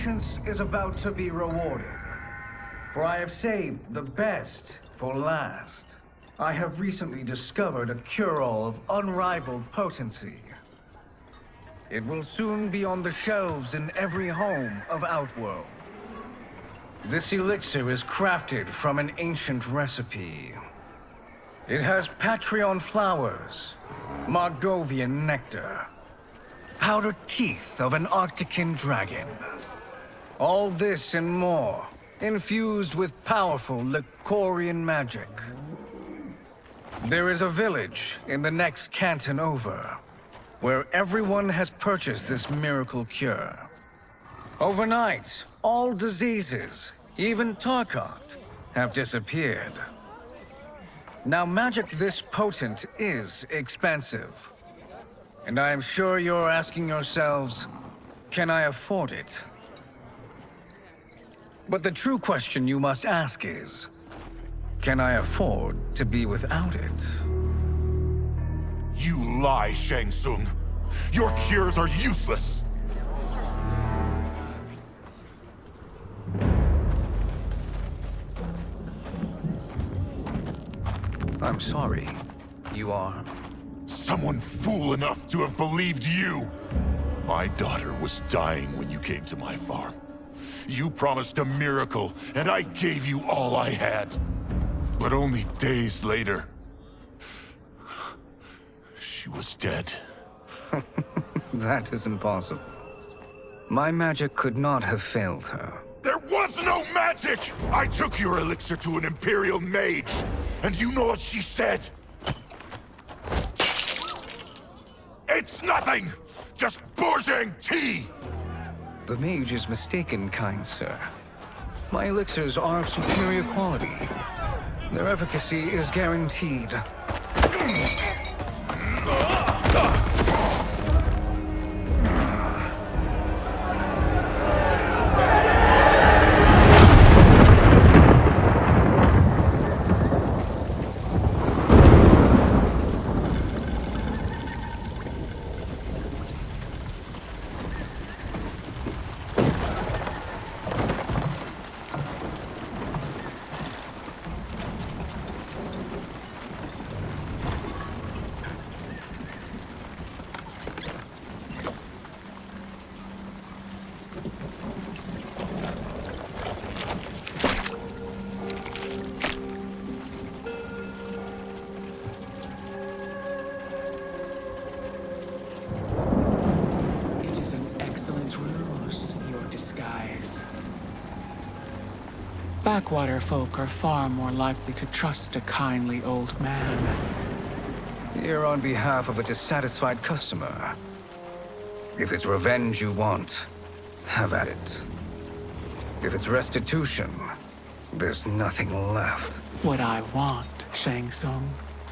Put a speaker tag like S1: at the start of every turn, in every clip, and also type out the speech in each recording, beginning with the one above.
S1: patience is about to be rewarded. For I have saved the best for last. I have recently discovered a cure-all of unrivaled potency. It will soon be on the shelves in every home of Outworld. This elixir is crafted from an ancient recipe. It has Patreon flowers, Margovian nectar, outer teeth of an Arctican dragon. All this and more, infused with powerful Licorian magic. There is a village in the next canton over, where everyone has purchased this miracle cure. Overnight, all diseases, even Tarkat, have disappeared. Now, magic this potent is expensive. And I am sure you're asking yourselves, can I afford it? But the true question you must ask is, can I afford to be without it?
S2: You lie, Shang Tsung. Your cures are useless.
S1: I'm sorry. You are?
S2: Someone fool enough to have believed you. My daughter was dying when you came to my farm. You promised a miracle, and I gave you all I had. But only days later, she was dead.
S1: That is impossible. My magic could not have failed her.
S2: There was no magic! I took your elixir to an Imperial mage, and you know what she said? It's nothing! Just Bourgeois tea!
S1: The mage is mistaken, kind sir. My elixirs are of superior quality. Their efficacy is guaranteed.
S3: Backwater folk are far more likely to trust a kindly old man.
S1: Here on behalf of a dissatisfied customer. If it's revenge you want, have at it. If it's restitution, there's nothing left.
S3: What I want, Shang Tsung,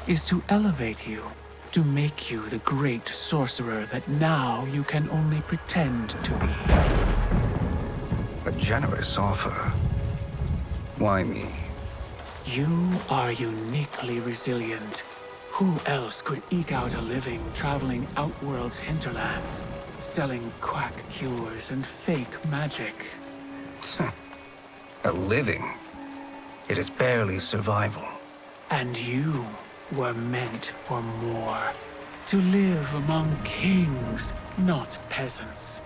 S3: is to elevate you, to make you the great sorcerer that now you can only pretend to be.
S1: A generous offer. Why me?
S3: You are uniquely resilient. Who else could eke out a living traveling Outworld's hinterlands, selling quack cures and fake magic?
S1: A living? It is barely survival.
S3: And you were meant for more. To live among kings, not peasants.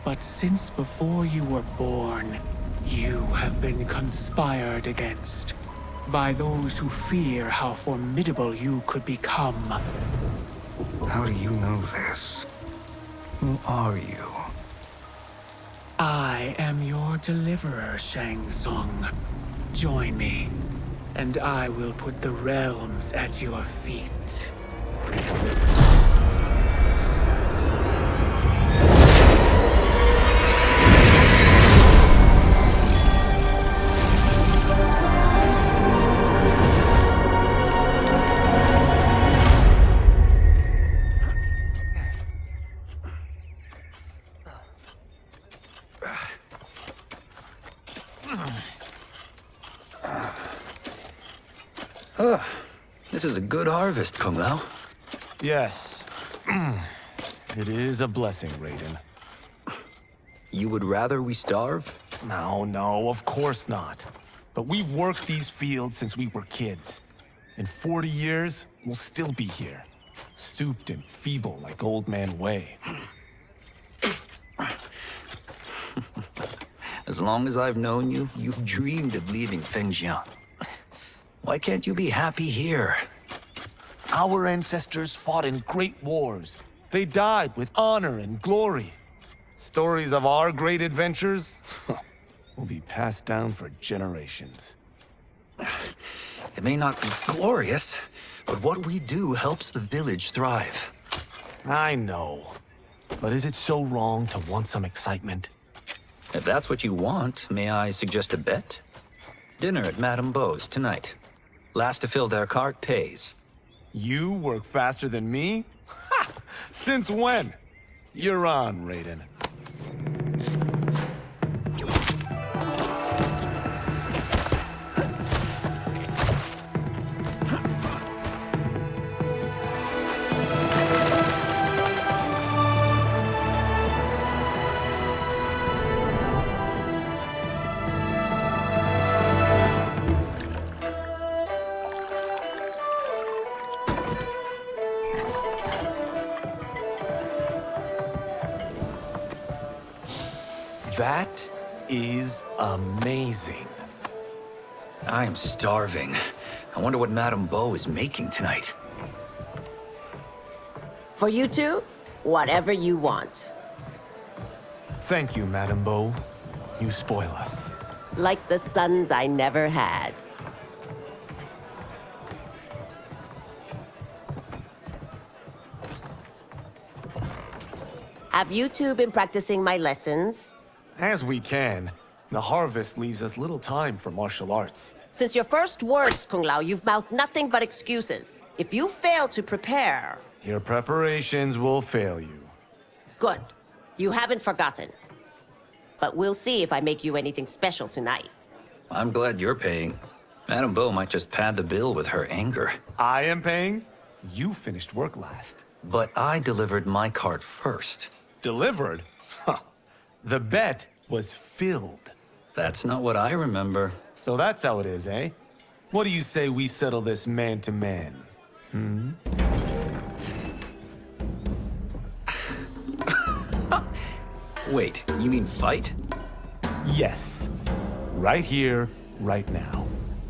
S3: But since before you were born, you have been conspired against by those who fear how formidable you could become.
S1: How do you know this? Who are you?
S3: I am your deliverer, Shang Tsung. Join me, and I will put the realms at your feet.
S4: This is a good harvest, Kung Lao.
S5: Yes. It is a blessing, Raiden.
S4: You would rather we starve?
S5: No, of course not. But we've worked these fields since we were kids. In 40 years, we'll still be here. Stooped and feeble like Old Man Wei.
S4: As long as I've known you, you've dreamed of leaving things young. Why can't you be happy here?
S5: Our ancestors fought in great wars. They died with honor and glory. Stories of our great adventures will be passed down for generations.
S4: It may not be glorious, but what we do helps the village thrive.
S5: I know. But is it so wrong to want some excitement?
S4: If that's what you want, may I suggest a bet? Dinner at Madame Beau's tonight. Last to fill their cart pays.
S5: You work faster than me? Ha! Since when? You're on, Raiden. That is amazing.
S4: I am starving. I wonder what Madame Beau is making tonight.
S6: For you two, whatever you want.
S5: Thank you, Madame Beau. You spoil us.
S6: Like the sons I never had. Have you two been practicing my lessons?
S5: As we can. The harvest leaves us little time for martial arts.
S6: Since your first words, Kung Lao, you've mouthed nothing but excuses. If you fail to prepare...
S5: Your preparations will fail you.
S6: Good. You haven't forgotten. But we'll see if I make you anything special tonight.
S4: I'm glad you're paying. Madame Beau might just pad the bill with her anger.
S5: I am paying? You finished work last.
S4: But I delivered my cart first.
S5: Delivered? Huh. The bet was filled.
S4: That's not what I remember.
S5: So that's how it is, eh? What do you say we settle this man to man? Hmm?
S4: Wait, you mean fight?
S5: Yes. Right here, right now.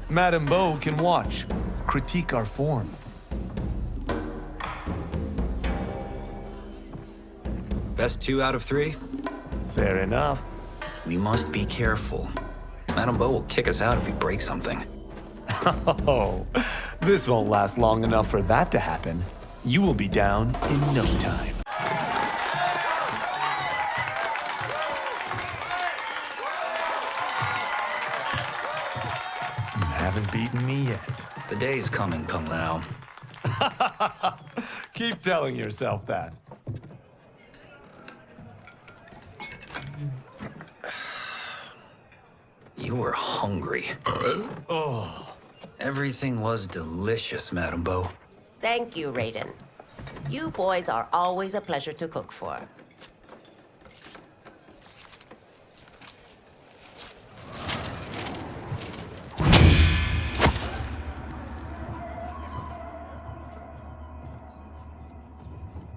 S5: Madame Beau can watch, critique our form.
S4: Best 2 out of 3?
S5: Fair enough.
S4: We must be careful. Madame Beau will kick us out if we break something.
S5: Oh, this won't last long enough for that to happen. You will be down in no time. You haven't beaten me yet.
S4: The day's coming, Kung Lao.
S5: Keep telling yourself that.
S4: You were hungry.
S5: Oh.
S4: Everything was delicious, Madame Beau.
S6: Thank you, Raiden. You boys are always a pleasure to cook for.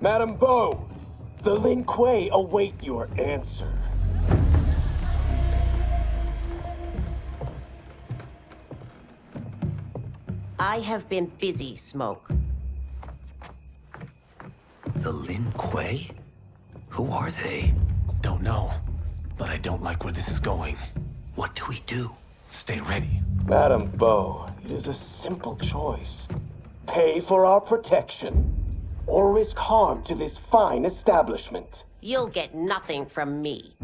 S7: Madame Beau, the Lin Kuei await your answer.
S6: I have been busy, Smoke.
S4: The Lin Kuei? Who are they?
S5: Don't know, but I don't like where this is going.
S4: What do we do?
S5: Stay ready.
S7: Madame Beau, it is a simple choice. Pay for our protection, or risk harm to this fine establishment.
S6: You'll get nothing from me.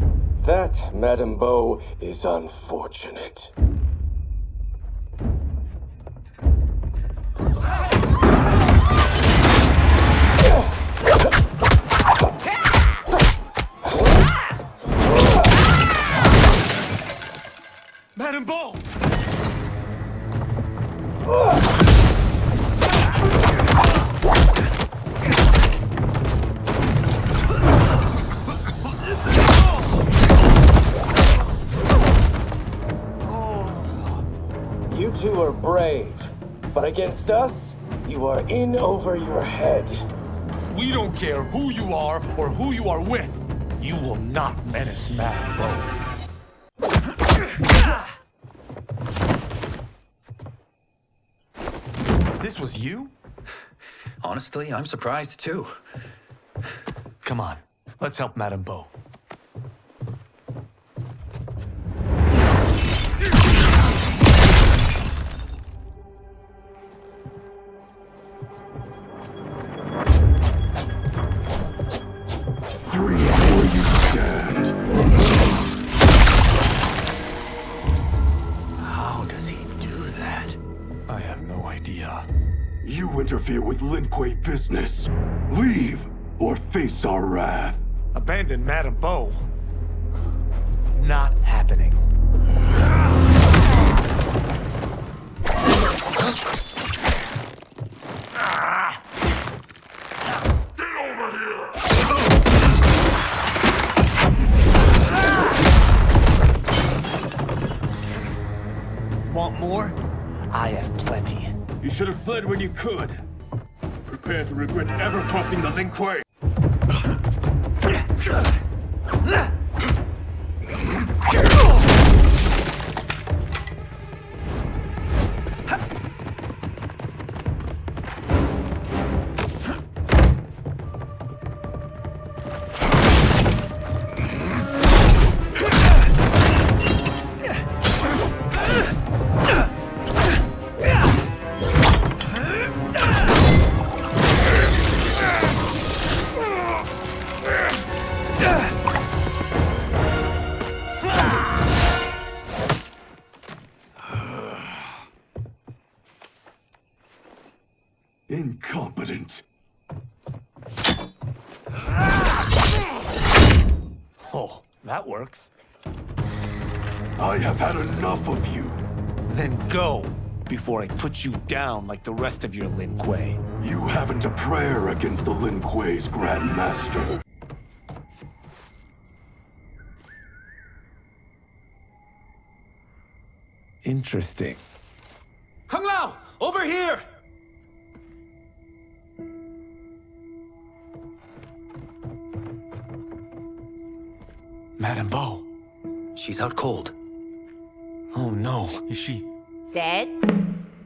S7: That, Madame Beau, is unfortunate.
S5: Madame Beau!
S7: were brave. But against us, you are in over your head.
S5: We don't care who you are or who you are with. You will not menace Madame Bo. This was you?
S4: Honestly, I'm surprised too.
S5: Come on, let's help Madame Bo.
S4: How does he do that?
S5: I have no idea.
S8: You interfere with Lin Kuei business. Leave, or face our wrath.
S5: Abandon Madame Bo? Not happening. Want more? I have plenty.
S8: You should have fled when you could. Prepare to regret ever crossing the Lin Kuei. Incompetent.
S5: Oh, that works.
S8: I have had enough of you.
S5: Then go, before I put you down like the rest of your Lin Kuei.
S8: You haven't a prayer against the Lin Kuei's Grand Master.
S5: Interesting. Kung Lao, over here! Madame Bo.
S4: She's out cold.
S5: Oh no, is she?
S6: Dead?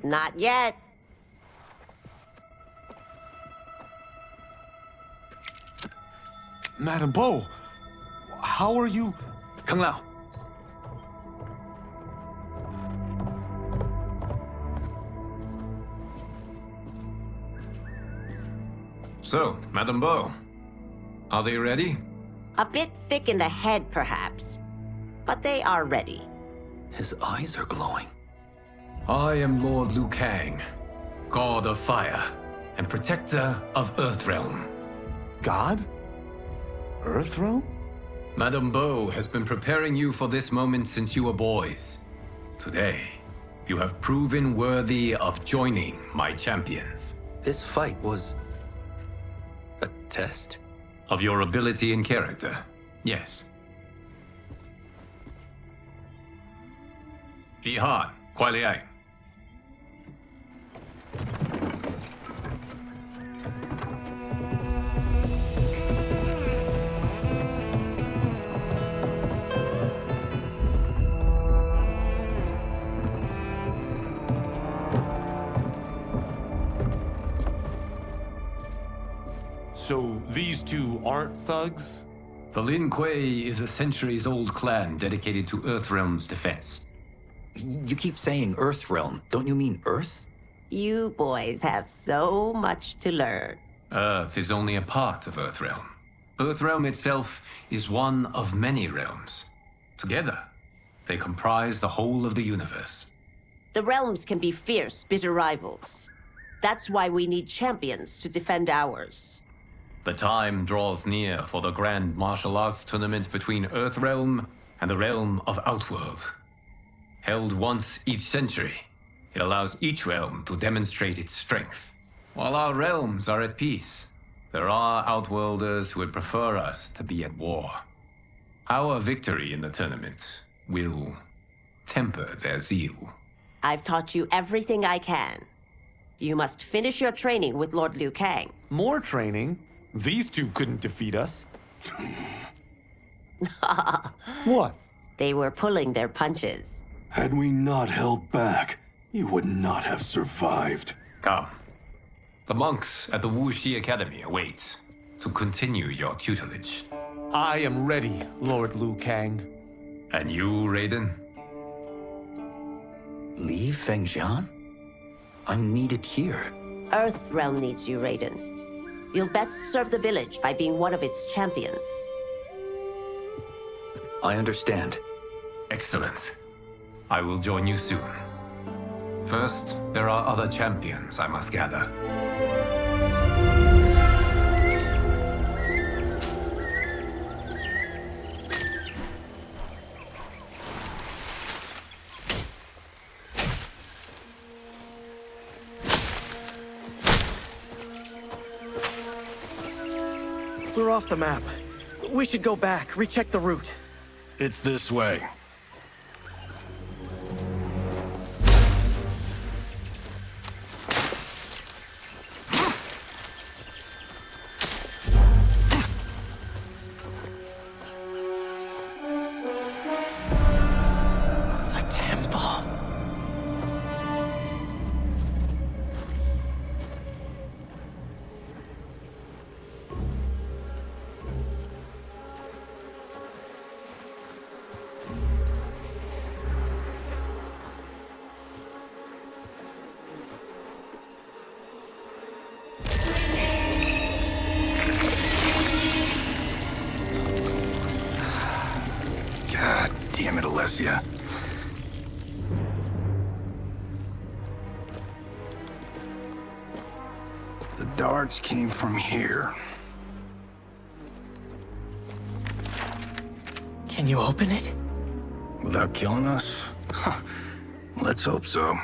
S6: Not yet.
S5: Madame Bo, how are you?
S4: Kung Lao.
S9: So, Madame Bo, are they ready?
S6: A bit thick in the head, perhaps. But they are ready.
S4: His eyes are glowing.
S9: I am Lord Liu Kang, God of Fire and Protector of Earthrealm.
S5: God? Earthrealm?
S9: Madame Bo has been preparing you for this moment since you were boys. Today, you have proven worthy of joining my champions.
S4: This fight was a test.
S9: Of your ability and character, yes. Di Han, Kuai Liang.
S5: So these two aren't thugs?
S9: The Lin Kuei is a centuries-old clan dedicated to Earthrealm's defense.
S4: You keep saying Earthrealm. Don't you mean Earth?
S6: You boys have so much to learn.
S9: Earth is only a part of Earthrealm. Earthrealm itself is one of many realms. Together, they comprise the whole of the universe.
S6: The realms can be fierce, bitter rivals. That's why we need champions to defend ours.
S9: The time draws near for the grand martial arts tournament between Earthrealm and the realm of Outworld. Held once each century, it allows each realm to demonstrate its strength. While our realms are at peace, there are Outworlders who would prefer us to be at war. Our victory in the tournament will temper their zeal.
S6: I've taught you everything I can. You must finish your training with Lord Liu Kang.
S5: More training? These two couldn't defeat us. What?
S6: They were pulling their punches.
S8: Had we not held back, you would not have survived.
S9: Come. The monks at the Wuxi Academy await to continue your tutelage.
S5: I am ready, Lord Liu Kang.
S9: And you, Raiden?
S4: Leave Fengjian? I'm needed here.
S6: Earthrealm needs you, Raiden. You'll best serve the village by being one of its champions.
S4: I understand.
S9: Excellent. I will join you soon. First, there are other champions I must gather.
S10: We're off the map. We should go back, recheck the route.
S11: It's this way. Damn it, Alessia. The darts came from here.
S10: Can you open it?
S11: Without killing us? Let's hope so.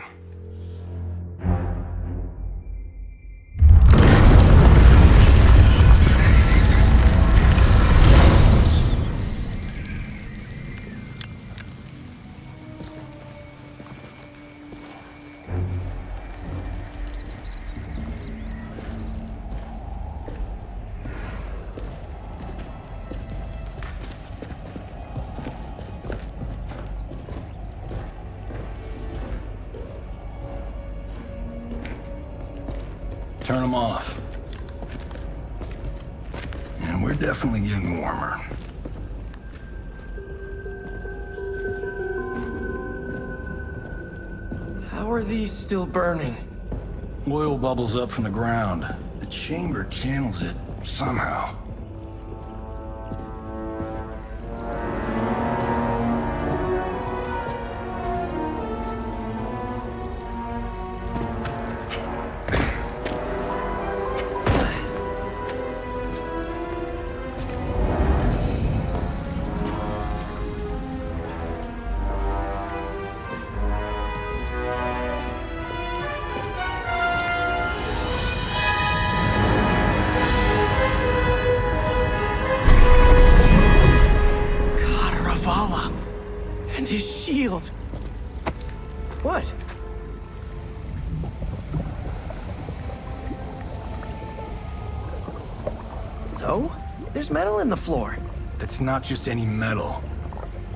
S11: Turn them off. And we're definitely getting warmer.
S10: How are these still burning?
S11: Oil bubbles up from the ground. The chamber channels it somehow.
S10: What? So? There's metal in the floor.
S11: That's not just any metal.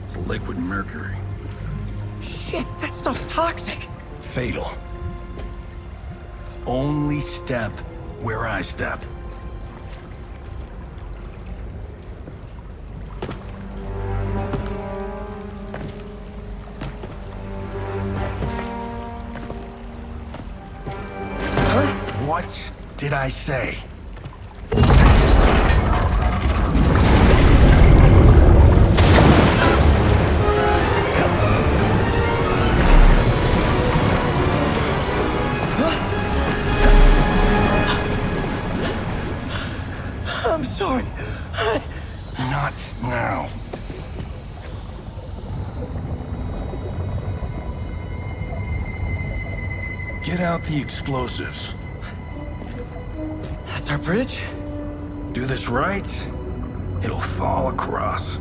S11: It's liquid mercury.
S10: Shit, that stuff's toxic.
S11: Fatal. Only step where I step. What did I say?
S10: I'm sorry.
S11: Not now. Get out the explosives.
S10: That's our bridge?
S11: Do this right, it'll fall across.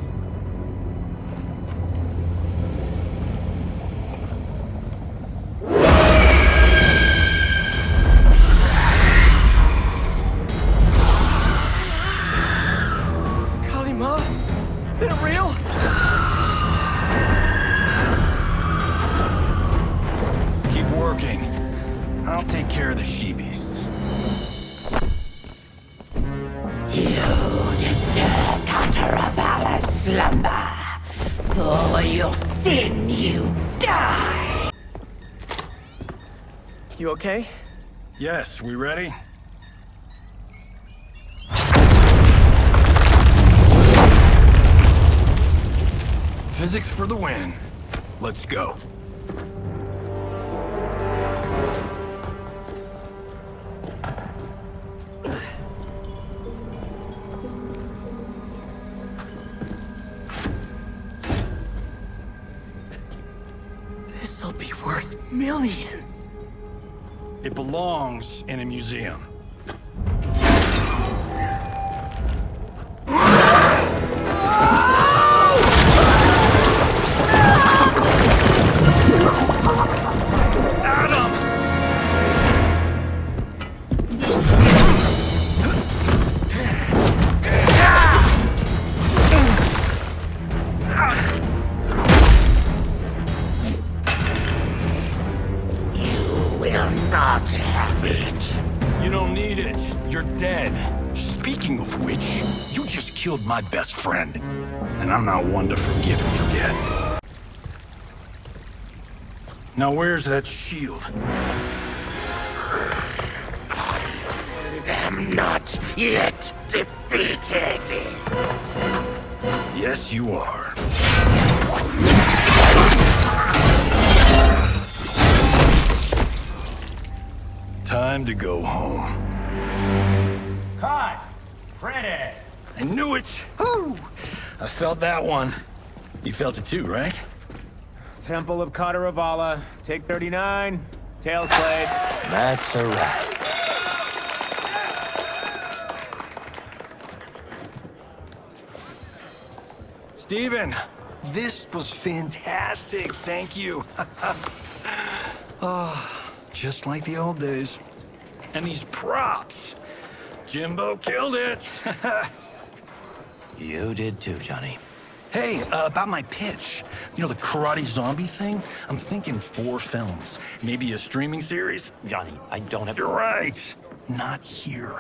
S11: I'll take care of the she-beasts.
S12: You disturb Catarabala's slumber. For your sin, you die!
S10: You okay?
S11: Yes, we ready? Physics for the win. Let's go.
S10: This'll be worth millions.
S11: It belongs in a museum. Killed my best friend, and I'm not one to forgive and forget. Now where's that shield?
S12: I'm not yet defeated.
S11: Yes, you are. Time to go home.
S13: Cut! Pretty!
S11: I knew it! Woo! I felt that one. You felt it too, right?
S13: Temple of Kataravala, take 39, tail slate.
S5: That's a wrap.
S11: Steven, this was fantastic. Thank you. Oh, just like the old days. And these props. Jimbo killed it.
S5: You did too, Johnny.
S11: Hey, about my pitch. You know, the karate zombie thing? I'm thinking 4 films. Maybe a streaming series?
S5: Johnny, I don't have...
S11: You're right. Not here.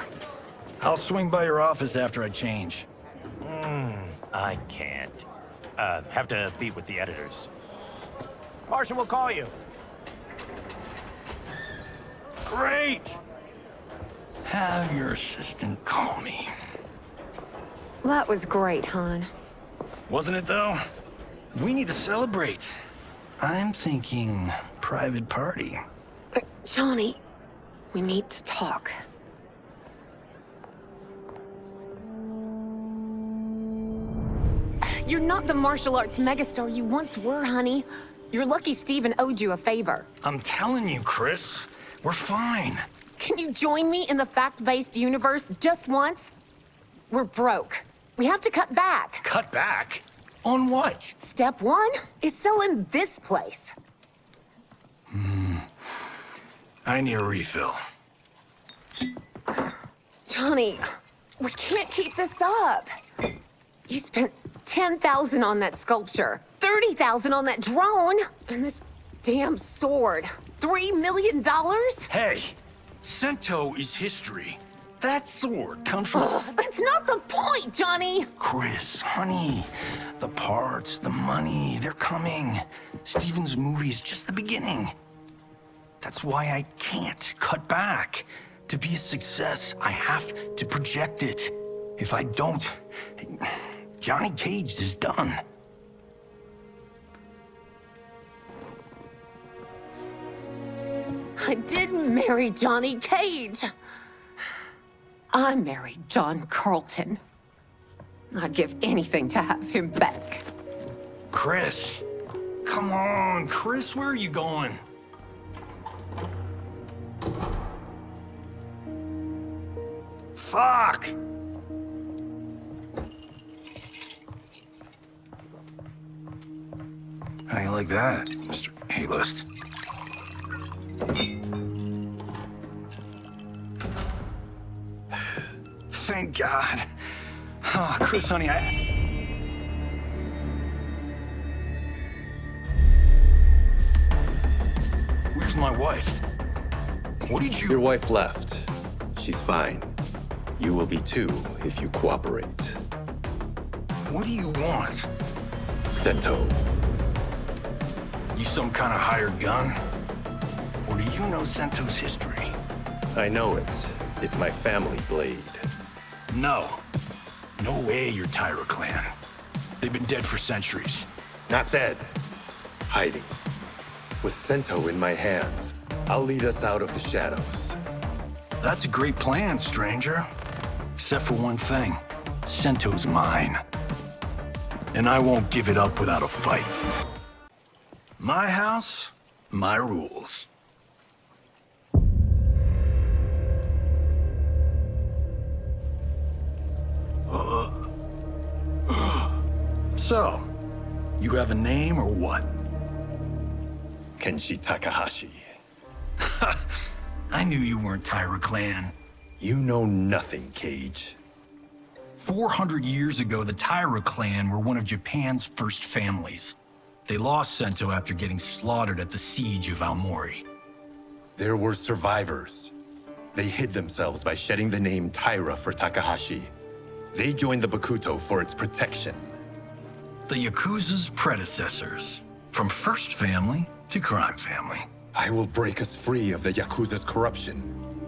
S11: I'll swing by your office after I change.
S5: I can't. Have to meet with the editors. Marshall will call you.
S11: Great! Have your assistant call me.
S14: That was great, hon.
S11: Wasn't it, though? We need to celebrate. I'm thinking private party.
S14: Johnny, we need to talk. You're not the martial arts megastar you once were, honey. You're lucky Steven owed you a favor.
S11: I'm telling you, Chris. We're fine.
S14: Can you join me in the fact-based universe just once? We're broke. We have to cut back.
S11: Cut back? On what?
S14: Step 1 is selling this place.
S11: I need a refill.
S14: Johnny, we can't keep this up. You spent $10,000 on that sculpture, $30,000 on that drone, and this damn sword. $3 million?
S11: Hey, Sento is history. That sword comes from...
S14: That's not the point, Johnny!
S11: Chris, honey, the parts, the money, they're coming. Steven's movie is just the beginning. That's why I can't cut back. To be a success, I have to project it. If I don't, Johnny Cage is done.
S14: I didn't marry Johnny Cage. I married John Carlton. I'd give anything to have him back.
S11: Chris, come on, Chris, where are you going? Fuck! How you like that, Mr. A-list? Thank God. Oh, Chris, honey, Where's my wife? What did you...
S15: Your wife left. She's fine. You will be too if you cooperate.
S11: What do you want?
S15: Sento.
S11: You some kind of hired gun? Or do you know Sento's history?
S15: I know it. It's my family blade.
S11: No. No way you're Tyra clan. They've been dead for centuries.
S15: Not dead. Hiding. With Sento in my hands, I'll lead us out of the shadows.
S11: That's a great plan, stranger. Except for one thing. Sento's mine. And I won't give it up without a fight. My house, my rules. So, you have a name or what?
S15: Kenshi Takahashi.
S11: I knew you weren't Tyra clan.
S15: You know nothing, Cage.
S11: 400 years ago, the Tyra clan were one of Japan's first families. They lost Sento after getting slaughtered at the siege of Aomori.
S15: There were survivors. They hid themselves by shedding the name Tyra for Takahashi. They joined the Bakuto for its protection.
S11: The Yakuza's predecessors. From first family to crime family.
S15: I will break us free of the Yakuza's corruption.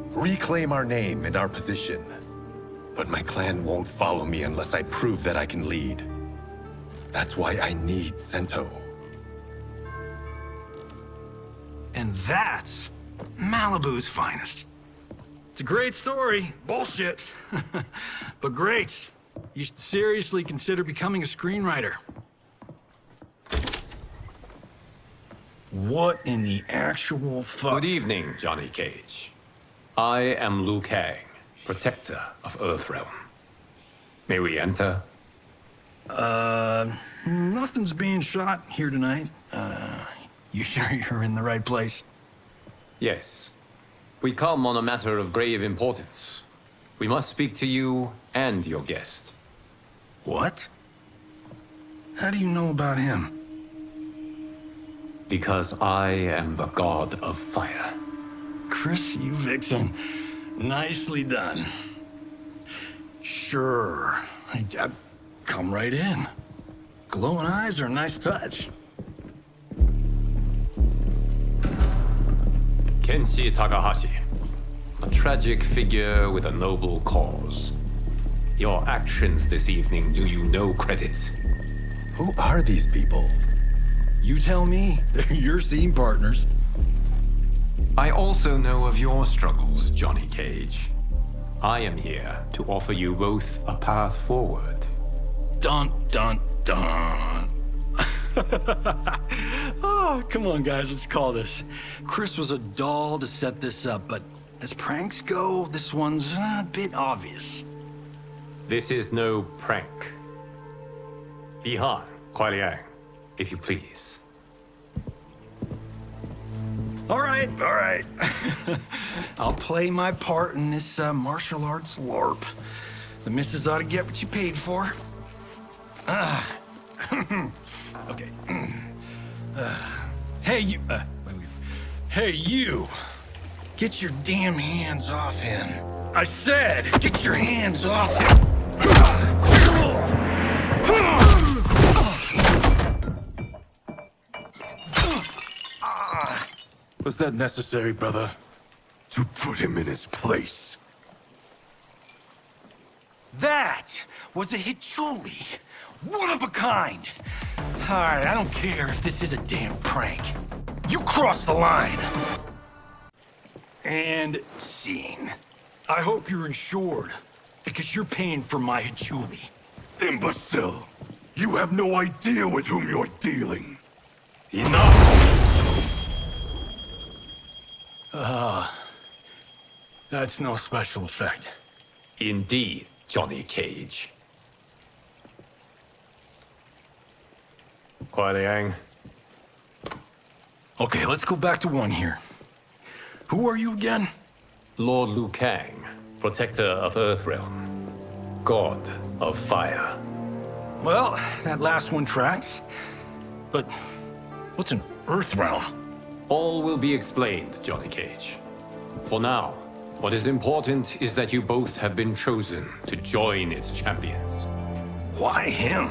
S15: Reclaim our name and our position. But my clan won't follow me unless I prove that I can lead. That's why I need Sento.
S11: And that's Malibu's finest. It's a great story. Bullshit. But great. You should seriously consider becoming a screenwriter. What in the actual fuck?
S9: Good evening, Johnny Cage. I am Liu Kang, protector of Earthrealm. May we enter?
S11: Nothing's being shot here tonight. You sure you're in the right place?
S9: Yes. We come on a matter of grave importance. We must speak to you and your guest.
S11: What? How do you know about him?
S9: Because I am the god of fire.
S11: Chris, you vixen. Nicely done. Sure. I come right in. Glowing eyes are a nice touch.
S9: Kenshi Takahashi. A tragic figure with a noble cause. Your actions this evening do you no credit.
S15: Who are these people?
S11: You tell me. They're your scene partners.
S9: I also know of your struggles, Johnny Cage. I am here to offer you both a path forward.
S11: Dun, dun, dun. Oh, come on, guys, let's call this. Chris was a doll to set this up, but as pranks go, this one's a bit obvious.
S9: This is no prank. Bihan, Kuai Liang, if you please.
S11: All right. I'll play my part in this martial arts LARP. The missus ought to get what you paid for. Okay. Hey, you... Hey, you! Get your damn hands off him. I said, get your hands off him!
S8: Was that necessary, brother? To put him in his place.
S11: That was a Hichuli. One of a kind. All right, I don't care if this is a damn prank. You crossed the line. And scene. I hope you're insured, because you're paying for my Hichuli.
S8: Imbecile! You have no idea with whom you're dealing.
S11: Enough! That's no special effect.
S9: Indeed, Johnny Cage. Kuai Liang.
S11: Okay, let's go back to one here. Who are you again?
S9: Lord Liu Kang, protector of Earthrealm, god of fire.
S11: Well, that last one tracks. But what's an Earthrealm?
S9: All will be explained, Johnny Cage. For now, what is important is that you both have been chosen to join its champions.
S11: Why him?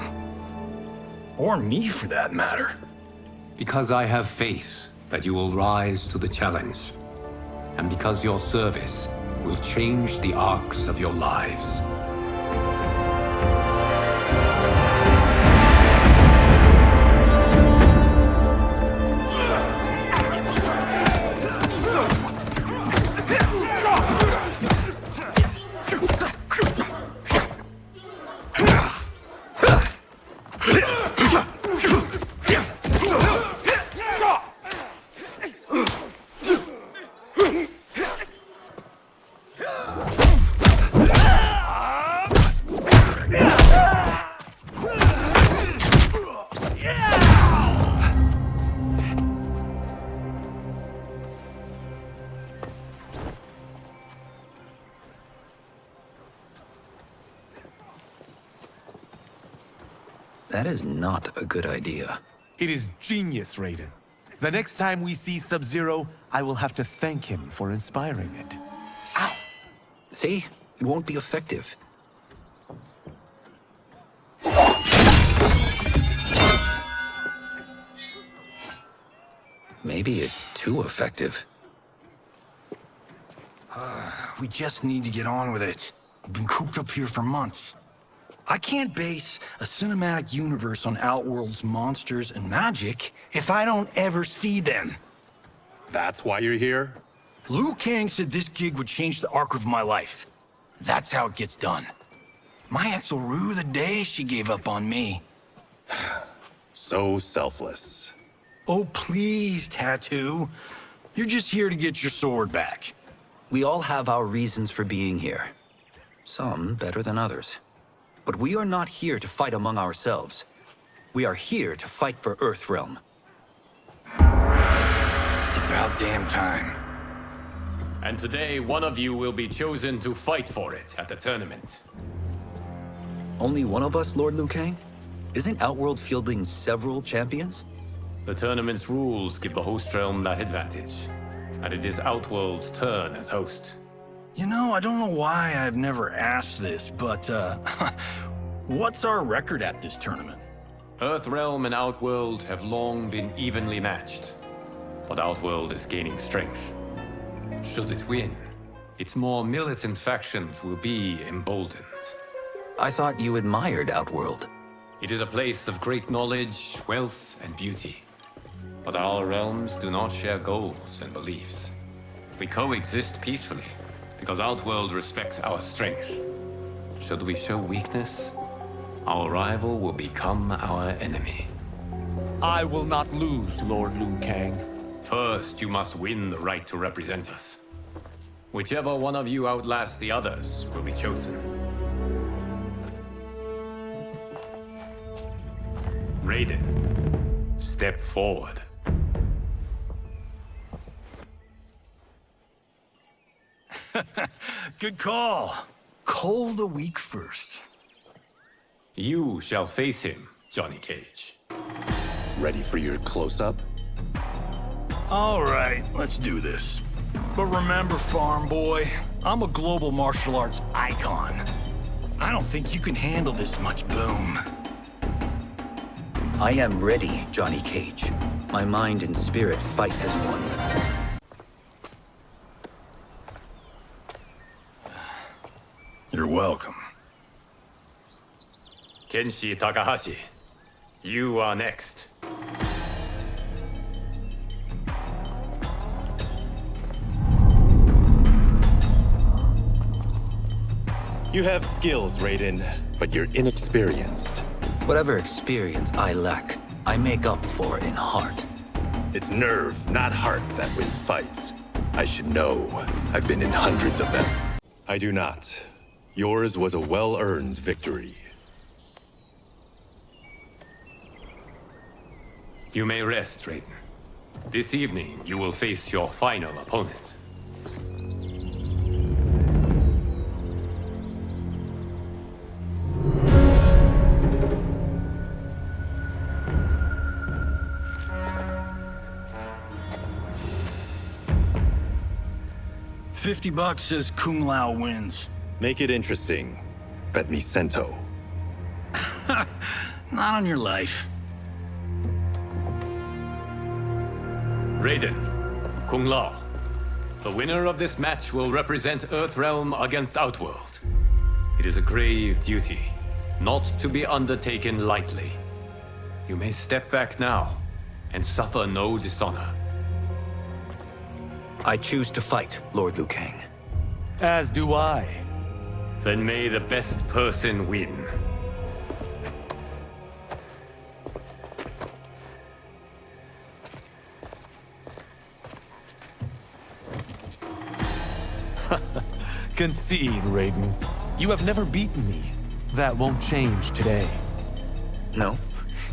S11: Or me, for that matter.
S9: Because I have faith that you will rise to the challenge. And because your service will change the arcs of your lives.
S4: That is not a good idea.
S5: It is genius, Raiden. The next time we see Sub-Zero, I will have to thank him for inspiring it.
S4: Ow! See? It won't be effective. Maybe it's too effective.
S11: We just need to get on with it. We've been cooped up here for months. I can't base a cinematic universe on Outworld's monsters and magic if I don't ever see them.
S15: That's why you're here?
S11: Liu Kang said this gig would change the arc of my life. That's how it gets done. My ex will rue the day she gave up on me.
S15: So selfless.
S11: Oh, please, Tattoo. You're just here to get your sword back.
S4: We all have our reasons for being here. Some better than others. But we are not here to fight among ourselves. We are here to fight for Earthrealm.
S11: It's about damn time.
S9: And today, one of you will be chosen to fight for it at the tournament.
S4: Only one of us, Lord Liu Kang? Isn't Outworld fielding several champions?
S9: The tournament's rules give the host realm that advantage. And it is Outworld's turn as host.
S11: You know, I don't know why I've never asked this, but, what's our record at this tournament?
S9: Earthrealm and Outworld have long been evenly matched. But Outworld is gaining strength. Should it win, its more militant factions will be emboldened.
S4: I thought you admired Outworld.
S9: It is a place of great knowledge, wealth, and beauty. But our realms do not share goals and beliefs. We coexist peacefully, because Outworld respects our strength. Should we show weakness, our rival will become our enemy.
S5: I will not lose, Lord Liu Kang.
S9: First, you must win the right to represent us. Whichever one of you outlasts the others will be chosen. Raiden, step forward.
S11: Good call. Cole the weak first.
S9: You shall face him, Johnny Cage.
S15: Ready for your close-up?
S11: All right, let's do this. But remember, farm boy, I'm a global martial arts icon. I don't think you can handle this much boom.
S4: I am ready, Johnny Cage. My mind and spirit fight as one.
S11: You're welcome.
S9: Kenshi Takahashi, you are next.
S15: You have skills, Raiden, but you're inexperienced.
S4: Whatever experience I lack, I make up for in heart.
S15: It's nerve, not heart, that wins fights. I should know. I've been in hundreds of them. I do not. Yours was a well-earned victory.
S9: You may rest, Raiden. This evening, you will face your final opponent.
S11: $50 says Kung Lao wins.
S15: Make it interesting. Bet me cento.
S11: Not on your life.
S9: Raiden, Kung Lao. The winner of this match will represent Earthrealm against Outworld. It is a grave duty, not to be undertaken lightly. You may step back now and suffer no dishonor.
S4: I choose to fight, Lord Liu Kang.
S5: As do I.
S9: Then may the best person win.
S5: Concede, Raiden. You have never beaten me. That won't change today.
S4: No.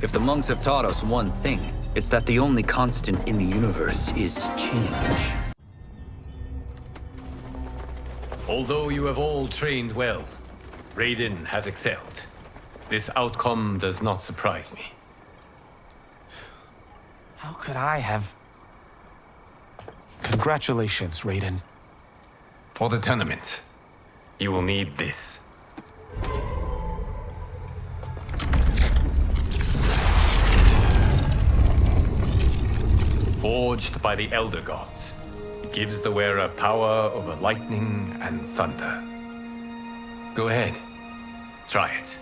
S4: If the monks have taught us one thing, it's that the only constant in the universe is change.
S9: Although you have all trained well, Raiden has excelled. This outcome does not surprise me.
S5: How could I have... Congratulations, Raiden.
S9: For the tournament, you will need this. Forged by the Elder Gods, it gives the wearer power over lightning and thunder. Go ahead, try it.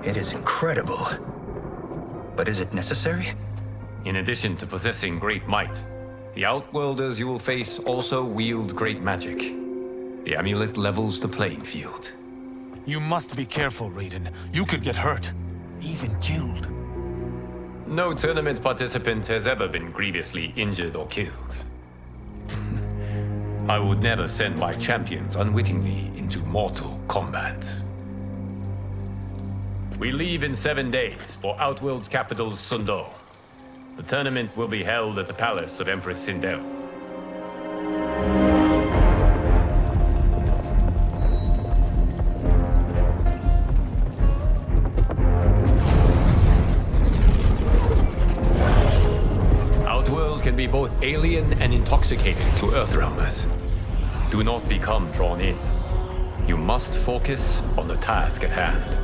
S4: It is incredible. But is it necessary?
S9: In addition to possessing great might, the Outworlders you will face also wield great magic. The amulet levels the playing field.
S5: You must be careful, Raiden. You could get hurt. Even killed.
S9: No tournament participant has ever been grievously injured or killed. I would never send my champions unwittingly into mortal combat. We leave in 7 days for Outworld's capital, Sindel. The tournament will be held at the palace of Empress Sindel. Outworld can be both alien and intoxicating to Earthrealmers. Do not become drawn in. You must focus on the task at hand.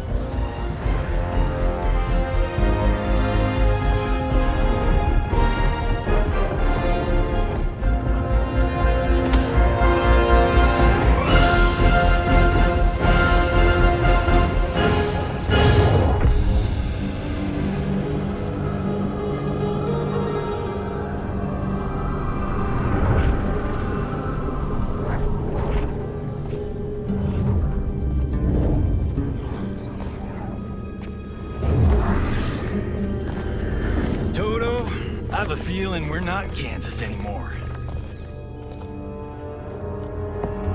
S11: I have a feeling we're not Kansas anymore.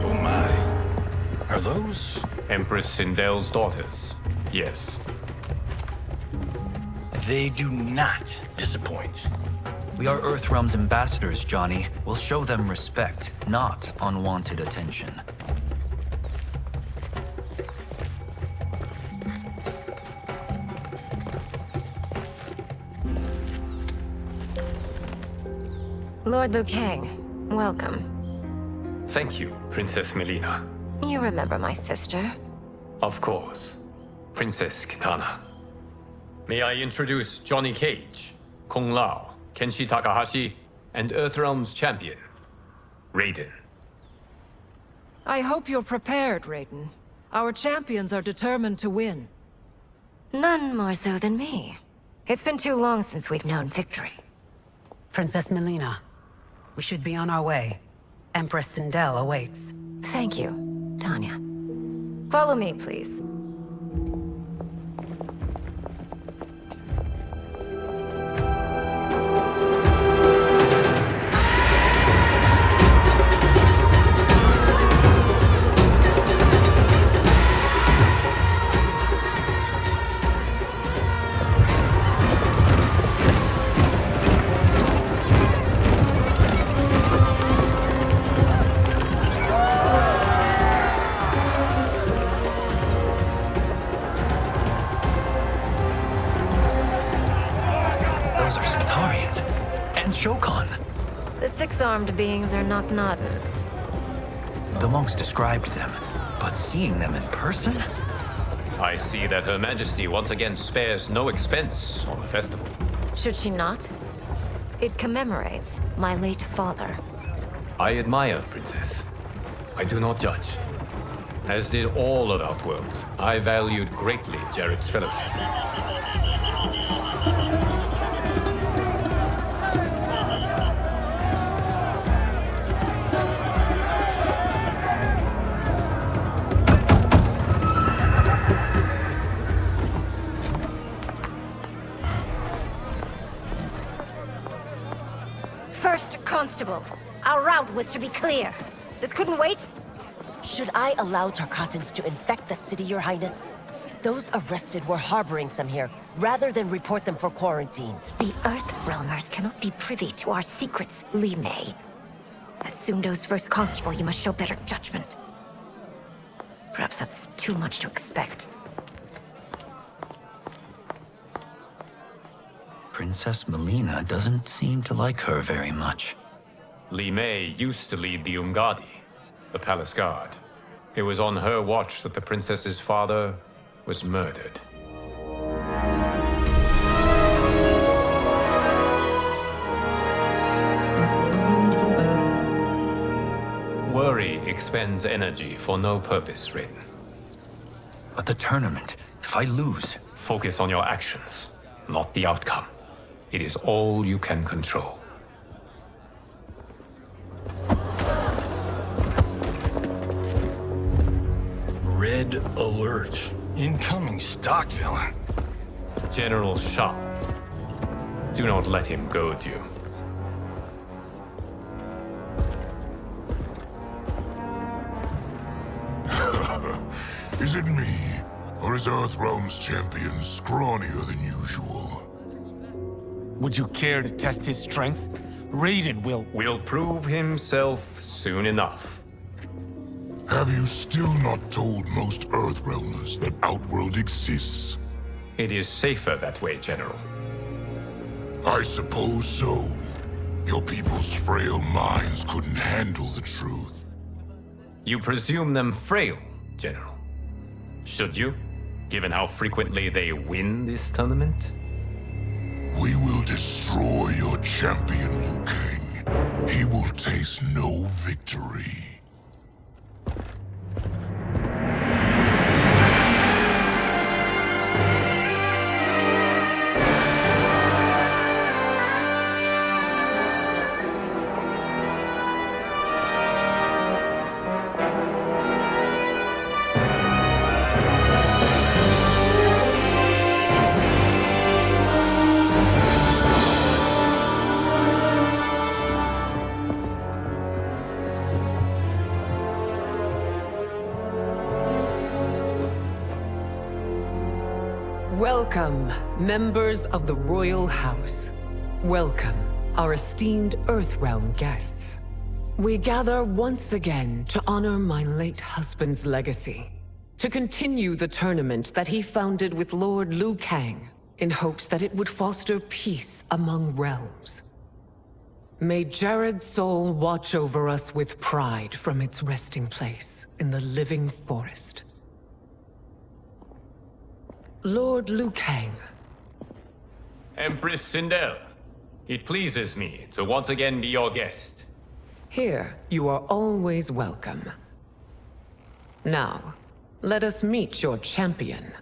S11: Oh my. Are those?
S9: Empress Sindel's daughters, yes.
S11: They do not disappoint.
S4: We are Earthrealm's ambassadors, Johnny. We'll show them respect, not unwanted attention.
S16: Lord Liu Kang, welcome.
S9: Thank you, Princess Melina.
S16: You remember my sister?
S9: Of course. Princess Kitana. May I introduce Johnny Cage, Kung Lao, Kenshi Takahashi, and Earthrealm's champion, Raiden.
S17: I hope you're prepared, Raiden. Our champions are determined to win.
S16: None more so than me. It's been too long since we've known victory.
S18: Princess Melina, we should be on our way. Empress Sindel awaits.
S16: Thank you, Tanya. Follow me, please.
S4: Shokan.
S16: The six-armed beings are not Nadans.
S4: The monks described them, but seeing them in person?
S9: I see that Her Majesty once again spares no expense on the festival.
S16: Should she not? It commemorates my late father.
S9: I admire, Princess. I do not judge. As did all of Outworld, I valued greatly Jared's fellowship.
S16: First Constable, our route was to be clear. This couldn't wait?
S19: Should I allow Tarkatans to infect the city, Your Highness? Those arrested were harboring some here, rather than report them for quarantine.
S16: The Earthrealmers cannot be privy to our secrets, Li Mei. As Sundo's first constable, you must show better judgment. Perhaps that's too much to expect.
S4: Princess Melina doesn't seem to like her very much.
S9: Li Mei used to lead the Umgadi, the palace guard. It was on her watch that the princess's father was murdered. Worry expends energy for no purpose, Raiden.
S4: But the tournament, if I lose...
S9: Focus on your actions, not the outcome. It is all you can control.
S11: Red alert. Incoming stock villain.
S9: General Shah. Do not let him goad you.
S2: Is it me? Or is Earthrealm's champion scrawnier than usual?
S5: Would you care to test his strength? Raiden
S9: will prove himself soon enough.
S2: Have you still not told most Earthrealmers that Outworld exists?
S9: It is safer that way, General.
S2: I suppose so. Your people's frail minds couldn't handle the truth.
S9: You presume them frail, General. Should you, given how frequently they win this tournament?
S2: We will destroy your champion, Liu Kang. He will taste no victory.
S20: Welcome, members of the Royal House. Welcome, our esteemed Earthrealm guests. We gather once again to honor my late husband's legacy, to continue the tournament that he founded with Lord Liu Kang, in hopes that it would foster peace among realms. May Jared's soul watch over us with pride from its resting place in the living forest. Lord Liu Kang.
S9: Empress Sindel, it pleases me to once again be your guest.
S20: Here, you are always welcome. Now, let us meet your champion.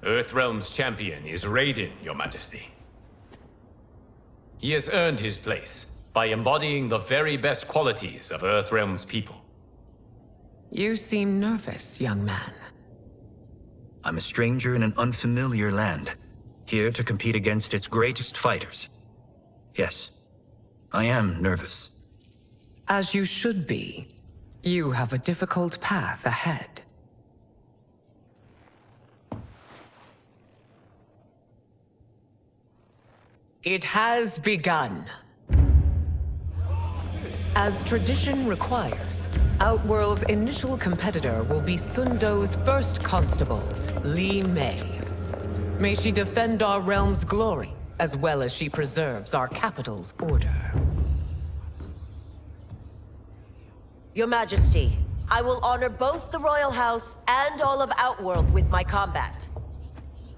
S9: Earthrealm's champion is Raiden, Your Majesty. He has earned his place by embodying the very best qualities of Earthrealm's people.
S20: You seem nervous, young man.
S4: I'm a stranger in an unfamiliar land, here to compete against its greatest fighters. Yes, I am nervous.
S20: As you should be. You have a difficult path ahead. It has begun. As tradition requires, Outworld's initial competitor will be Sundo's first constable, Li Mei. May she defend our realm's glory as well as she preserves our capital's order.
S19: Your Majesty, I will honor both the Royal House and all of Outworld with my combat.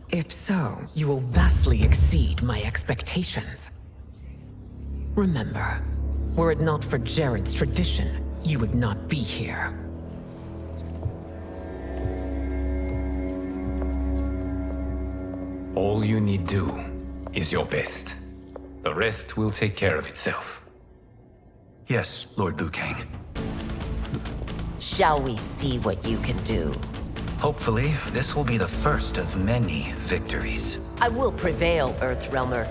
S20: If so, you will vastly exceed my expectations. Remember, were it not for Jared's tradition, you would not be here.
S9: All you need do is your best. The rest will take care of itself.
S4: Yes, Lord Liu Kang.
S19: Shall we see what you can do?
S4: Hopefully, this will be the first of many victories.
S19: I will prevail, Earthrealmer.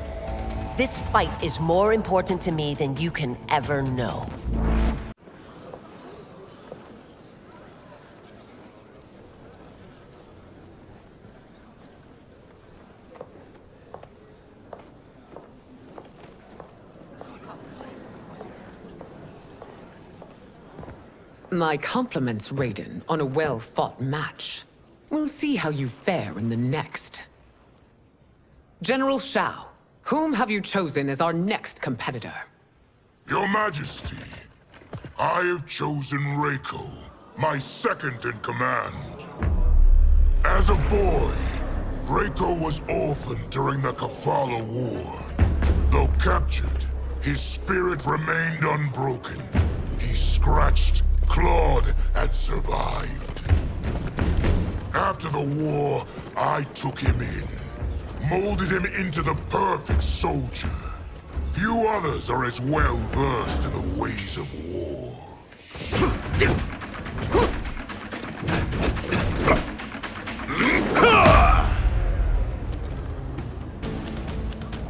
S19: This fight is more important to me than you can ever know.
S20: My compliments, Raiden, on a well-fought match. We'll see how you fare in the next. General Shao, whom have you chosen as our next competitor?
S2: Your Majesty, I have chosen Reiko, my second in command. As a boy, Reiko was orphaned during the Kafala War. Though captured, his spirit remained unbroken. He scratched, clawed, and survived. After the war, I took him in, molded him into the perfect soldier. Few others are as well versed in the ways of war.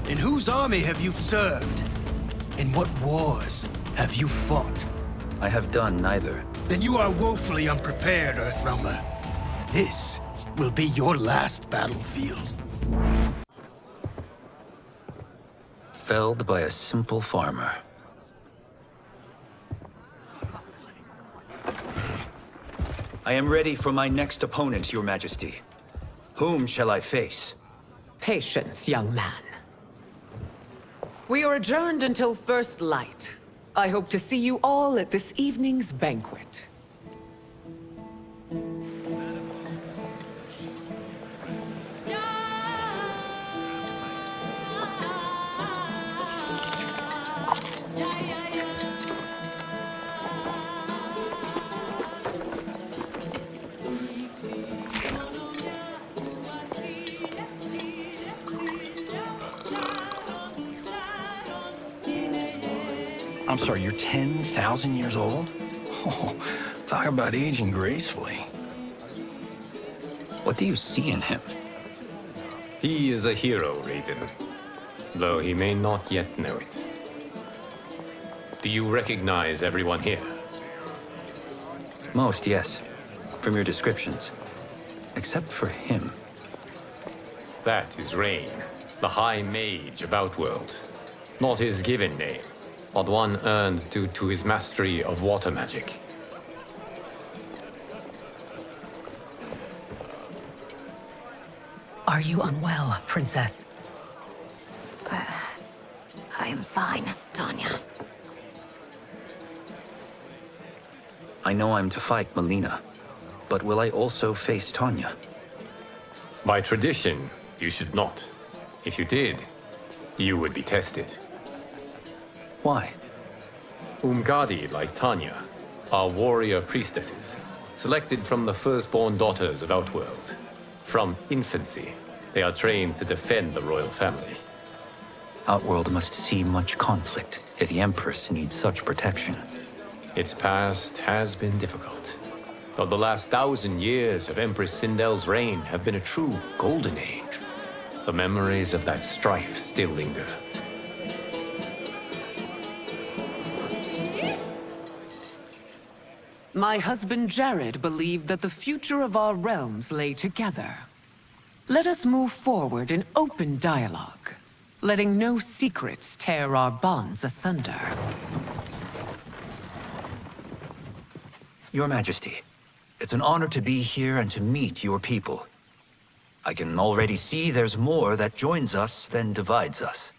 S21: In whose army have you served? In what wars have you fought?
S4: I have done neither.
S21: Then you are woefully unprepared, Earthrealmer. This will be your last battlefield.
S4: Felled by a simple farmer. I am ready for my next opponent, Your Majesty. Whom shall I face?
S20: Patience, young man. We are adjourned until first light. I hope to see you all at this evening's banquet.
S11: I'm sorry, you're 10,000 years old? Oh, talk about aging gracefully.
S4: What do you see in him?
S9: He is a hero, Raiden, though he may not yet know it. Do you recognize everyone here?
S4: Most, yes. From your descriptions. Except for him.
S9: That is Rain, the High Mage of Outworld. Not his given name, but one earned due to his mastery of water magic.
S18: Are you unwell, Princess?
S16: I am fine, Tanya.
S4: I know I'm to fight Melina, but will I also face Tanya?
S9: By tradition, you should not. If you did, you would be tested.
S4: Why?
S9: Umgadi, like Tanya, are warrior priestesses, selected from the firstborn daughters of Outworld. From infancy, they are trained to defend the royal family.
S4: Outworld must see much conflict if the Empress needs such protection.
S9: Its past has been difficult, though the last 1,000 years of Empress Sindel's reign have been a true golden age. The memories of that strife still linger.
S20: My husband Jared believed that the future of our realms lay together. Let us move forward in open dialogue, letting no secrets tear our bonds asunder.
S4: Your Majesty, it's an honor to be here and to meet your people. I can already see there's more that joins us than divides us.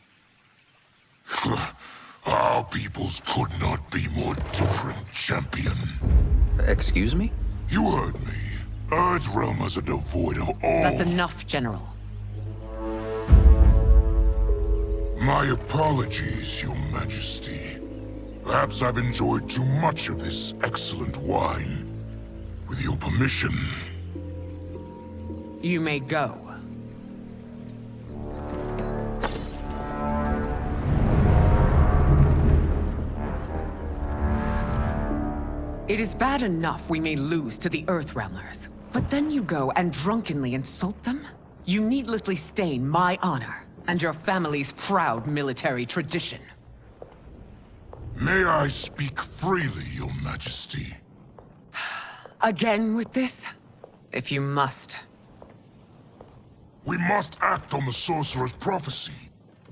S2: Our peoples could not be more different, champion.
S4: Excuse me?
S2: You heard me. Earthrealmers are devoid of all...
S20: That's enough, General.
S2: My apologies, Your Majesty. Perhaps I've enjoyed too much of this excellent wine. With your permission...
S20: You may go. It is bad enough we may lose to the Earthrealmers, but then you go and drunkenly insult them? You needlessly stain my honor and your family's proud military tradition.
S2: May I speak freely, Your Majesty?
S20: Again with this? If you must.
S2: We must act on the sorcerer's prophecy.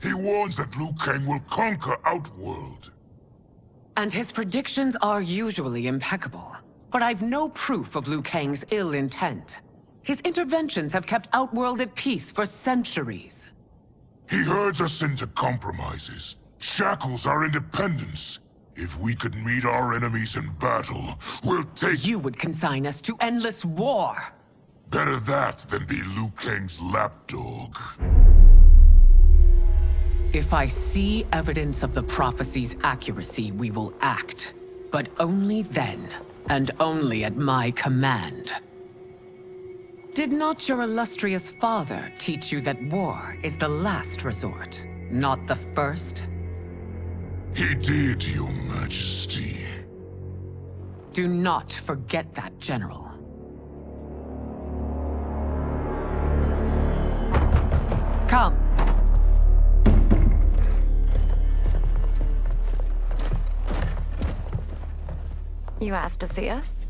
S2: He warns that Liu Kang will conquer Outworld.
S20: And his predictions are usually impeccable. But I've no proof of Liu Kang's ill intent. His interventions have kept Outworld at peace for centuries.
S2: He herds us into compromises, shackles our independence. If we could meet our enemies in battle, we'll take...
S20: You would consign us to endless war!
S2: Better that than be Liu Kang's lapdog.
S20: If I see evidence of the prophecy's accuracy, we will act. But only then, and only at my command. Did not your illustrious father teach you that war is the last resort, not the first?
S2: He did, Your Majesty.
S20: Do not forget that, General. Come.
S16: You asked to see us?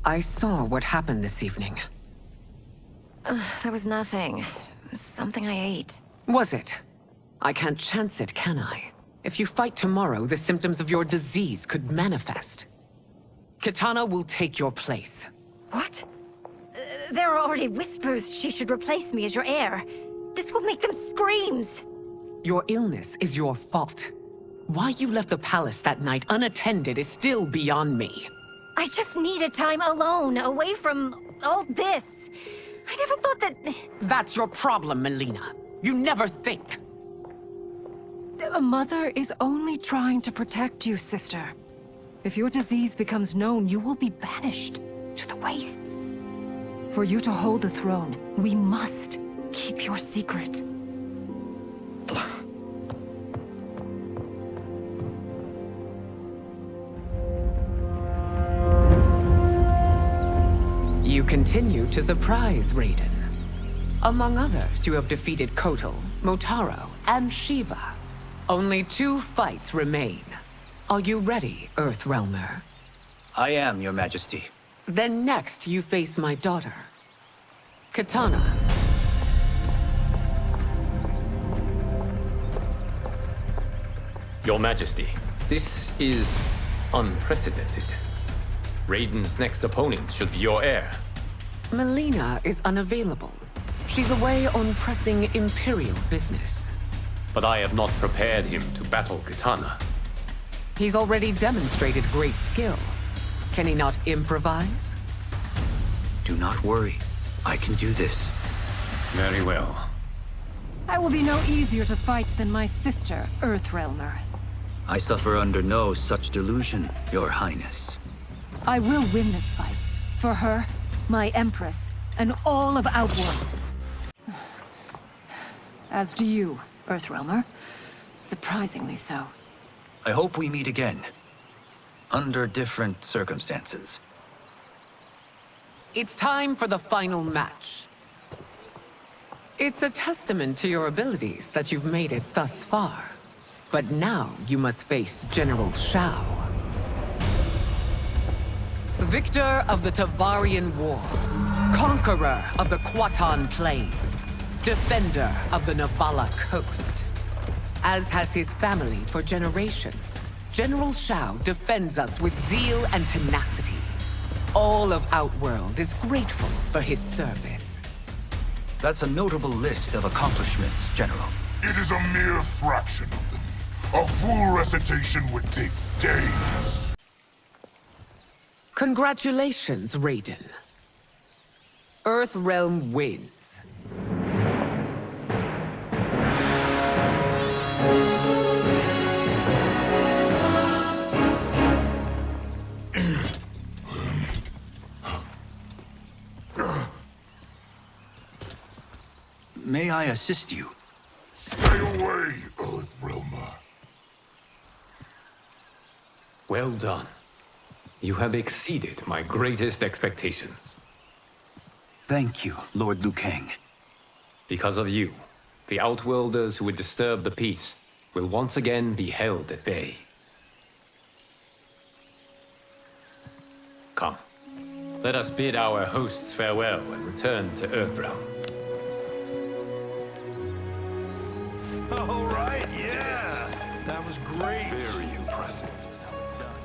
S20: I saw what happened this evening.
S16: There was nothing. It was something I ate.
S20: Was it? I can't chance it, can I? If you fight tomorrow, the symptoms of your disease could manifest. Kitana will take your place.
S16: What? There are already whispers she should replace me as your heir. This will make them screams!
S20: Your illness is your fault. Why you left the palace that night unattended is still beyond me.
S16: I just needed time alone, away from all this. I never thought that...
S20: That's your problem, Melina. You never think.
S17: A mother is only trying to protect you, sister. If your disease becomes known, you will be banished to the wastes. For you to hold the throne, we must keep your secret.
S20: You continue to surprise Raiden. Among others, you have defeated Kotal, Motaro, and Shiva. Only 2 fights remain. Are you ready, Earthrealmer?
S4: I am, Your Majesty.
S20: Then next, you face my daughter, Kitana.
S9: Your Majesty, this is unprecedented. Raiden's next opponent should be your heir.
S20: Melina is unavailable. She's away on pressing Imperial business.
S9: But I have not prepared him to battle Kitana.
S20: He's already demonstrated great skill. Can he not improvise?
S4: Do not worry. I can do this.
S9: Very well.
S17: I will be no easier to fight than my sister, Earthrealmer.
S4: I suffer under no such delusion, Your Highness.
S17: I will win this fight. For her, my Empress, and all of Outworld. As do you, Earthrealmer. Surprisingly so.
S4: I hope we meet again. Under different circumstances.
S20: It's time for the final match. It's a testament to your abilities that you've made it thus far. But now you must face General Shao. Victor of the Tavarian War. Conqueror of the Kwatan Plains. Defender of the Navala Coast. As has his family for generations, General Shao defends us with zeal and tenacity. All of Outworld is grateful for his service.
S4: That's a notable list of accomplishments, General.
S2: It is a mere fraction of them. A full recitation would take days.
S20: Congratulations, Raiden. Earthrealm wins.
S4: May I assist you?
S2: Stay away, Earthrealmer.
S9: Well done. You have exceeded my greatest expectations.
S4: Thank you, Lord Liu Kang.
S9: Because of you, the Outworlders who would disturb the peace will once again be held at bay. Come, let us bid our hosts farewell and return to Earthrealm.
S11: All right, yeah! That was great! Very impressive. That's how it's done.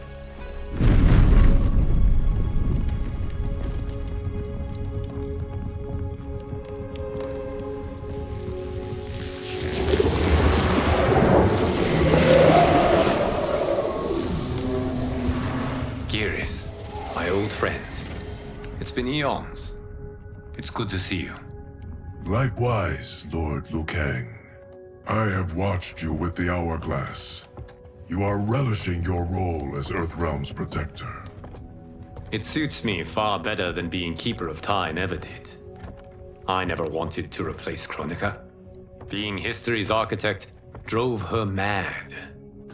S9: Geras, my old friend. It's been eons. It's good to see you.
S1: Likewise, Lord Liu Kang. I have watched you with the Hourglass. You are relishing your role as Earthrealm's protector.
S9: It suits me far better than being Keeper of Time ever did. I never wanted to replace Chronica. Being history's architect drove her mad.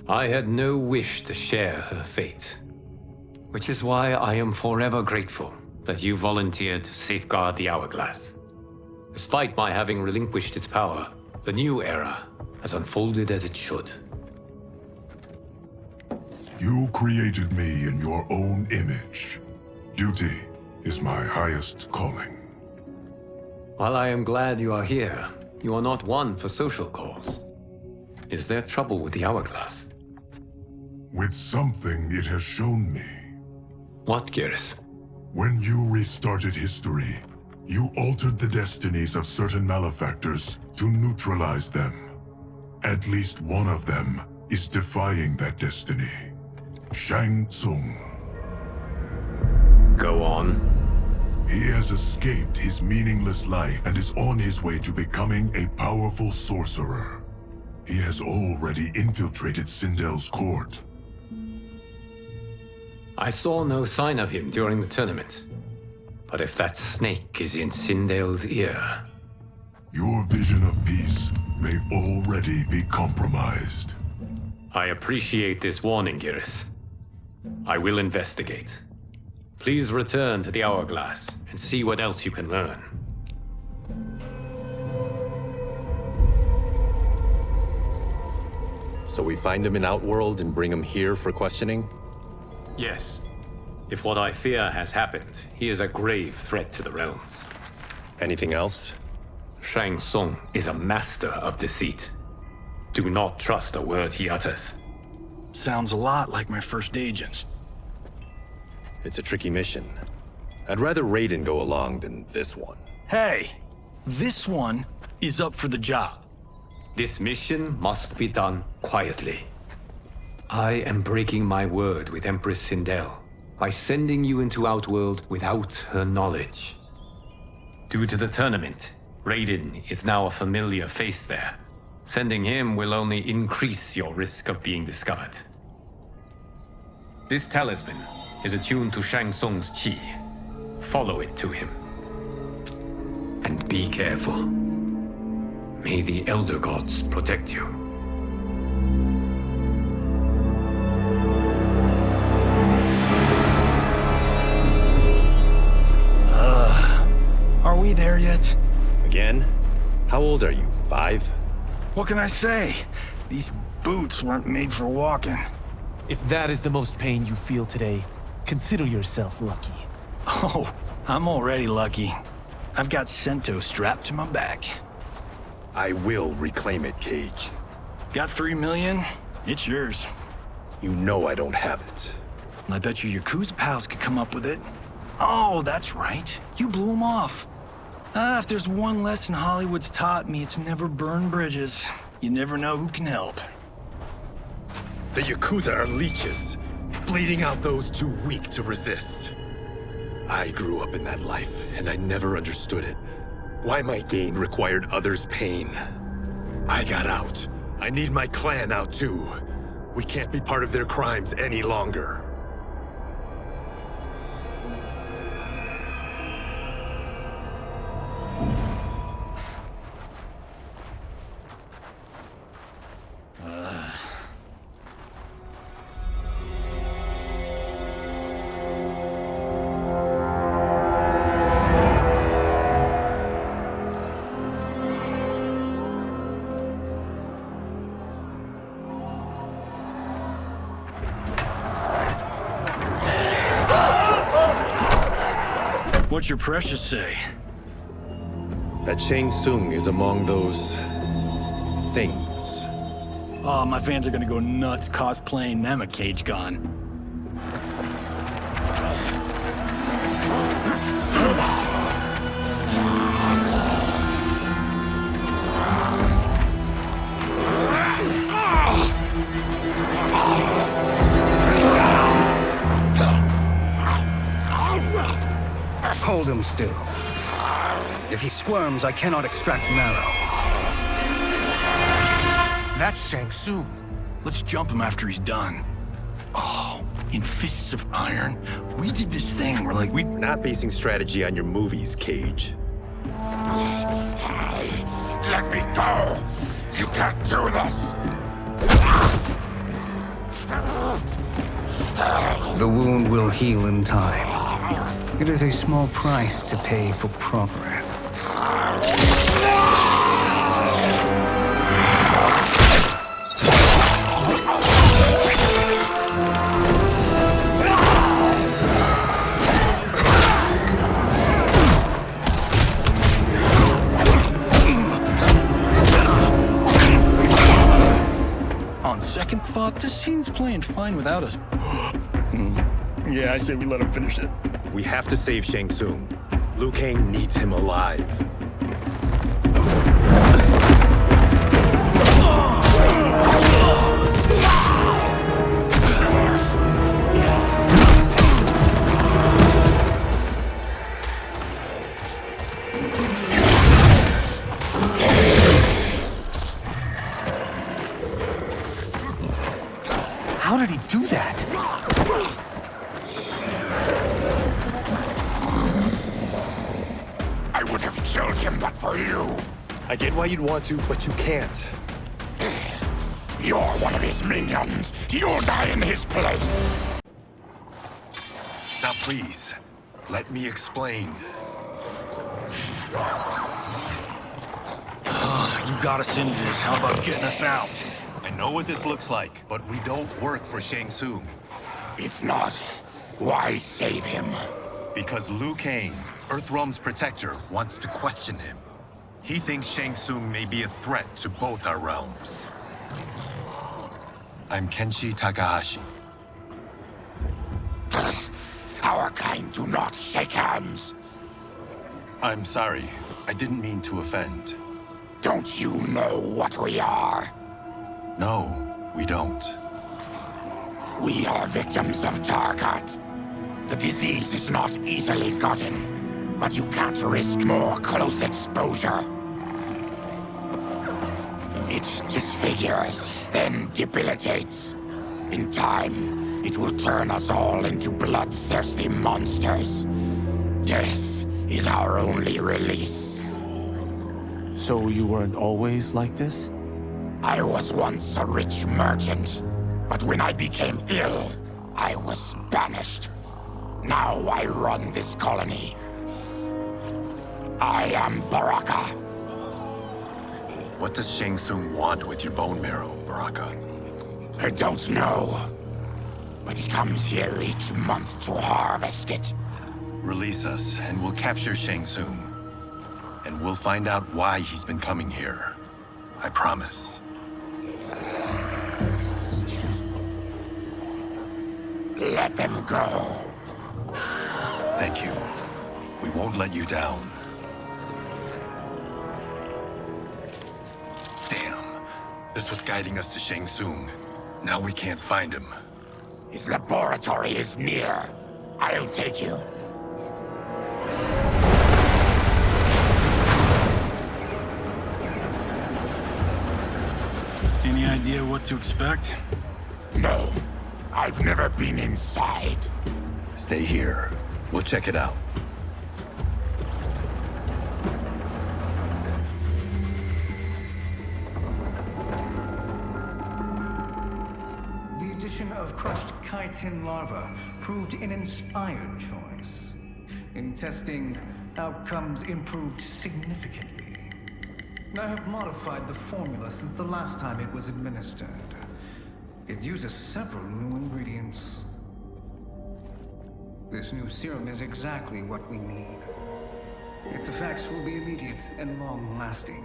S9: I had no wish to share her fate. Which is why I am forever grateful that you volunteered to safeguard the Hourglass. Despite my having relinquished its power, the new era has unfolded as it should.
S1: You created me in your own image. Duty is my highest calling.
S9: While I am glad you are here, you are not one for social cause. Is there trouble with the Hourglass?
S1: With something it has shown me.
S9: What, Geras?
S1: When you restarted history, you altered the destinies of certain malefactors to neutralize them. At least one of them is defying that destiny. Shang Tsung.
S9: Go on.
S1: He has escaped his meaningless life and is on his way to becoming a powerful sorcerer. He has already infiltrated Sindel's court.
S9: I saw no sign of him during the tournament. But if that snake is in Sindel's ear...
S1: Your vision of peace may already be compromised.
S9: I appreciate this warning, Geras. I will investigate. Please return to the Hourglass and see what else you can learn.
S15: So we find him in Outworld and bring him here for questioning?
S9: Yes. If what I fear has happened, he is a grave threat to the realms.
S15: Anything else?
S9: Shang Tsung is a master of deceit. Do not trust a word he utters.
S11: Sounds a lot like my first agents.
S15: It's a tricky mission. I'd rather Raiden go along than this one.
S11: Hey! This one is up for the job.
S9: This mission must be done quietly. I am breaking my word with Empress Sindel by sending you into Outworld without her knowledge. Due to the tournament, Raiden is now a familiar face there. Sending him will only increase your risk of being discovered. This talisman is attuned to Shang Tsung's chi. Follow it to him. And be careful. May the Elder Gods protect you.
S11: Are we there yet?
S15: Again? How old are you? 5?
S11: What can I say? These boots weren't made for walking.
S5: If that is the most pain you feel today, consider yourself lucky.
S11: Oh, I'm already lucky. I've got Sento strapped to my back.
S15: I will reclaim it, Cage.
S11: Got 3 million? It's yours.
S15: You know I don't have it.
S11: I bet your Yakuza pals could come up with it. Oh, that's right. You blew them off. If there's one lesson Hollywood's taught me, it's never burn bridges. You never know who can help.
S15: The Yakuza are leeches, bleeding out those too weak to resist. I grew up in that life, and I never understood it. Why my gain required others' pain. I got out. I need my clan out too. We can't be part of their crimes any longer.
S11: What's your precious say?
S15: That Shang Tsung is among those... things.
S11: Oh, my fans are gonna go nuts cosplaying them a cage gun.
S3: Hold him still. If he squirms, I cannot extract marrow.
S11: That's Shang Tsung. Let's jump him after he's done. Oh, in Fists of Iron, we did this thing where like
S15: We're not basing strategy on your movies, Cage.
S2: Let me go! You can't do this!
S3: The wound will heal in time. It is a small price to pay for progress.
S11: On second thought, this scene's playing fine without us. Yeah, I say we let him finish it.
S15: We have to save Shang Tsung. Liu Kang needs him alive.
S3: How did he do that?
S2: I would have killed him but for you.
S15: I get why you'd want to, but you can't.
S2: You're one of his minions. You'll die in his place.
S15: Now please, let me explain.
S11: You got us into this. How about getting us out?
S15: I know what this looks like, but we don't work for Shang Tsung.
S2: If not, why save him?
S15: Because Liu Kang, Earthrealm's protector, wants to question him. He thinks Shang Tsung may be a threat to both our realms. I'm Kenshi Takahashi.
S2: Our kind do not shake hands.
S15: I'm sorry. I didn't mean to offend.
S2: Don't you know what we are?
S15: No, we don't.
S2: We are victims of Tarkat. The disease is not easily gotten, but you can't risk more close exposure. It disfigures, then debilitates. In time, it will turn us all into bloodthirsty monsters. Death is our only release.
S5: So you weren't always like this?
S2: I was once a rich merchant, but when I became ill, I was banished. Now I run this colony. I am Baraka.
S15: What does Shang Tsung want with your bone marrow, Baraka?
S2: I don't know. But he comes here each month to harvest it.
S15: Release us, and we'll capture Shang Tsung. And we'll find out why he's been coming here. I promise.
S2: Let them go.
S15: Thank you. We won't let you down. This was guiding us to Shang Tsung. Now we can't find him.
S12: His laboratory is near. I'll take you.
S7: Any idea what to expect?
S12: No. I've never been inside.
S15: Stay here. We'll check it out.
S3: The addition of crushed chitin larva proved an inspired choice. In testing, outcomes improved significantly. I have modified the formula since the last time it was administered. It uses several new ingredients. This new serum is exactly what we need. Its effects will be immediate and long-lasting.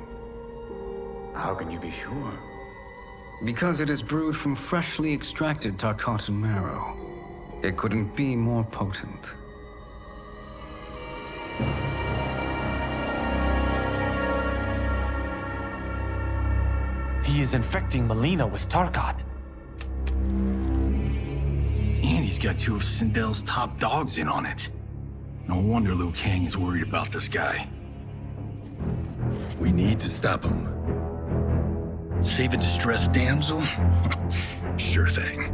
S21: How can you be sure?
S3: Because it is brewed from freshly extracted Tarkatan marrow. It couldn't be more potent.
S5: He is infecting Melina with Tarkat.
S7: And he's got two of Sindel's top dogs in on it. No wonder Liu Kang is worried about this guy.
S15: We need to stop him.
S7: Save a distressed damsel? Sure thing.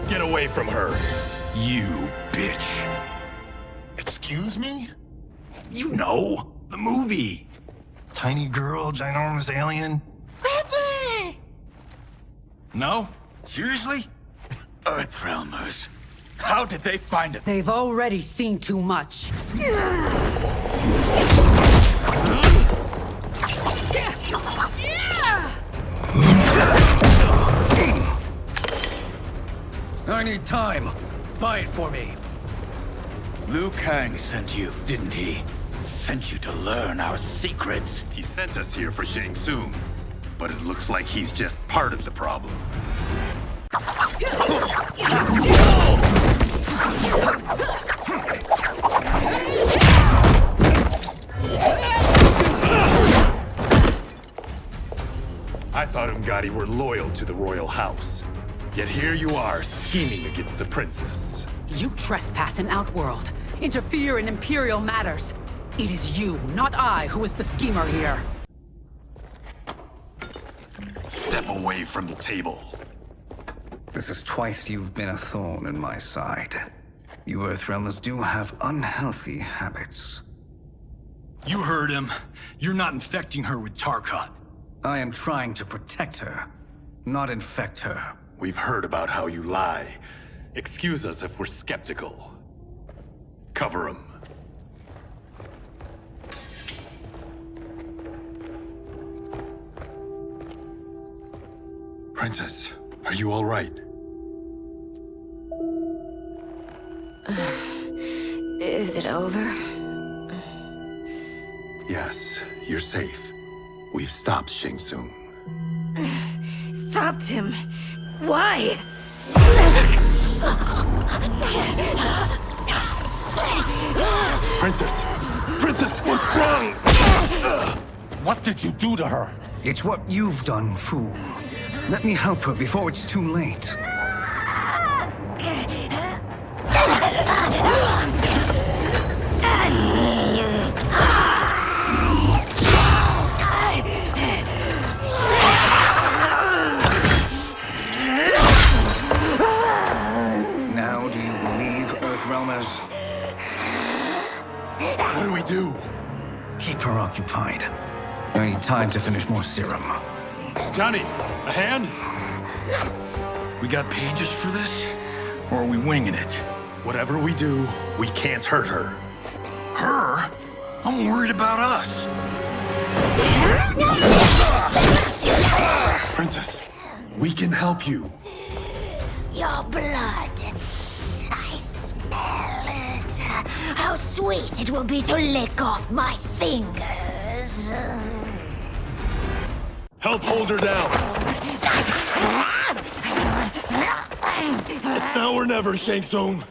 S15: Get away from her!
S7: You bitch.
S2: Excuse me?
S7: You know, the movie.
S11: Tiny girl, ginormous alien.
S12: Ripley!
S7: No? Seriously?
S21: Earthrealmers. How did they find it?
S18: They've already seen too much.
S21: I need time. Buy it for me. Liu Kang sent you, didn't he? Sent you to learn our secrets.
S15: He sent us here for Shang Tsung, but it looks like he's just part of the problem. I thought Umgadi were loyal to the royal house. Yet here you are, scheming against the princess.
S18: You trespass in Outworld, interfere in Imperial matters. It is you, not I, who is the schemer here.
S15: Step away from the table.
S3: This is twice you've been a thorn in my side. You Earthrealmers do have unhealthy habits.
S7: You heard him. You're not infecting her with Tarkat.
S3: I am trying to protect her, not infect her.
S15: We've heard about how you lie. Excuse us if we're skeptical. Cover him. Princess, are you all right?
S16: Is it over?
S15: Yes, you're safe. We've stopped Shang Tsung.
S16: Stopped him? Why?
S15: Princess! Princess, what's wrong?
S5: What did you do to her?
S3: It's what you've done, fool. Let me help her before it's too late. Now do you believe, Earthrealmers?
S15: What do we do?
S3: Keep her occupied. I need time to finish more serum.
S15: Johnny, a hand?
S7: We got pages for this? Or are we winging it?
S15: Whatever we do, we can't hurt her.
S7: Her? I'm worried about us.
S15: Princess, we can help you.
S12: Your blood. I smell it. How sweet it will be to lick off my fingers.
S15: Help hold her down. It's now or never, Shang Tsung.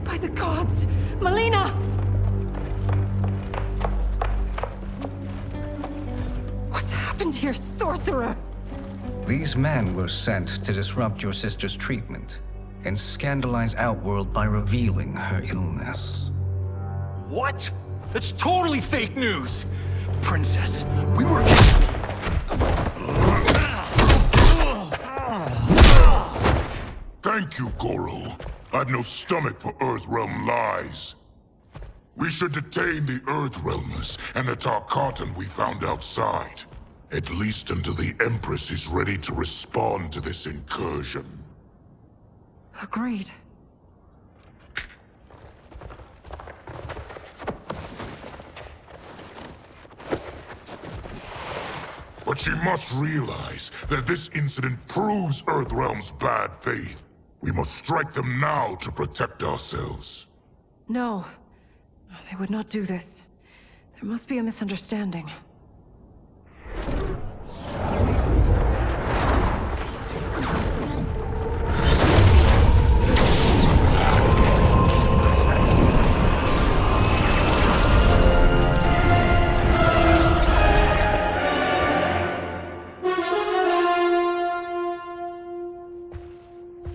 S17: By the gods! Melina! What's happened here, sorcerer?
S6: These men were sent to disrupt your sister's treatment and scandalize Outworld by revealing her illness.
S7: What? That's totally fake news! Princess, we were...
S2: Thank you, Goro. I've no stomach for Earthrealm lies. We should detain the Earthrealmers and the Tarkatan we found outside. At least until the Empress is ready to respond to this incursion.
S17: Agreed.
S2: But she must realize that this incident proves Earthrealm's bad faith. We must strike them now to protect ourselves.
S17: No. They would not do this. There must be a misunderstanding.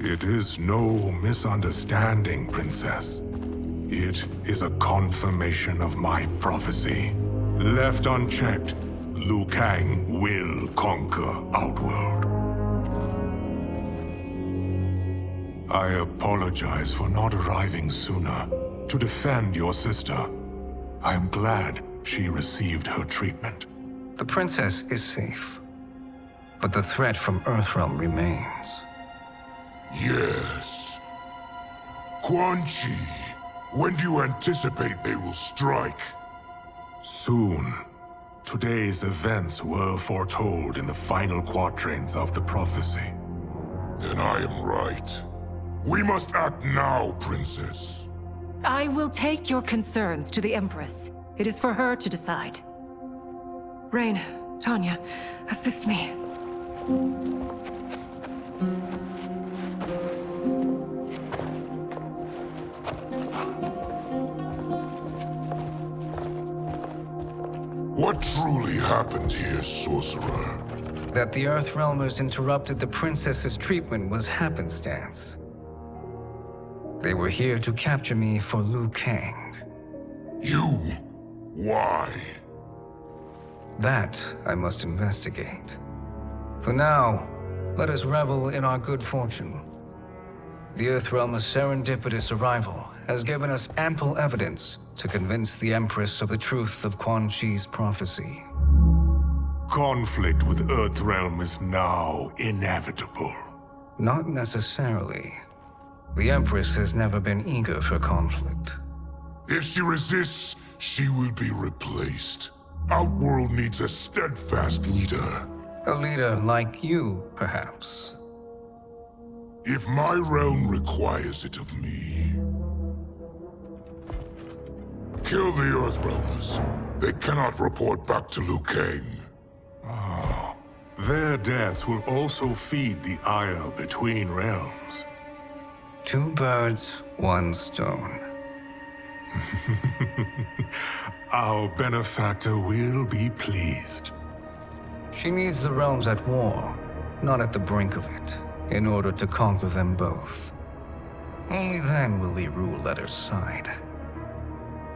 S1: It is no misunderstanding, Princess. It is a confirmation of my prophecy. Left unchecked, Liu Kang will conquer Outworld. I apologize for not arriving sooner to defend your sister. I am glad she received her treatment.
S6: The princess is safe, but the threat from Earthrealm remains.
S2: Yes. Quan Chi, when do you anticipate they will strike?
S1: Soon. Today's events were foretold in the final quatrains of the prophecy.
S2: Then I am right. We must act now, Princess.
S17: I will take your concerns to the Empress. It is for her to decide. Rain, Tanya, assist me.
S2: What truly happened here, sorcerer?
S6: That the Earthrealmers interrupted the princess's treatment was happenstance. They were here to capture me for Liu Kang.
S2: You? Why?
S6: That I must investigate. For now, let us revel in our good fortune. The Earthrealm's serendipitous arrival has given us ample evidence to convince the Empress of the truth of Quan Chi's prophecy.
S1: Conflict with Earthrealm is now inevitable.
S6: Not necessarily. The Empress has never been eager for conflict.
S2: If she resists, she will be replaced. Outworld needs a steadfast leader.
S6: A leader like you, perhaps.
S2: If my realm requires it of me. Kill the Earthrealmers. They cannot report back to Liu Kang.
S1: Oh, their deaths will also feed the ire between realms.
S6: 2 birds, 1 stone.
S1: Our benefactor will be pleased.
S6: She needs the realms at war, not at the brink of it, in order to conquer them both. Only then will we rule at her side.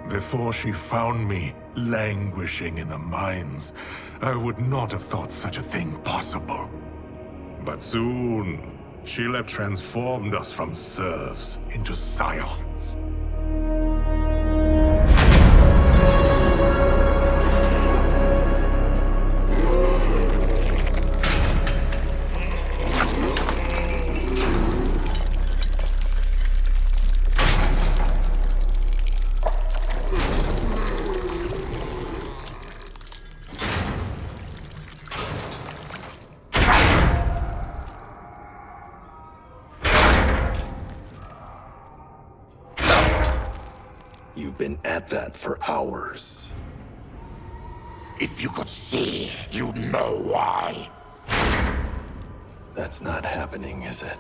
S1: Before she found me languishing in the mines, I would not have thought such a thing possible. But soon, she'll have transformed us from serfs into scions.
S15: You've been at that for hours.
S2: If you could see, you'd know why.
S15: That's not happening, is it?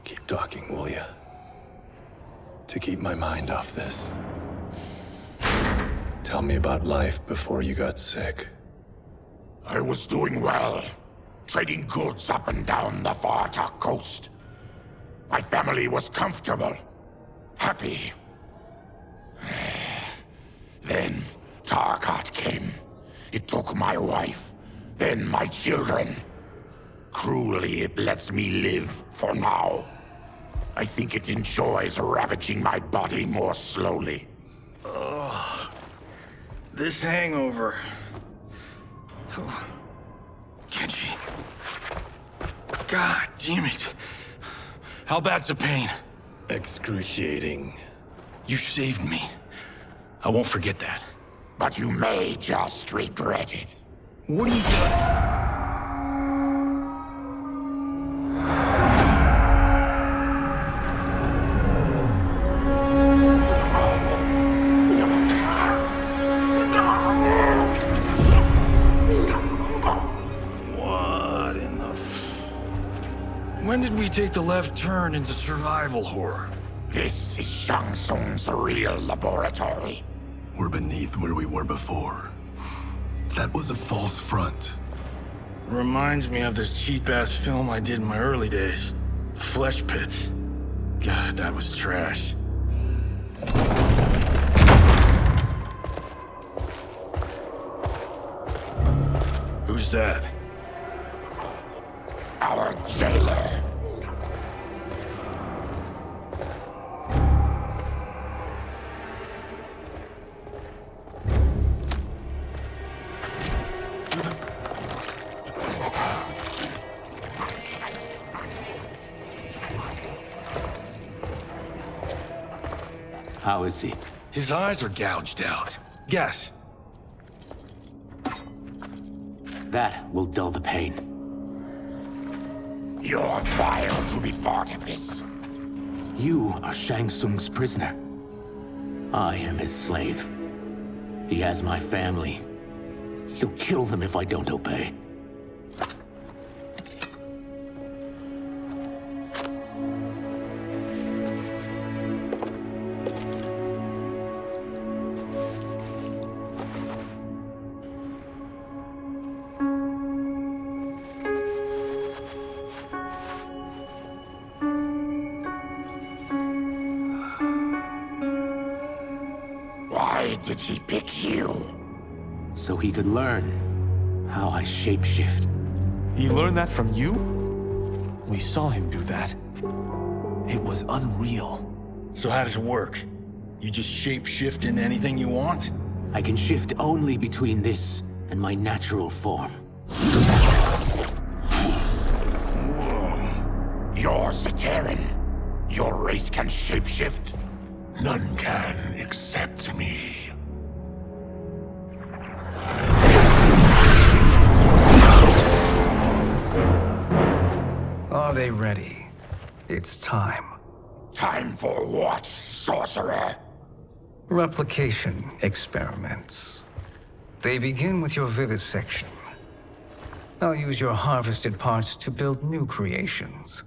S15: Keep talking, will ya? To keep my mind off this. Tell me about life before you got sick.
S2: I was doing well, trading goods up and down the Varta coast. My family was comfortable, happy. Then Tarkat came. It took my wife, then my children. Cruelly, it lets me live for now. I think it enjoys ravaging my body more slowly.
S7: Ugh. This hangover. Kenji. God damn it. How bad's the pain?
S15: Excruciating.
S7: You saved me. I won't forget that.
S2: But you may just regret it.
S7: What are you doing? When did we take the left turn into survival horror?
S2: This is Shang Tsung's real laboratory.
S8: We're beneath where we were before. That was a false front.
S7: Reminds me of this cheap-ass film I did in my early days. Flesh Pits. God, that was trash. Who's that?
S2: Our jailer.
S10: How is he?
S7: His eyes are gouged out. Guess.
S10: That will dull the pain.
S2: You're vile to be part of this.
S10: You are Shang Tsung's prisoner. I am his slave. He has my family. He'll kill them if I don't obey.
S2: Why did he pick you?
S10: So he could learn how I shapeshift.
S5: He learned that from you? We saw him do that. It was unreal.
S7: So how does it work? You just shape-shift into anything you want?
S10: I can shift only between this and my natural form.
S2: You're Zateran. Your race can shapeshift. None can except me.
S6: Are they ready? It's time.
S2: Time for what, sorcerer?
S6: Replication experiments. They begin with your vivisection. I'll use your harvested parts to build new creations.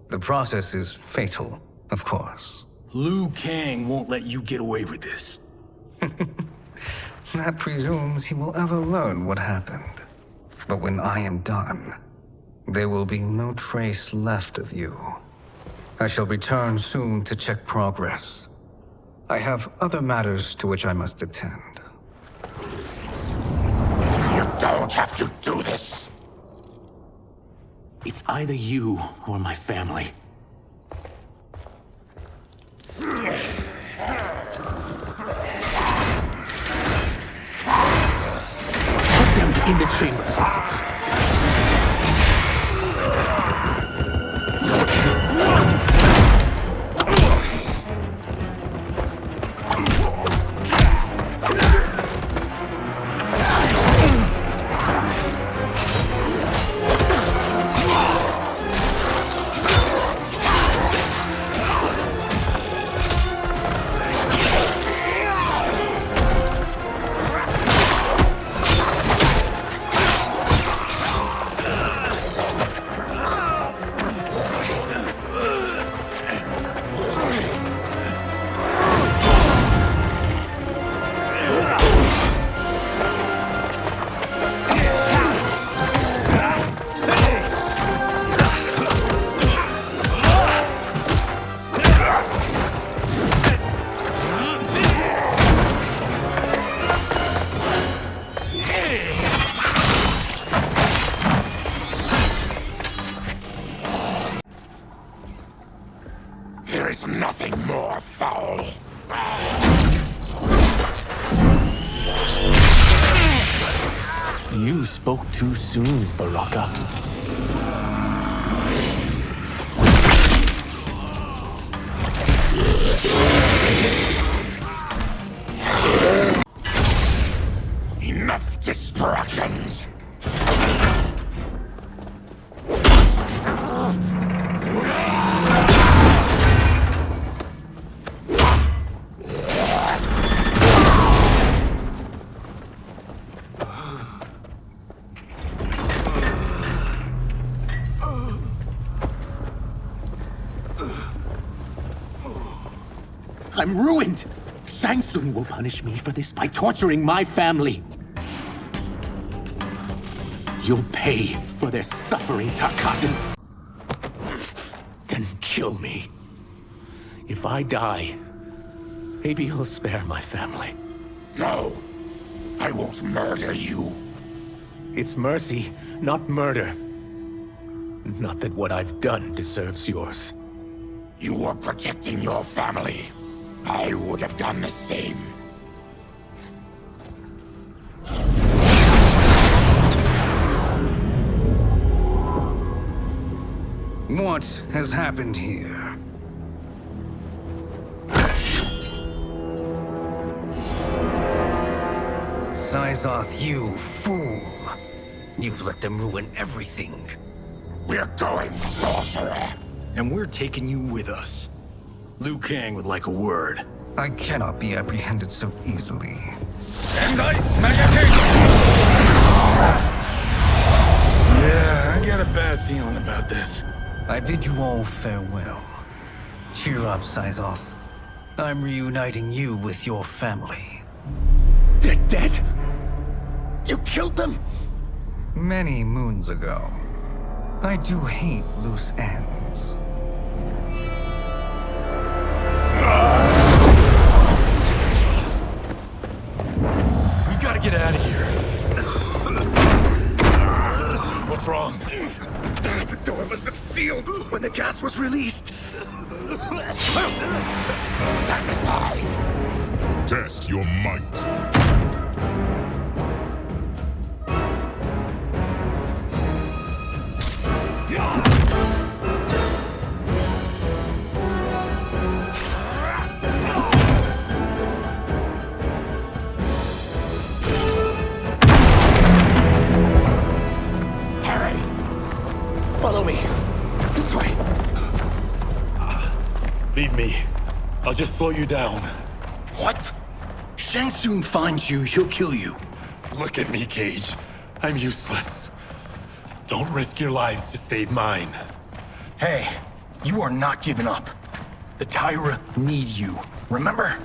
S6: The process is fatal, of course.
S7: Liu Kang won't let you get away with this.
S6: That presumes he will ever learn what happened. But when I am done, there will be no trace left of you. I shall return soon to check progress. I have other matters to which I must attend.
S2: You don't have to do this.
S10: It's either you or my family. Put them in the chambers.
S2: nothing more foul.
S5: You spoke too soon, Baraka.
S2: Enough distractions!
S10: I'm ruined! Shang Tsung will punish me for this by torturing my family. You'll pay for their suffering, Tarkatan. Then kill me. If I die, maybe you'll spare my family.
S2: No, I won't murder you.
S10: It's mercy, not murder. Not that what I've done deserves yours.
S2: You were protecting your family. I would have done the same.
S6: What has happened here? Syzoth, you fool! You let them ruin everything.
S2: We're going, sorcerer!
S11: And we're taking you with us. Liu Kang would like a word.
S6: I cannot be apprehended so easily.
S7: Yeah, I got a bad feeling about this.
S6: I bid you all farewell. Cheer up, Syzoth. I'm reuniting you with your family.
S10: They're dead? You killed them?
S6: Many moons ago. I do hate loose ends.
S21: We gotta get out of here. What's wrong?
S10: The door must have sealed when the gas was released.
S2: Stand aside!
S1: Test your might.
S10: Follow me. This way.
S15: Leave me. I'll just slow you down.
S11: What? Shang Tsung finds you, he'll kill you.
S15: Look at me, Cage. I'm useless. Don't risk your lives to save mine.
S11: Hey, you are not giving up. The Tyra need you, remember?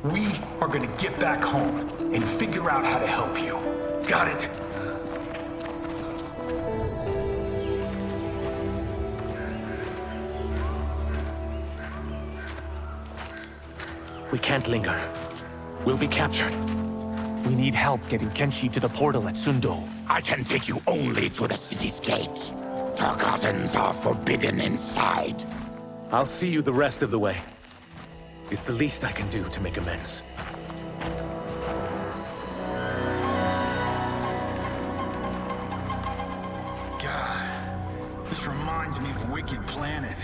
S11: We are gonna get back home and figure out how to help you. Got it?
S10: We can't linger. We'll be captured. We need help getting Kenshi to the portal at Sindel.
S2: I can take you only to the city's gate. Tarkatans are forbidden inside.
S10: I'll see you the rest of the way. It's the least I can do to make amends.
S11: God, this reminds me of Wicked Planet.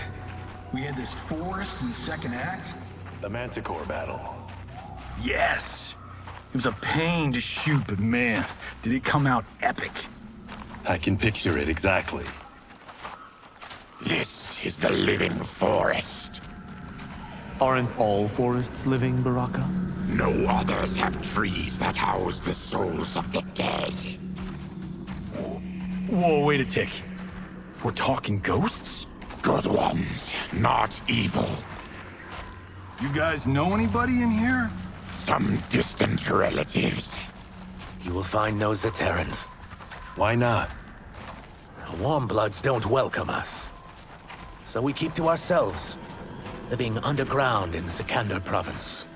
S11: We had this forest in the second act.
S15: The Manticore battle.
S11: Yes! It was a pain to shoot, but man, did it come out epic.
S15: I can picture it exactly.
S2: This is the living forest.
S5: Aren't all forests living, Baraka?
S2: No others have trees that house the souls of the dead.
S11: Whoa, wait a tick. We're talking ghosts?
S2: Good ones, not evil.
S11: You guys know anybody in here?
S2: Some distant relatives.
S10: You will find no Zaterrans.
S15: Why not?
S10: The Warmbloods don't welcome us. So we keep to ourselves, living underground in Sikander province.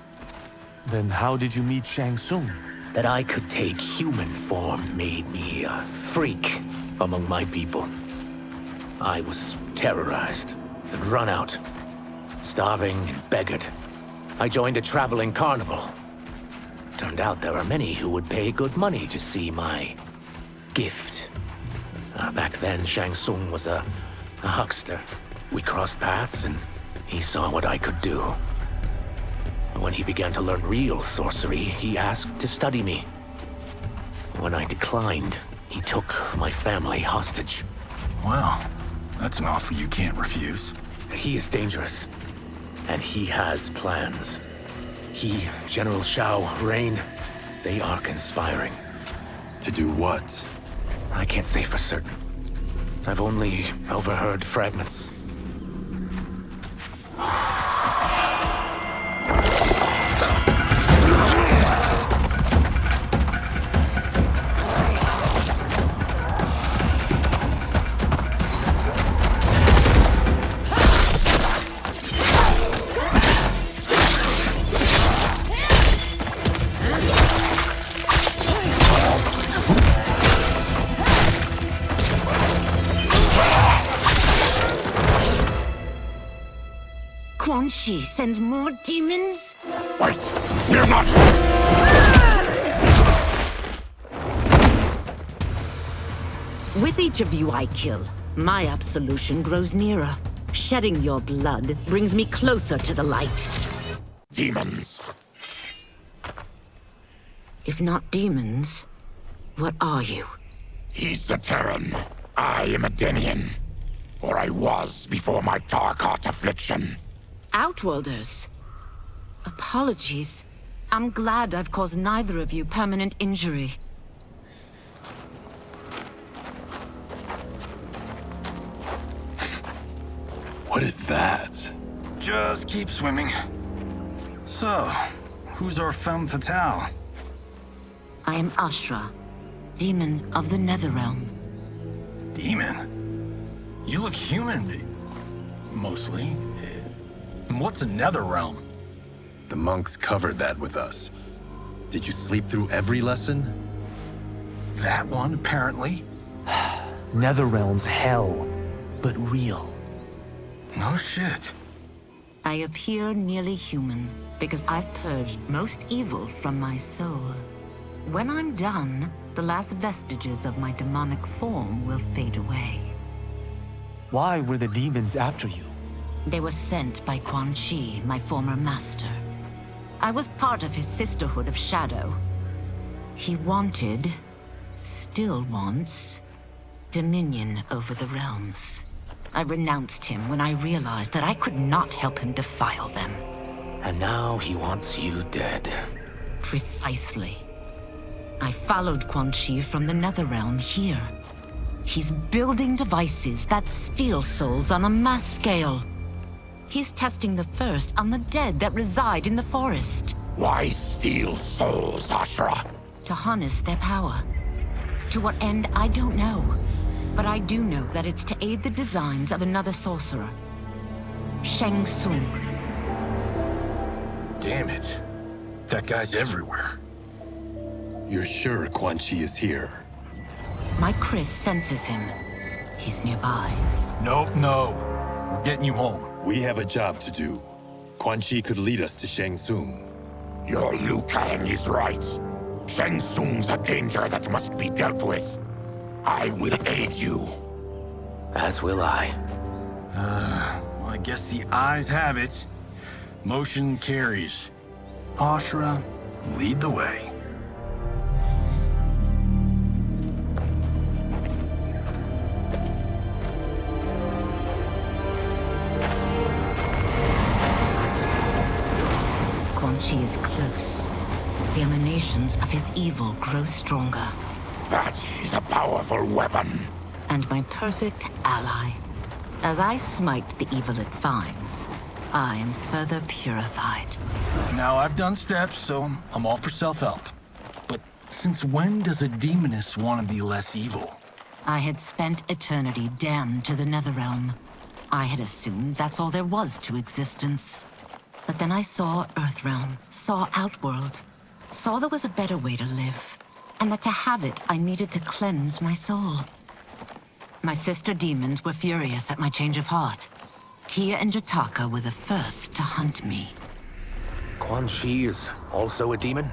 S5: Then how did you meet Shang Tsung?
S10: That I could take human form made me a freak among my people. I was terrorized and run out. starving and beggared. I joined a traveling carnival. Turned out there were many who would pay good money to see my gift. Back then, Shang Tsung was a huckster. We crossed paths and he saw what I could do. When he began to learn real sorcery, he asked to study me. When I declined, he took my family hostage.
S21: Wow, that's an offer you can't refuse.
S10: He is dangerous, and he has plans. He, General Khaos Reigns, they are conspiring.
S15: To do what?
S10: I can't say for certain. I've only overheard fragments.
S12: Quan Chi sends more demons?
S2: Wait! We're not...
S13: With each of you I kill, my absolution grows nearer. Shedding your blood brings me closer to the light.
S2: Demons.
S13: If not demons, what are you?
S2: He's a Terran. I am a Denian. Or I was before my Tarkat affliction.
S13: Outworlders. Apologies. I'm glad I've caused neither of you permanent injury.
S15: What is that?
S21: Just keep swimming. So, who's our femme fatale?
S13: I am Ashra, demon of the Netherrealm.
S21: Demon? You look human. Mostly. And what's a Netherrealm?
S15: The monks covered that with us. Did you sleep through every lesson?
S21: That one, apparently.
S5: Netherrealm's hell, but real.
S21: No shit.
S13: I appear nearly human because I've purged most evil from my soul. When I'm done, the last vestiges of my demonic form will fade away.
S5: Why were the demons after you?
S13: They were sent by Quan Chi, my former master. I was part of his Sisterhood of Shadow. He wanted, still wants, dominion over the realms. I renounced him when I realized that I could not help him defile them.
S10: And now he wants you dead.
S13: Precisely. I followed Quan Chi from the Netherrealm here. He's building devices that steal souls on a mass scale. He's testing the first on the dead that reside in the forest.
S2: Why steal souls, Ashra?
S13: To harness their power. To what end, I don't know. But I do know that it's to aid the designs of another sorcerer. Shang Tsung.
S21: Damn it. That guy's everywhere.
S15: You're sure Quan Chi is here?
S13: My Chris senses him. He's nearby.
S21: Nope, no. We're getting you home.
S15: We have a job to do. Quan Chi could lead us to Shang Tsung.
S2: Your Liu Kang is right. Shang Tsung's a danger that must be dealt with. I will aid you.
S10: As will I.
S21: Well, I guess the eyes have it. Motion carries. Ashra, lead the way.
S13: Quan Chi is close. The emanations of his evil grow stronger.
S2: That is a powerful weapon.
S13: And my perfect ally. As I smite the evil it finds, I am further purified.
S21: Now, I've done steps, so I'm all for self-help. But since when does a demoness want to be less evil?
S13: I had spent eternity damned to the Netherrealm. I had assumed that's all there was to existence. But then I saw Earthrealm, saw Outworld, saw there was a better way to live, and that to have it, I needed to cleanse my soul. My sister demons were furious at my change of heart. He and Jataka were the first to hunt me.
S10: Quan Chi is also a demon?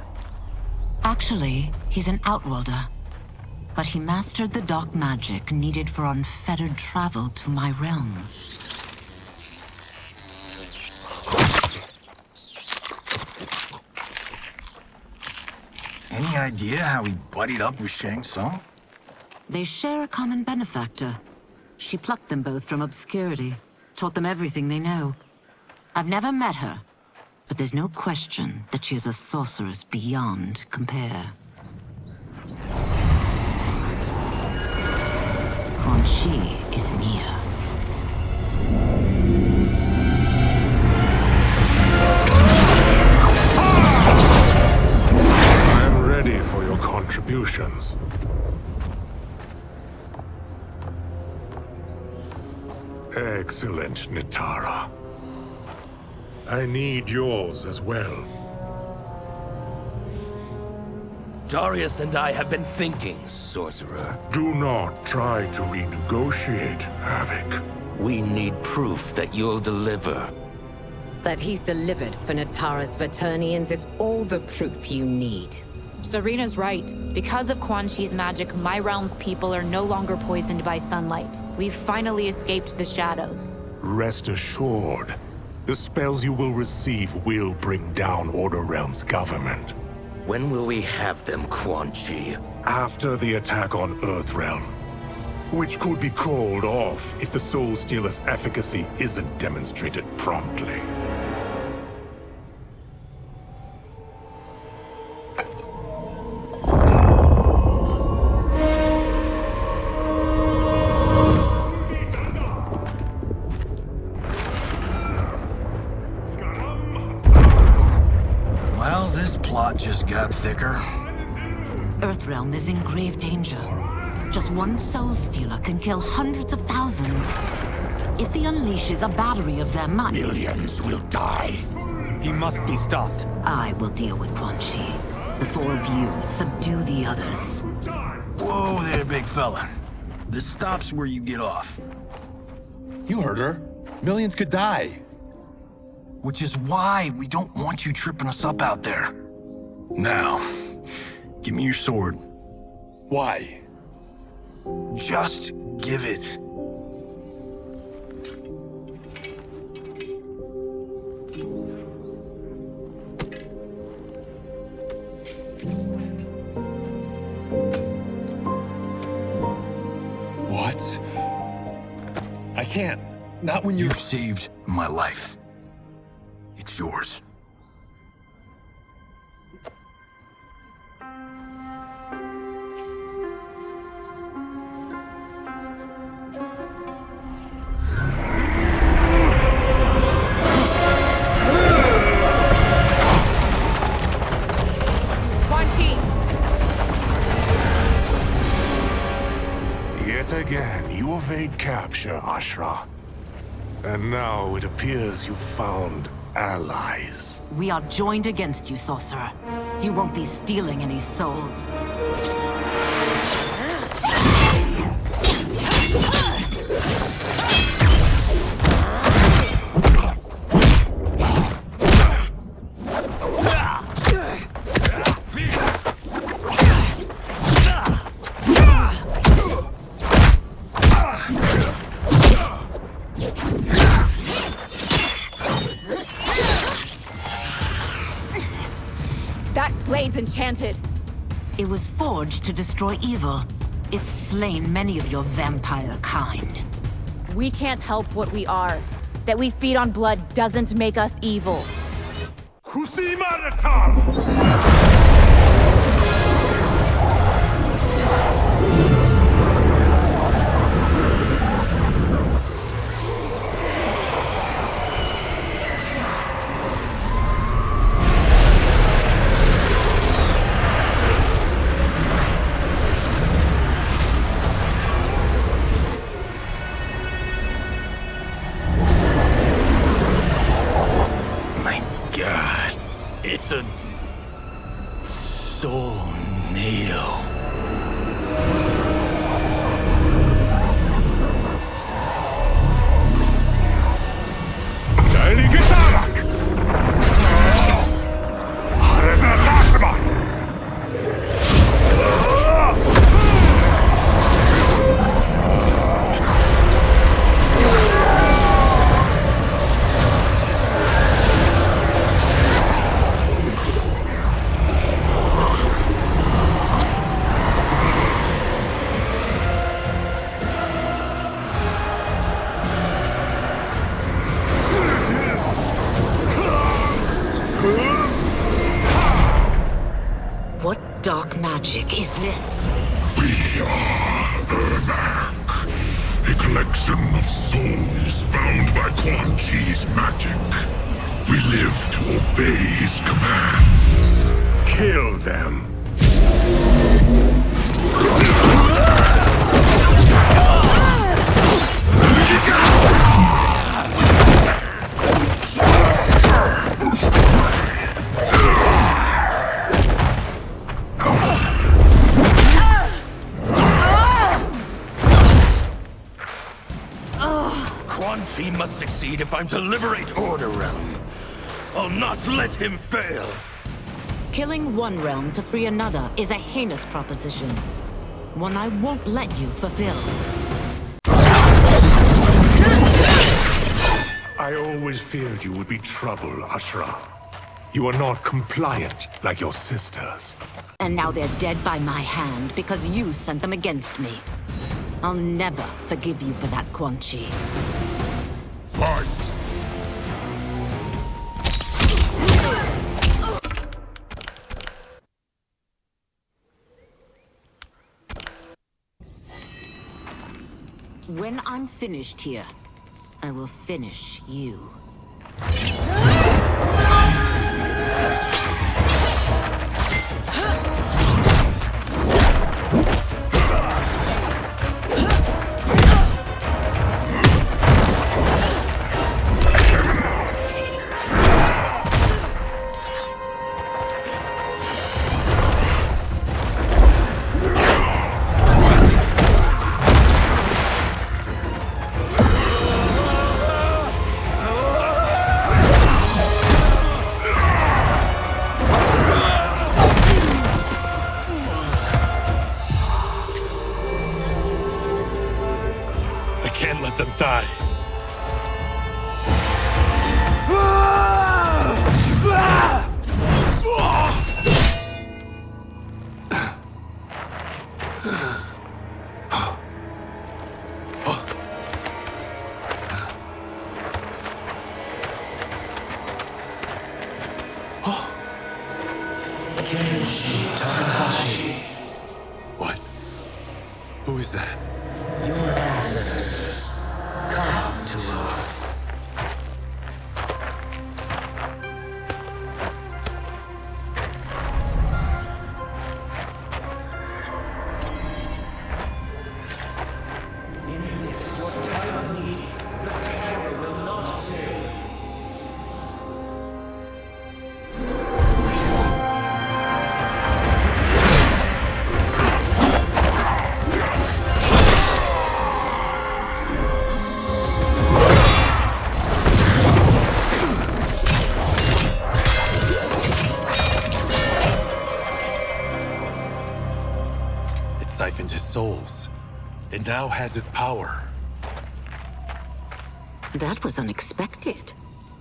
S13: Actually, he's an Outworlder. But he mastered the dark magic needed for unfettered travel to my realm.
S11: Any idea how he buddied up with Shang Tsung?
S13: They share a common benefactor. She plucked them both from obscurity, taught them everything they know. I've never met her, but there's no question that she is a sorceress beyond compare. Quan Chi is near.
S14: I'm ready for your contributions. Excellent, Nitara. I need yours as well.
S22: Darius and I have been thinking, sorcerer.
S14: Do not try to renegotiate, Havoc.
S22: We need proof that you'll deliver.
S23: That he's delivered for Natara's Vaternians is all the proof you need.
S24: Serena's right. Because of Quan Chi's magic, my realm's people are no longer poisoned by sunlight. We've finally escaped the shadows.
S14: Rest assured, the spells you will receive will bring down Order Realm's government.
S22: When will we have them, Quan Chi?
S14: After the attack on Earthrealm, which could be called off if the Soul Stealer's efficacy isn't demonstrated promptly.
S11: Well, this plot just got thicker.
S13: Earthrealm is in grave danger. Just one Soul Stealer can kill hundreds of thousands. If he unleashes a battery of them,
S2: millions will die.
S5: He must be stopped.
S13: I will deal with Quan Chi. The four of you subdue the others.
S11: Whoa there, big fella. This stops where you get off.
S15: You heard her. Millions could die.
S11: Which is why we don't want you tripping us up out there. Now, give me your sword.
S15: Why?
S11: Just give it.
S15: What? I can't. Not when
S11: You've saved my life. It's yours.
S24: Quan Chi!
S14: Yet again, you evade capture, Ashra. And now it appears you've found allies.
S13: We are joined against you, sorcerer. You won't be stealing any souls.
S24: Blade's enchanted.
S13: It was forged to destroy evil. It's slain many of your vampire kind.
S24: We can't help what we are. That we feed on blood doesn't make us evil.
S13: dark magic is this?
S1: We are Ermac, a collection of souls bound by Quan Chi's magic. We live to obey his commands.
S14: Kill them.
S22: Quan Chi must succeed if I'm to liberate Order Realm. I'll not let him fail.
S13: Killing one realm to free another is a heinous proposition. One I won't let you fulfill.
S14: I always feared you would be trouble, Ashra. You are not compliant like your sisters.
S13: And now they're dead by my hand because you sent them against me. I'll never forgive you for that, Quan Chi.
S1: Fight!
S13: When I'm finished here, I will finish you.
S15: What? Who is that?
S10: Your ancestors. Come to us. In this, your time of need, the terror will not fail.
S15: Siphoned his souls. It now has his power.
S13: That was unexpected.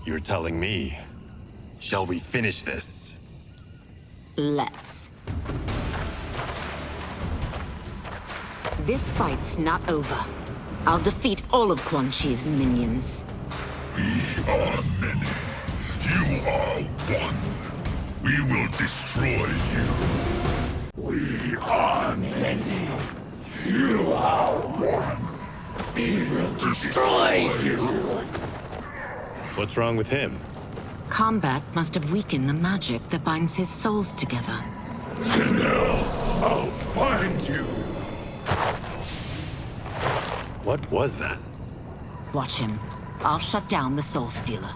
S15: You're telling me. Shall we finish this?
S13: Let's. This fight's not over. I'll defeat all of Quan Chi's minions.
S1: We are many. You are one. We will destroy you. We are many. You are one. We will destroy you.
S15: What's wrong with him?
S13: Combat must have weakened the magic that binds his souls together.
S1: Sindel, I'll find you.
S15: What was that?
S13: Watch him. I'll shut down the Soul Stealer.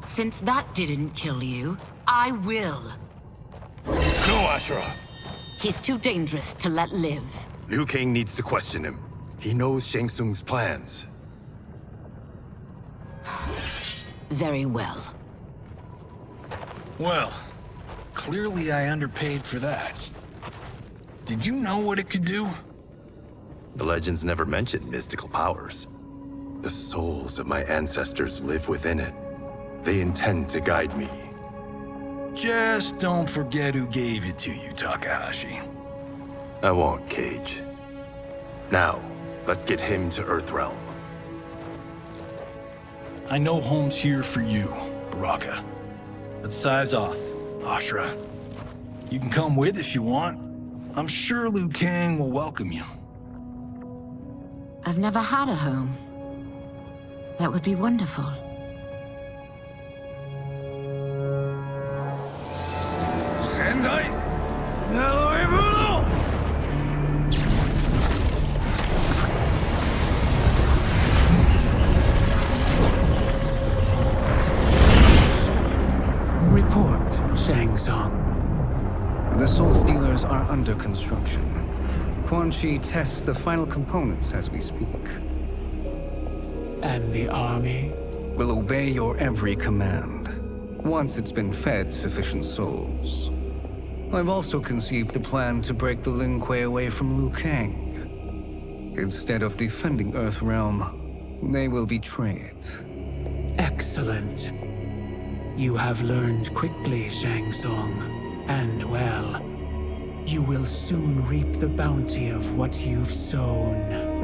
S13: Since that didn't kill you, I will.
S15: No, Ashra!
S13: He's too dangerous to let live.
S15: Liu Kang needs to question him. He knows Shang Tsung's plans.
S13: Very well.
S21: Well, clearly I underpaid for that. Did you know what it could do?
S15: The legends never mentioned mystical powers. The souls of my ancestors live within it. They intend to guide me.
S21: Just don't forget who gave it to you, Takahashi.
S15: I won't, Cage. Now, let's get him to Earthrealm.
S21: I know home's here for you, Baraka. Let's size off, Ashra. You can come with if you want. I'm sure Liu Kang will welcome you.
S13: I've never had a home. That would be wonderful.
S21: Sendai! Naoibuno!
S6: Report, Shang Tsung. The Soul Stealers are under construction. Quan Chi tests the final components as we speak. And the army? Will obey your every command, once it's been fed sufficient souls. I've also conceived a plan to break the Lin Kuei away from Liu Kang. Instead of defending Earthrealm, they will betray it.
S4: Excellent. You have learned quickly, Shang Tsung, and well. You will soon reap the bounty of what you've sown.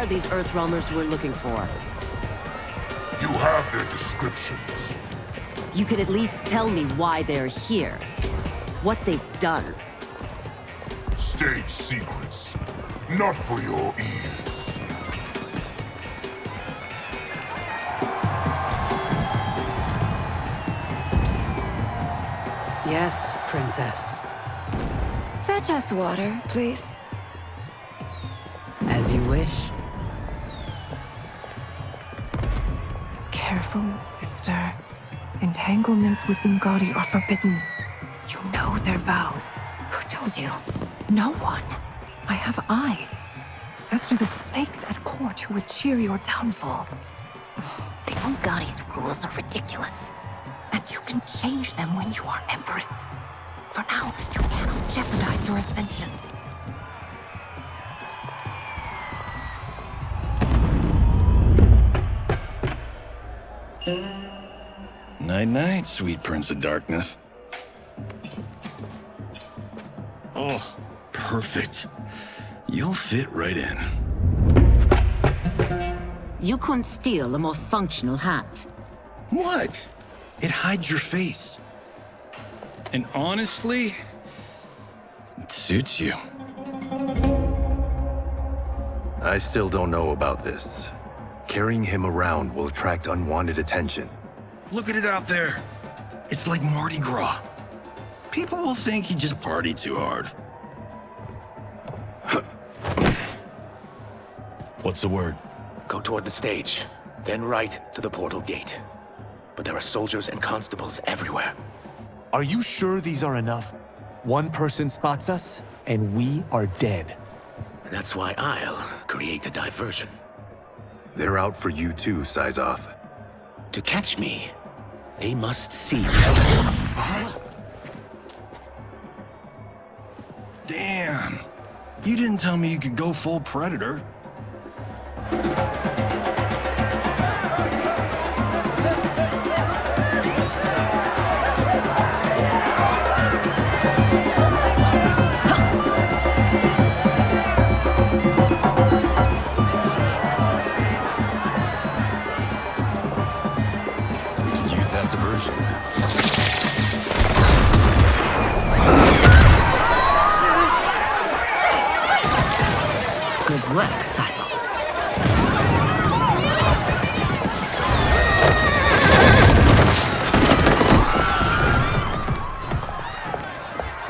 S9: These Earthrealmers we're looking for.
S2: You have their descriptions.
S9: You could at least tell me why they're here. What they've done.
S2: State secrets. Not for your ears.
S18: Yes, Princess.
S16: Fetch us water, please.
S18: As you wish.
S17: Careful, sister. Entanglements with Ungadi are forbidden. You know their vows.
S16: Who told you?
S17: No one. I have eyes. As do the snakes at court who would cheer your downfall.
S16: The Ungadi's rules are ridiculous.
S17: And you can change them when you are Empress. For now, you cannot jeopardize your ascension.
S21: Night-night, sweet Prince of Darkness. Oh, perfect. You'll fit right in.
S13: You couldn't steal a more functional hat.
S21: What? It hides your face. And honestly, it suits you.
S15: I still don't know about this. Carrying him around will attract unwanted attention.
S21: Look at it out there. It's like Mardi Gras. People will think you just party too hard. What's the word?
S10: Go toward the stage, then right to the portal gate. But there are soldiers and constables everywhere.
S5: Are you sure these are enough? One person spots us, and we are dead.
S10: And that's why I'll create a diversion.
S15: They're out for you too, Syzoth.
S10: To catch me, they must see me.
S21: Damn. You didn't tell me you could go full Predator.
S15: that diversion.
S23: Good work, Saibot.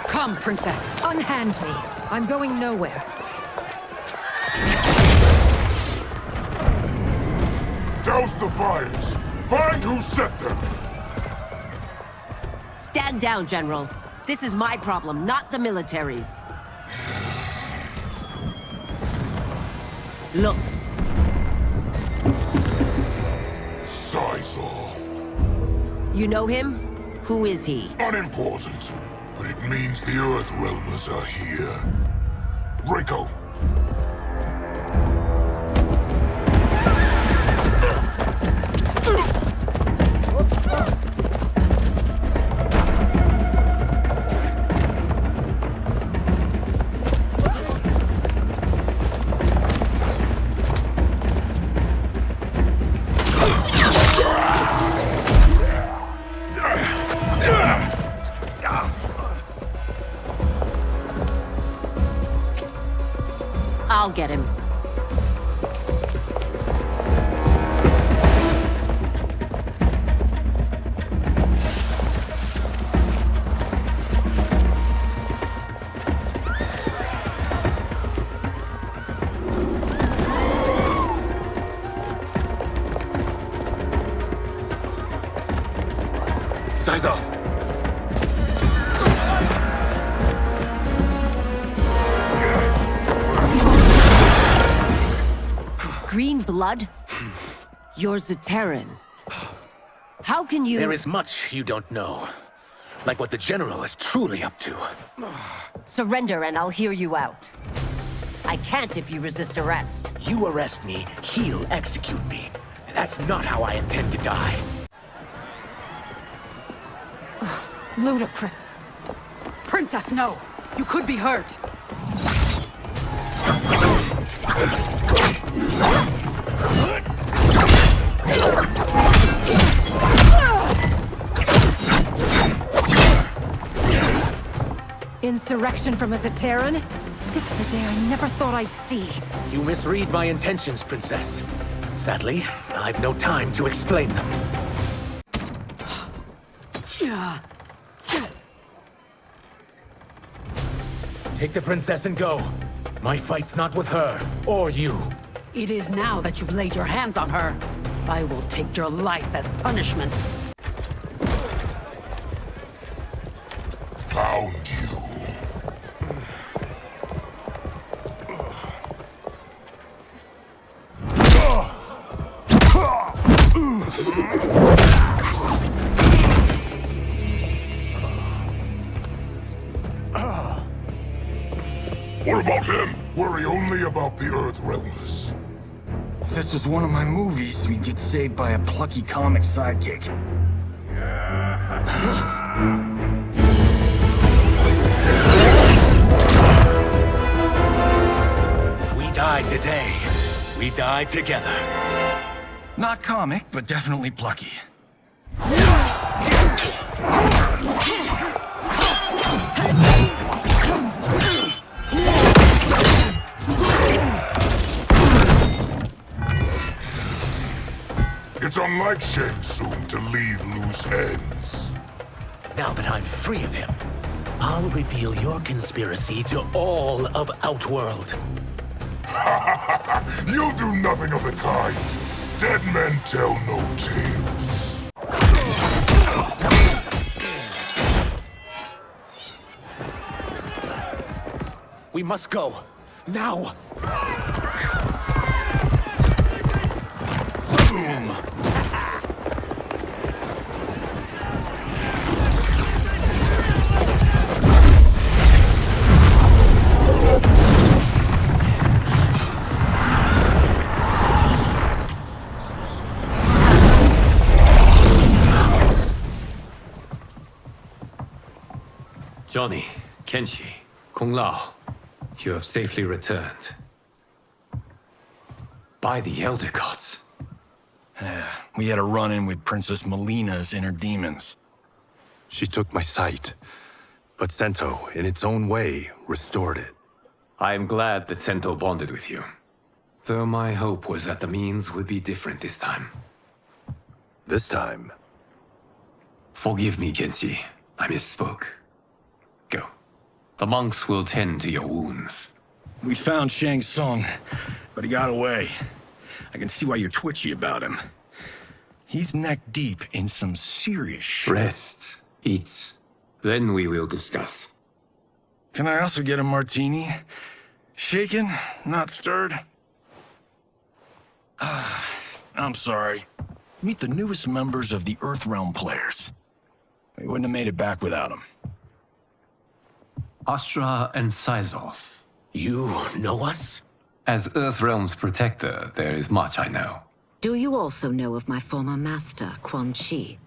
S18: Come, Princess.
S17: Unhand me. I'm going nowhere.
S1: Douse the fires! Find who set them!
S9: Stand down, General. This is my problem, not the military's. Look.
S1: Size off.
S9: You know him? Who is he?
S1: Unimportant, but it means the Earthrealmers are here. Rico.
S9: I'll get him.
S15: Size off!
S9: Green blood? You're Zaterran. How can you—
S10: There is much you don't know. Like what the General is truly up to.
S9: Surrender and I'll hear you out. I can't if you resist arrest.
S10: You arrest me, he'll execute me. That's not how I intend to die.
S17: Ludicrous.
S18: Princess, no! You could be hurt!
S17: Insurrection from a Zaterran? This is a day I never thought I'd see.
S10: You misread my intentions, Princess. Sadly, I've no time to explain them. Take the Princess and go. My fight's not with her, or you.
S18: It is now that you've laid your hands on her. I will take your life as punishment.
S1: Found you. What about him? Worry only about the Earthrealmers.
S21: If this was one of my movies, we'd get saved by a plucky comic sidekick.
S10: If we die today, we die together.
S21: Not comic, but definitely plucky.
S1: It's unlike Shang Tsung to leave loose ends.
S10: Now that I'm free of him, I'll reveal your conspiracy to all of Outworld.
S1: You'll do nothing of the kind. Dead men tell no tales.
S10: We must go. Now! Boom!
S3: Johnny, Kenshi, Kung Lao, you have safely returned. By the Elder Gods.
S11: We had a run-in with Princess Melina's inner demons.
S15: She took my sight, but Sento, in its own way, restored it.
S3: I am glad that Sento bonded with you. Though my hope was that the means would be different this time.
S15: This time?
S3: Forgive me, Kenshi. I misspoke. Go. The monks will tend to your wounds.
S21: We found Shang Tsung, but he got away. I can see why you're twitchy about him. He's neck deep in some serious shit.
S3: Rest. Eat. Then we will discuss.
S11: Can I also get a martini? Shaken, not stirred? I'm sorry. Meet the newest members of the Earthrealm players. We wouldn't have made it back without them.
S3: Astra and Syzos.
S10: You know us?
S3: As Earthrealm's protector, there is much I know.
S13: Do you also know of my former master, Quan Chi?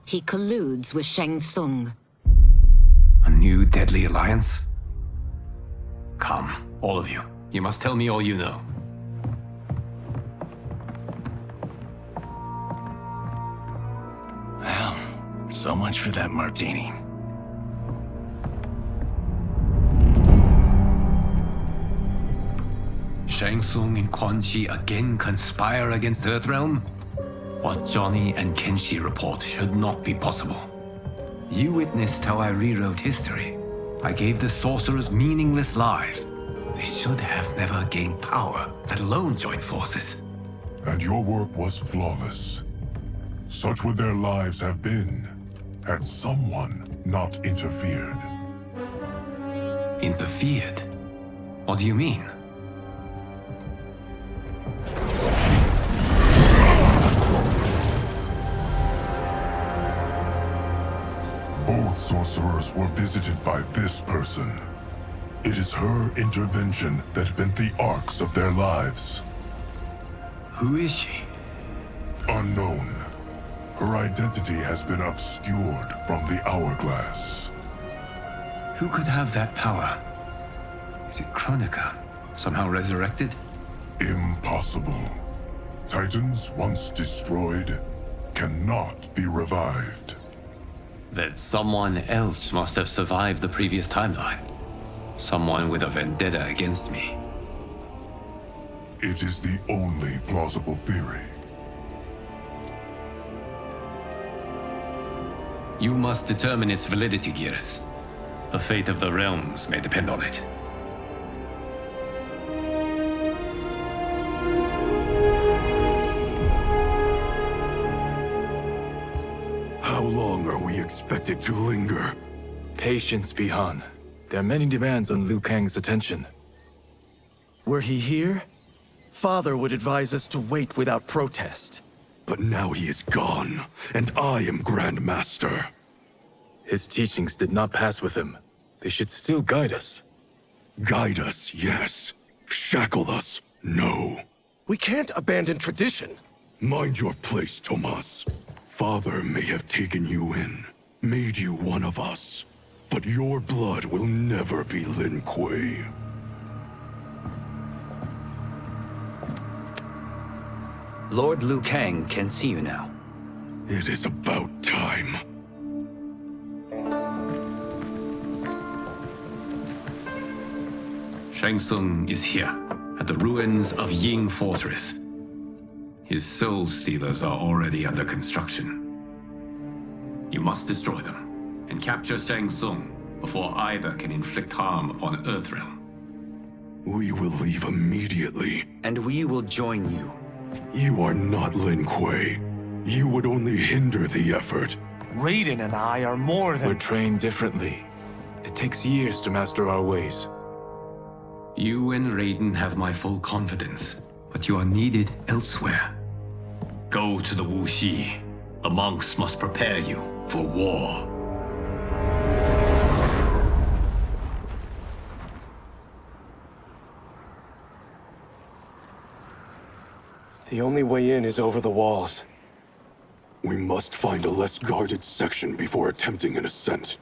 S13: He colludes with Shang Tsung.
S3: A new deadly alliance? Come, all of you. You must tell me all you know.
S11: Well, so much for that martini.
S3: Shang Tsung and Quan Chi again conspire against Earthrealm? What Johnny and Kenshi report should not be possible. You witnessed how I rewrote history. I gave the sorcerers meaningless lives. They should have never gained power, let alone joined forces.
S1: And your work was flawless. Such would their lives have been, had someone not interfered.
S3: Interfered? What do you mean?
S1: Both sorcerers were visited by this person. It is her intervention that bent the arcs of their lives.
S3: Who is she?
S1: Unknown. Her identity has been obscured from the hourglass.
S3: Who could have that power? Is it Kronika? Somehow resurrected?
S1: Impossible. Titans once destroyed cannot be revived.
S3: That someone else must have survived the previous timeline. Someone with a vendetta against me.
S1: It is the only plausible theory.
S3: You must determine its validity, Geras. The fate of the realms may depend on it.
S7: How long are we expected to linger? Patience, Bihan. There are many demands on Liu Kang's attention.
S8: Were he here, Father would advise us to wait without protest.
S7: But now he is gone, and I am Grand Master. His teachings did not pass with him. They should still guide us. Guide us, yes. Shackle us, no.
S8: We can't abandon tradition.
S7: Mind your place, Tomas. Father may have taken you in, made you one of us. But your blood will never be Lin Kuei.
S19: Lord Liu Kang can see you now.
S7: It is about time.
S3: Shang Tsung is here, at the ruins of Ying Fortress. His soul stealers are already under construction. You must destroy them, and capture Shang Tsung before either can inflict harm upon Earthrealm.
S7: We will leave immediately.
S19: And we will join you.
S7: You are not Lin Kuei. You would only hinder the effort.
S5: Raiden and I are more than—
S7: We're trained differently. It takes years to master our ways.
S3: You and Raiden have my full confidence, but you are needed elsewhere. Go to the Wuxi. The monks must prepare you for war.
S8: The only way in is over the walls.
S7: We must find a less guarded section before attempting an ascent.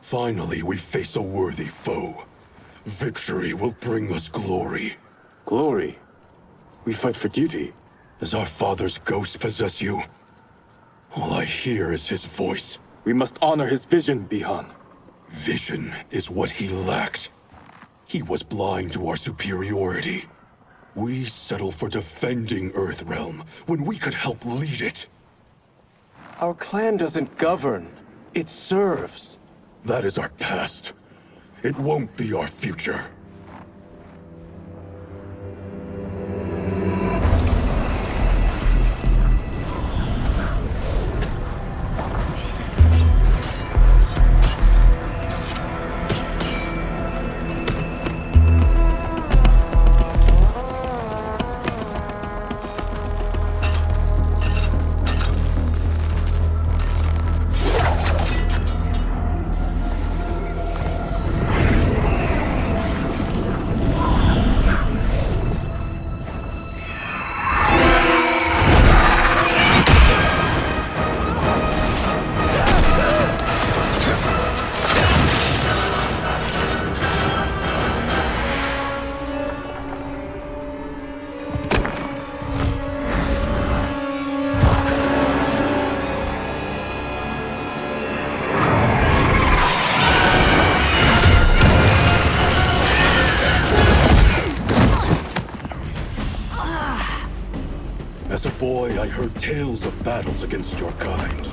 S7: Finally, we face a worthy foe. Victory will bring us glory.
S8: Glory? We fight for duty.
S7: Does our father's ghost possess you? All I hear is his voice. We must honor his vision, Bihan. Vision is what he lacked. He was blind to our superiority. We settled for defending Earthrealm when we could help lead it.
S8: Our clan doesn't govern. It serves.
S7: That is our past. It won't be our future. As a boy, I heard tales of battles against your kind.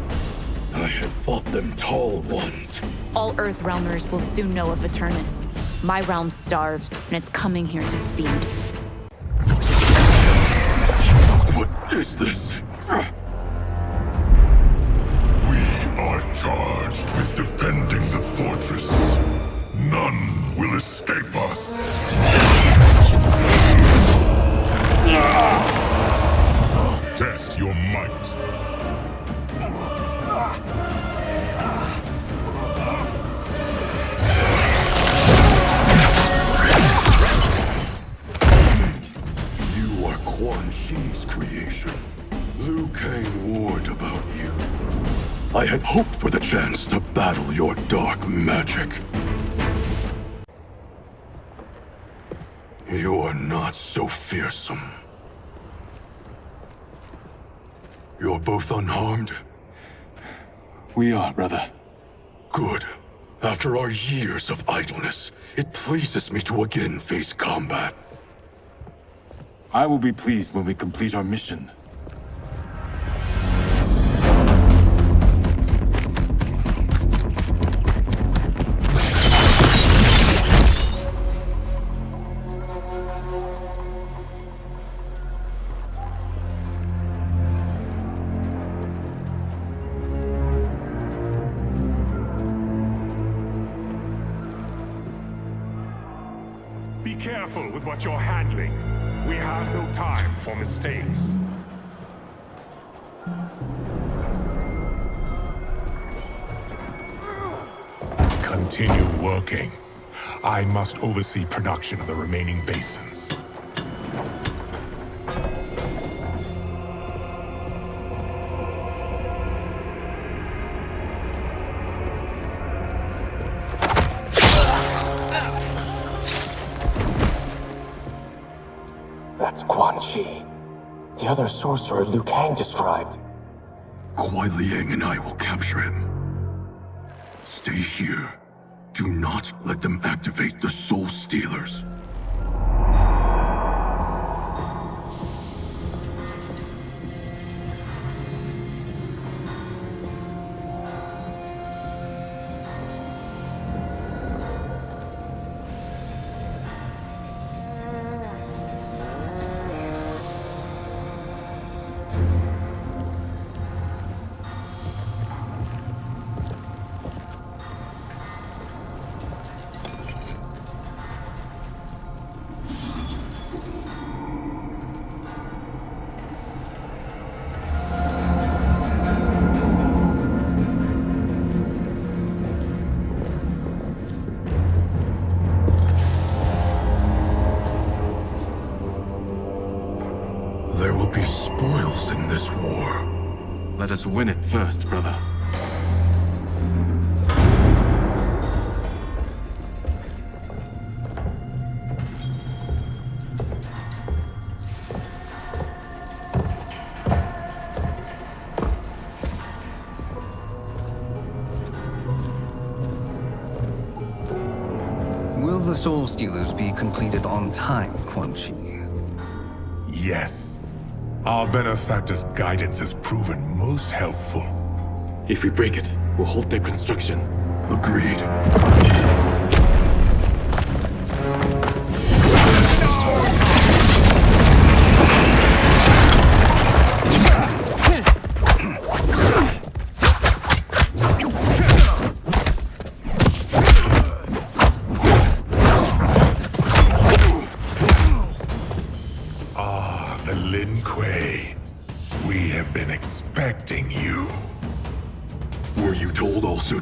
S7: I had fought them tall ones.
S12: All Earthrealmers will soon know of Eternus. My realm starves, and it's coming here to feed.
S7: What is this?
S1: We are charged with defending the fortress. None will escape us. Test your might.
S7: You are Quan Chi's creation. Liu Kang warned about you. I had hoped for the chance to battle your dark magic. You're not so fearsome. You're both unharmed?
S20: We are, brother.
S7: Good. After our years of idleness, it pleases me to again face combat.
S20: I will be pleased when we complete our mission.
S14: Be careful with what you're handling. We have no time for mistakes. Continue working. I must oversee production of the remaining basins.
S8: That's Quan Chi. The other sorcerer Liu Kang described.
S7: Kuai Liang and I will capture him. Stay here. Do not let them activate the Soul Stealers. There will be spoils in this war.
S20: Let us win it first, brother.
S4: Will the Soul Stealers be completed on time, Quan Chi?
S14: Yes. Our benefactor's guidance has proven most helpful.
S7: If we break it, we'll halt their construction.
S1: Agreed.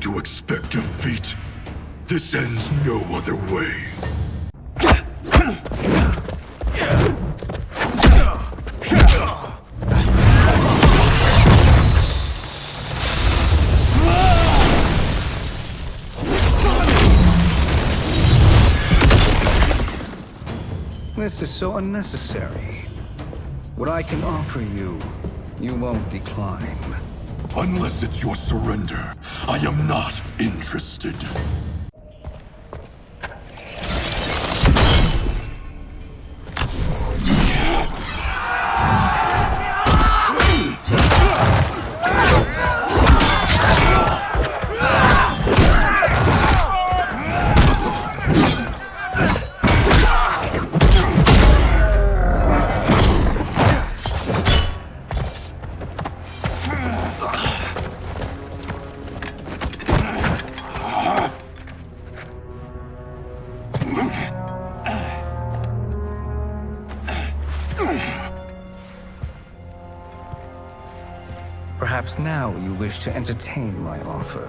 S1: To expect defeat. This ends no other way.
S4: This is so unnecessary. What I can offer you, you won't decline.
S1: Unless it's your surrender, I am not interested.
S4: Perhaps now you wish to entertain my offer.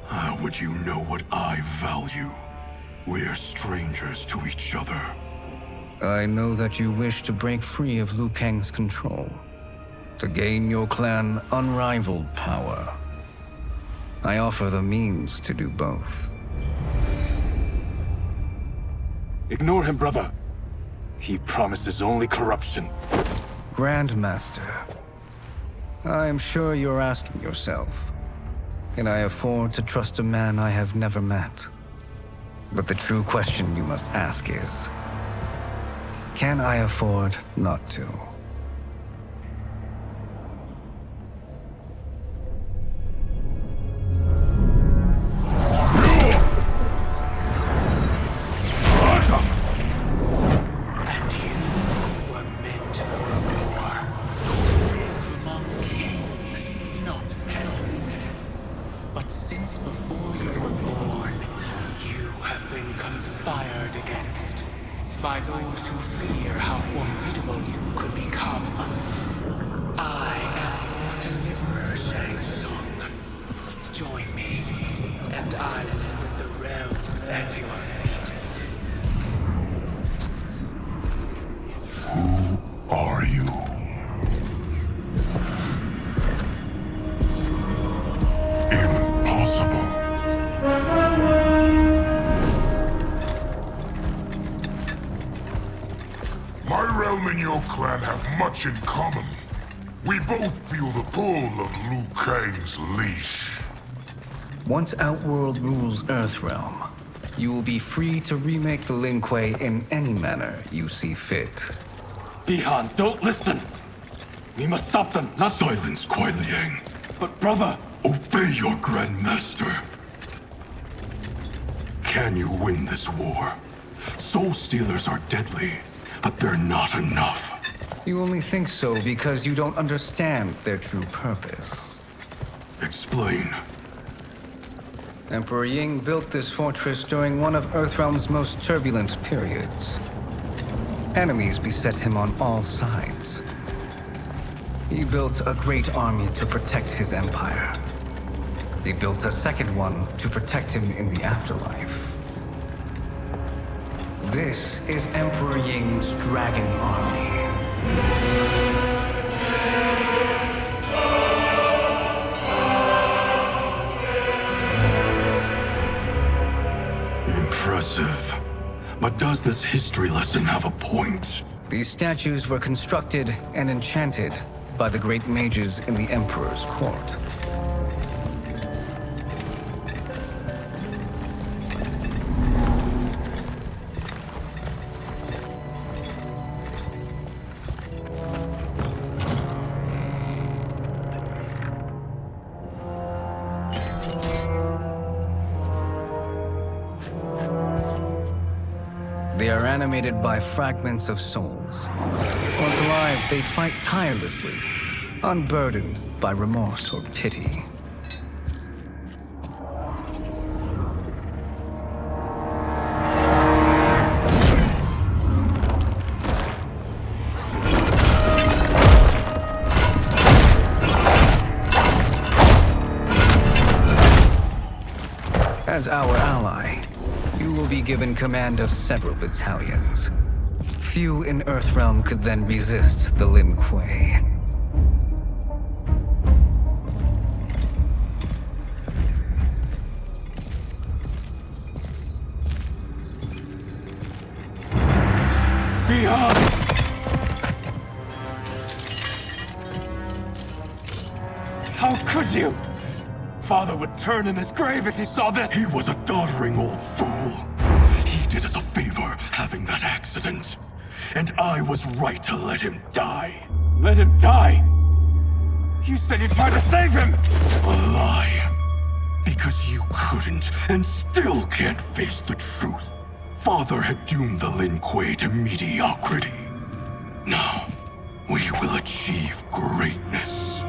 S1: How would you know what I value? We're strangers to each other.
S4: I know that you wish to break free of Liu Kang's control, to gain your clan unrivaled power. I offer the means to do both.
S7: Ignore him, brother. He promises only corruption.
S4: Grandmaster, I am sure you're asking yourself, can I afford to trust a man I have never met? But the true question you must ask is, can I afford not to?
S1: In common. We both feel the pull of Liu Kang's leash.
S4: Once Outworld rules Earthrealm, you will be free to remake the Lin Kuei in any manner you see fit.
S7: Bihan, don't listen! We must stop them, not—
S1: Silence, Kuai Liang.
S7: But brother—
S1: Obey your Grandmaster. Can you win this war? Soul Stealers are deadly, but they're not enough.
S4: You only think so because you don't understand their true purpose.
S1: Explain.
S4: Emperor Ying built this fortress during one of Earthrealm's most turbulent periods. Enemies beset him on all sides. He built a great army to protect his empire. He built a second one to protect him in the afterlife. This is Emperor Ying's Dragon Army.
S1: Impressive. But does this history lesson have a point?
S4: These statues were constructed and enchanted by the great mages in the Emperor's court. they are animated by fragments of souls. Once alive, they fight tirelessly, unburdened by remorse or pity. As our ally, you will be given command of several battalions. Few in Earthrealm could then resist the Lin Kuei.
S7: Beyond! How could you? Father would turn in his grave if he saw this!
S14: He was a doddering old fool. He did us a favor having that accident. And I was right to let him die.
S7: Let him die? You said you tried to save him!
S14: A lie. Because you couldn't and still can't face the truth. Father had doomed the Lin Kuei to mediocrity. Now, we will achieve greatness.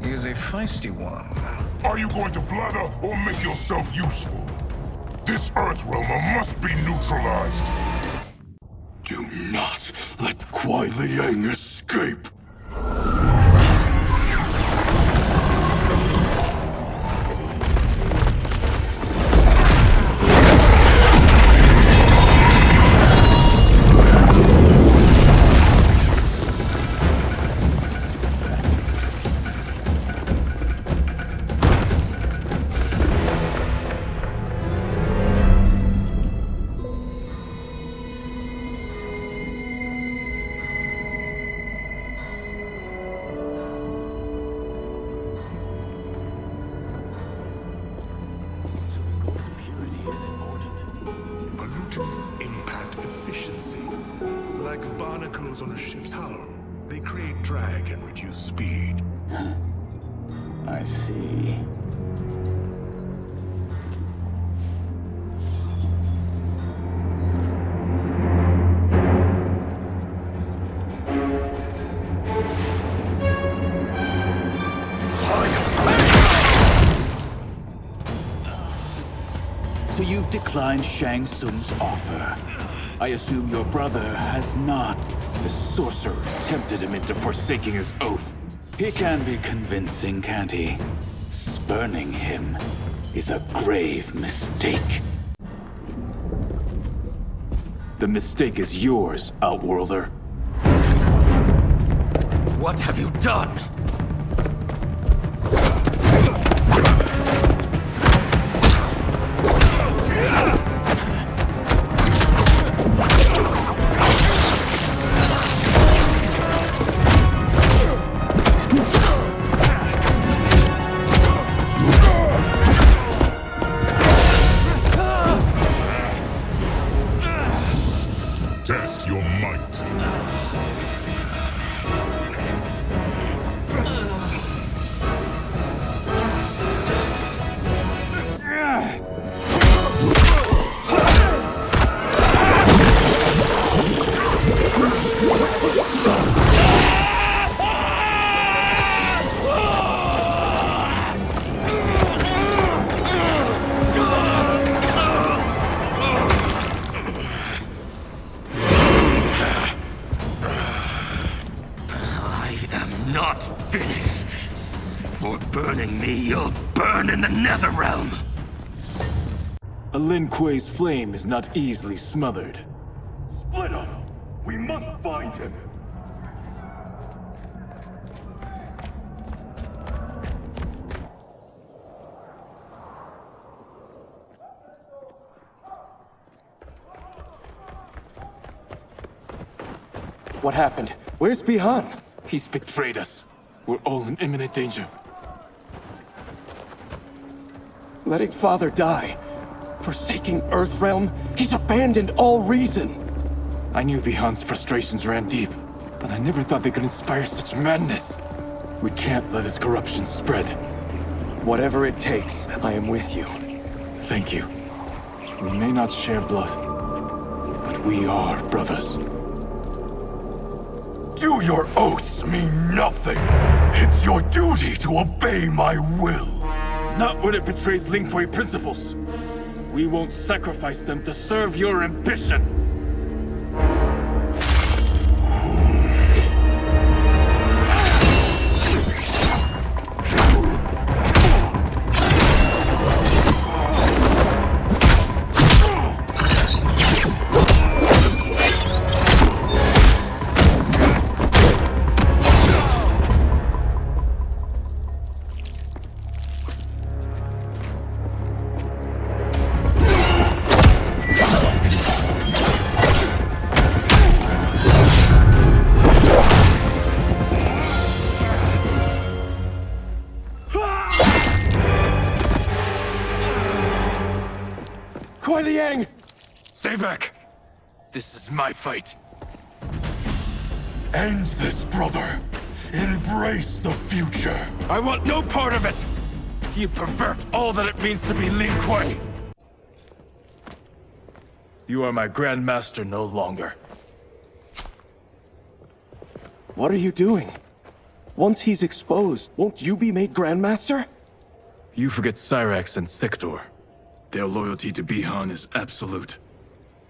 S4: He's a feisty one.
S1: Are you going to blather or make yourself useful? This Earthrealmer must be neutralized.
S14: Do not let Kuai Liang escape.
S1: Pollutants impact efficiency. Like barnacles on a ship's hull. They create drag and reduce speed.
S20: I see.
S19: So you've declined Shang Tsung's offer. I assume your brother has not. The sorcerer tempted him into forsaking his oath. He can be convincing, can't he? Spurning him is a grave mistake. The mistake is yours, Outworlder.
S11: What have you done?
S1: Test your might.
S11: Not finished. For burning me, you'll burn in the Netherrealm.
S20: A Lin Kuei's flame is not easily smothered.
S14: Split up! We must find him!
S7: What happened? Where's Bihan?
S20: He's betrayed us. We're all in imminent danger.
S7: Letting Father die. Forsaking Earthrealm. He's abandoned all reason.
S20: I knew Bihan's frustrations ran deep, but I never thought they could inspire such madness. We can't let his corruption spread.
S7: Whatever it takes, I am with you.
S20: Thank you. We may not share blood, but we are brothers.
S14: Do your oaths mean nothing? It's your duty to obey my will.
S20: Not when it betrays Lin Kuei principles. We won't sacrifice them to serve your ambition. Stay back. This is my fight.
S14: End this, brother. Embrace the future.
S20: I want no part of it. You pervert all that it means to be Lin Kuei. You are my Grandmaster no longer.
S7: What are you doing? Once he's exposed, won't you be made Grandmaster?
S20: You forget Cyrax and Sektor. Their loyalty to Bihan is absolute.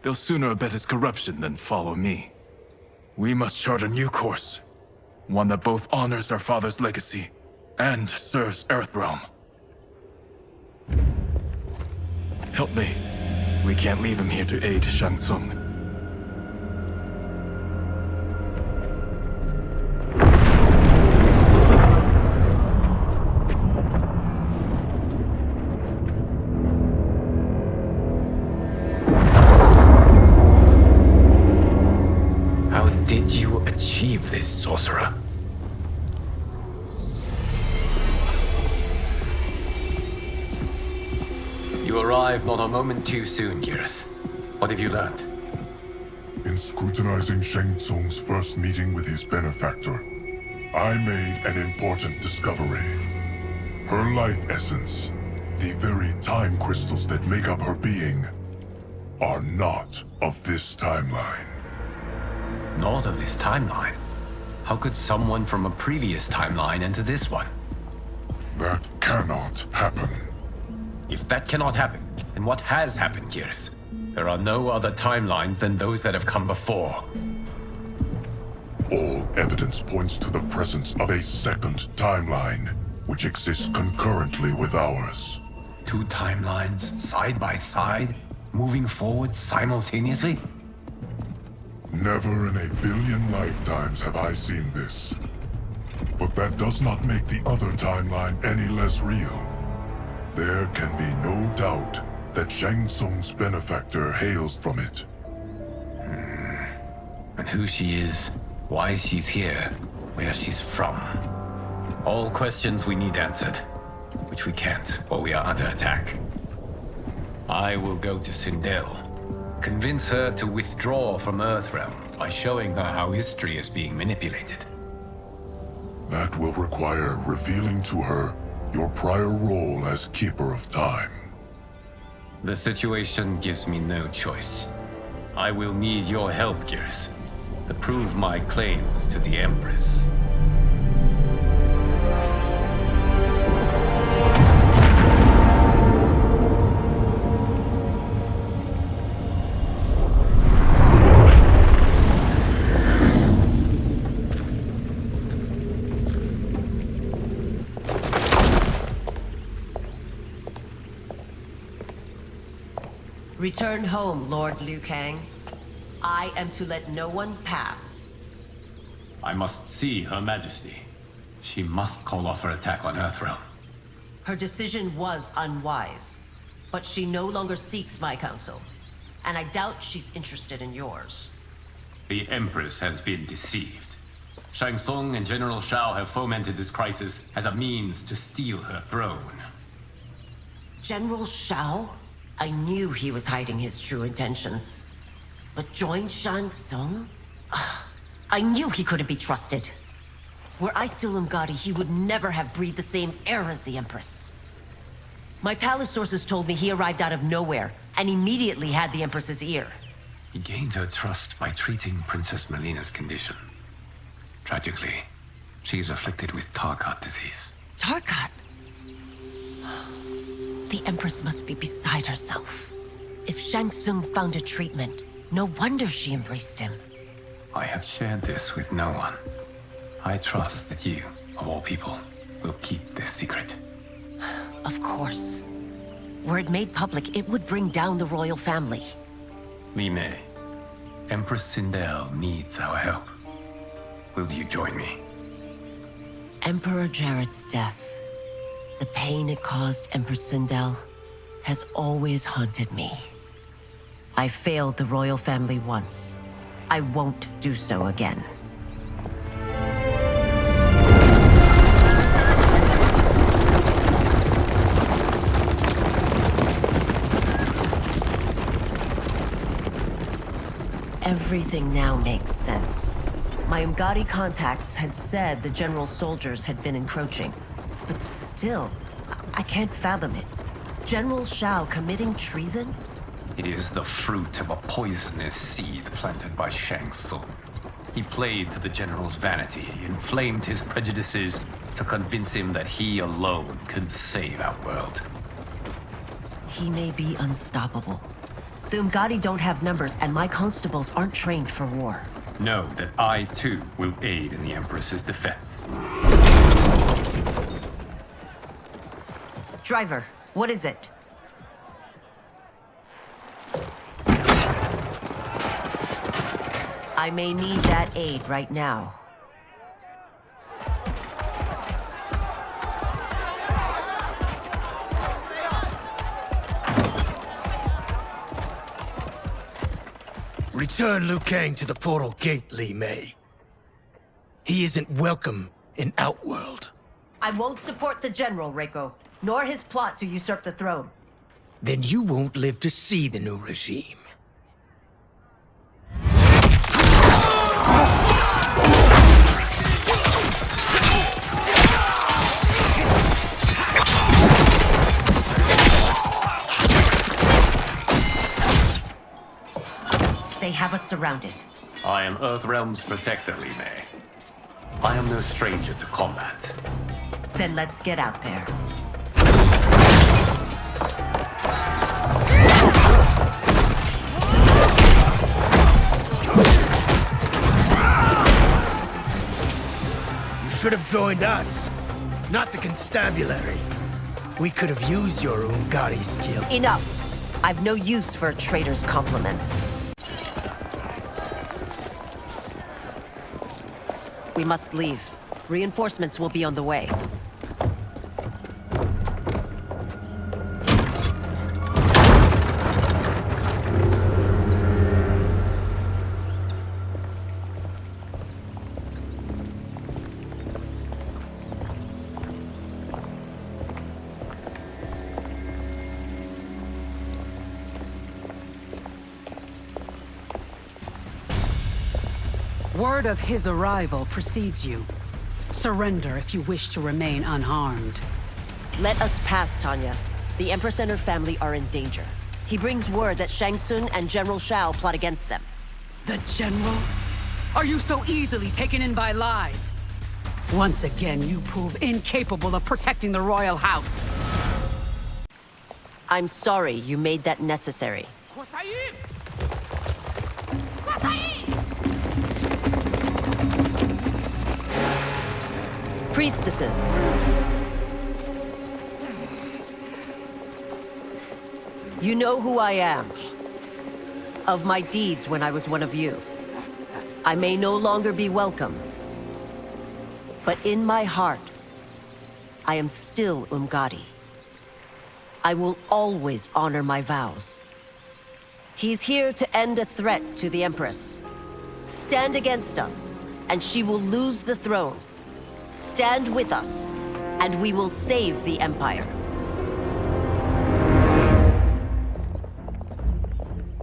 S20: They'll sooner abet his corruption than follow me. We must chart a new course. One that both honors our father's legacy and serves Earthrealm. Help me. We can't leave him here to aid Shang Tsung.
S3: Achieve this, sorcerer. You arrived not a moment too soon, Geras. What have you learned?
S1: In scrutinizing Shang Tsung's first meeting with his benefactor, I made an important discovery. Her life essence, the very time crystals that make up her being, are not of this timeline.
S3: Not of this timeline? How could someone from a previous timeline enter this one?
S1: That cannot happen.
S3: If that cannot happen, then what has happened, Geras? There are no other timelines than those that have come before.
S1: All evidence points to the presence of a second timeline, which exists concurrently with ours.
S3: Two timelines, side by side, moving forward simultaneously?
S1: Never in a billion lifetimes have I seen this. But that does not make the other timeline any less real. There can be no doubt that Shang Tsung's benefactor hails from it.
S3: And who she is, why she's here, where she's from. All questions we need answered, which we can't while we are under attack. I will go to Sindel. Convince her to withdraw from Earthrealm by showing her how history is being manipulated.
S1: That will require revealing to her your prior role as Keeper of Time.
S3: The situation gives me no choice. I will need your help, Geras, to prove my claims to the Empress.
S9: Return home, Lord Liu Kang. I am to let no one pass.
S3: I must see Her Majesty. She must call off her attack on Earthrealm.
S9: Her decision was unwise, but she no longer seeks my counsel, and I doubt she's interested in yours.
S3: The Empress has been deceived. Shang Tsung and General Shao have fomented this crisis as a means to steal her throne.
S9: General Shao? I knew he was hiding his true intentions. But join Shang Tsung? I knew he couldn't be trusted. Were I still Umgadi, he would never have breathed the same air as the Empress. My palace sources told me he arrived out of nowhere, and immediately had the Empress's ear.
S3: He gained her trust by treating Princess Melina's condition. Tragically, she is afflicted with Tarkat disease.
S9: Tarkat? The Empress must be beside herself. If Shang Tsung found a treatment, no wonder she embraced him.
S3: I have shared this with no one. I trust that you, of all people, will keep this secret.
S9: Of course. Were it made public, it would bring down the royal family.
S3: Li Mei, Empress Sindel needs our help. Will you join me?
S9: Emperor Jarrett's death, the pain it caused Empress Sindel, has always haunted me. I failed the royal family once. I won't do so again. Everything now makes sense. My Umgadi contacts had said the general's soldiers had been encroaching. But still, I can't fathom it. General Shao committing treason?
S3: It is the fruit of a poisonous seed planted by Shang Tsung. He played to the general's vanity, inflamed his prejudices to convince him that he alone could save Outworld.
S9: He may be unstoppable. The Umgadi don't have numbers, and my constables aren't trained for war.
S3: Know that I, too, will aid in the Empress's defense.
S9: Driver, what is it? I may need that aid right now.
S11: Return Liu Kang to the portal gate, Li Mei. He isn't welcome in Outworld.
S9: I won't support the general, Reiko, nor his plot to usurp the throne.
S11: Then you won't live to see the new regime.
S9: They have us surrounded.
S3: I am Earthrealm's protector, Li Mei. I am no stranger to combat.
S9: Then let's get out there.
S11: You should have joined us, not the constabulary. We could have used your Umgadi skills.
S9: Enough! I've no use for a traitor's compliments. We must leave. Reinforcements will be on the way.
S18: Word of his arrival precedes you. Surrender if you wish to remain unharmed.
S9: Let us pass, Tanya. The Empress and her family are in danger. He brings word that Shang Tsung and General Shao plot against them.
S18: The General? Are you so easily taken in by lies? Once again, you prove incapable of protecting the royal house.
S9: I'm sorry you made that necessary. Priestesses. You know who I am. Of my deeds when I was one of you. I may no longer be welcome. But in my heart, I am still Umgadi. I will always honor my vows. He's here to end a threat to the Empress. Stand against us, and she will lose the throne. Stand with us, and we will save the Empire.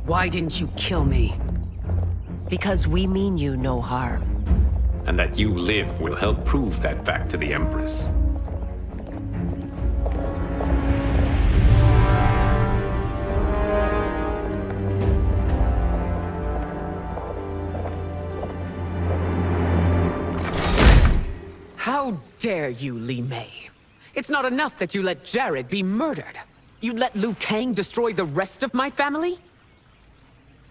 S18: Why didn't you kill me?
S9: Because we mean you no harm.
S3: And that you live will help prove that fact to the Empress.
S18: How dare you, Li Mei? It's not enough that you let Jared be murdered. You'd let Liu Kang destroy the rest of my family?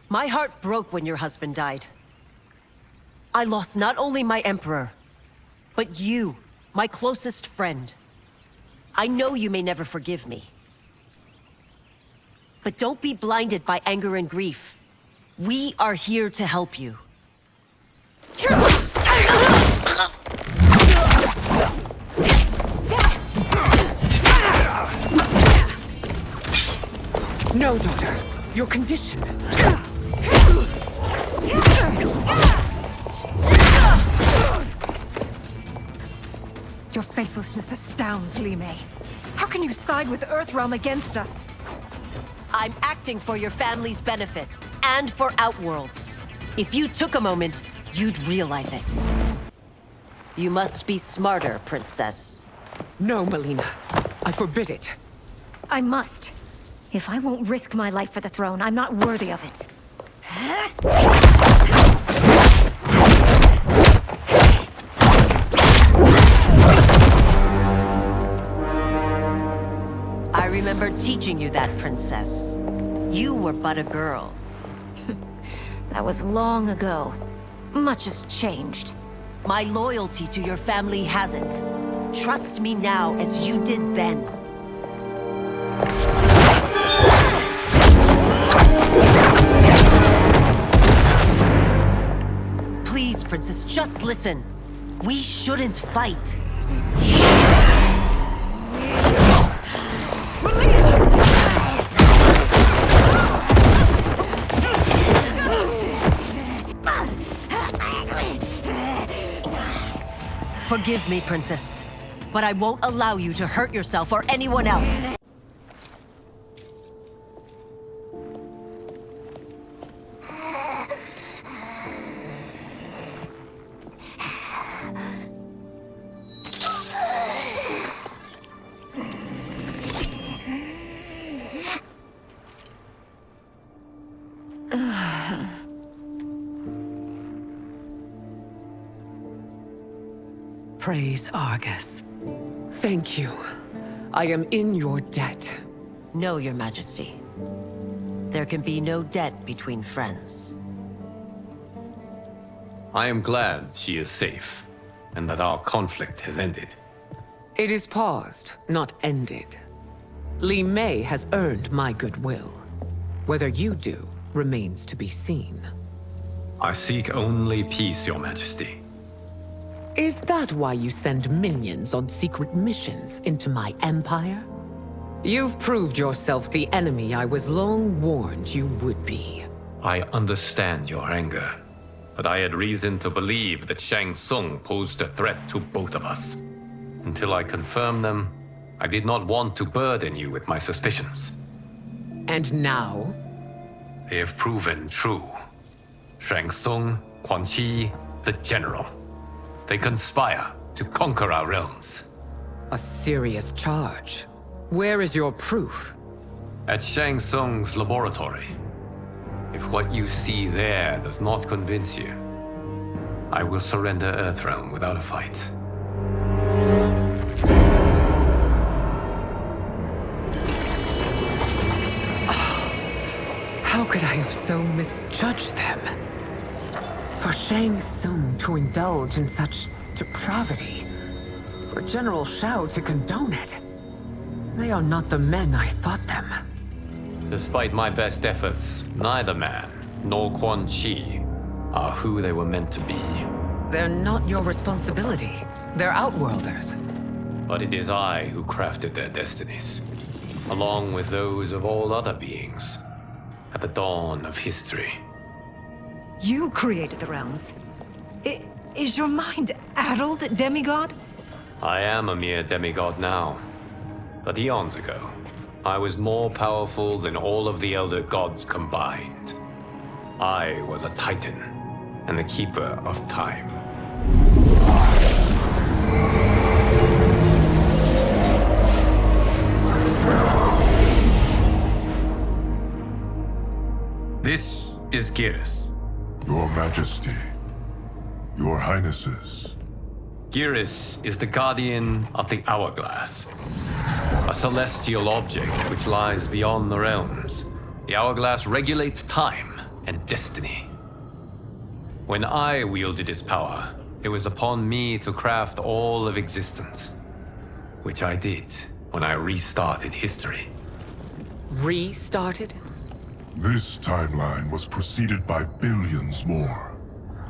S9: My heart broke when your husband died. I lost not only my Emperor, but you, my closest friend. I know you may never forgive me. But don't be blinded by anger and grief. We are here to help you.
S18: No, daughter. Your condition.
S17: Your faithlessness astounds, Li Mei. How can you side with Earthrealm against us?
S9: I'm acting for your family's benefit, and for Outworld's. If you took a moment, you'd realize it. You must be smarter, Princess.
S18: No, Melina. I forbid it.
S16: I must. If I won't risk my life for the throne, I'm not worthy of it.
S9: I remember teaching you that, Princess. You were but a girl.
S16: That was long ago. Much has changed.
S9: My loyalty to your family hasn't. Trust me now as you did then. Please, Princess, just listen. We shouldn't fight. Forgive me, Princess, but I won't allow you to hurt yourself or anyone else.
S18: Praise Argus. Thank you. I am in your debt.
S9: No, Your Majesty. There can be no debt between friends.
S3: I am glad she is safe, and that our conflict has ended.
S18: It is paused, not ended. Li Mei has earned my goodwill. Whether you do remains to be seen.
S3: I seek only peace, Your Majesty.
S18: Is that why you send minions on secret missions into my empire? You've proved yourself the enemy I was long warned you would be.
S3: I understand your anger, but I had reason to believe that Shang Tsung posed a threat to both of us. Until I confirmed them, I did not want to burden you with my suspicions.
S18: And now?
S3: They have proven true. Shang Tsung, Quan Chi, the General. They conspire to conquer our realms.
S18: A serious charge. Where is your proof?
S3: At Shang Tsung's laboratory. If what you see there does not convince you, I will surrender Earthrealm without a fight.
S18: How could I have so misjudged them? For Shang Tsung to indulge in such depravity, for General Shao to condone it, they are not the men I thought them.
S3: Despite my best efforts, neither man nor Quan Chi are who they were meant to be.
S18: They're not your responsibility. They're Outworlders.
S3: But it is I who crafted their destinies, along with those of all other beings, at the dawn of history.
S17: You created the realms. Is your mind addled, demigod?
S3: I am a mere demigod now, but eons ago, I was more powerful than all of the Elder Gods combined. I was a Titan, and the Keeper of Time. This is Geras.
S1: Your Majesty. Your Highnesses.
S3: Geras is the guardian of the Hourglass, a celestial object which lies beyond the realms. The Hourglass regulates time and destiny. When I wielded its power, it was upon me to craft all of existence, which I did when I restarted history.
S18: Restarted?
S1: This timeline was preceded by billions more.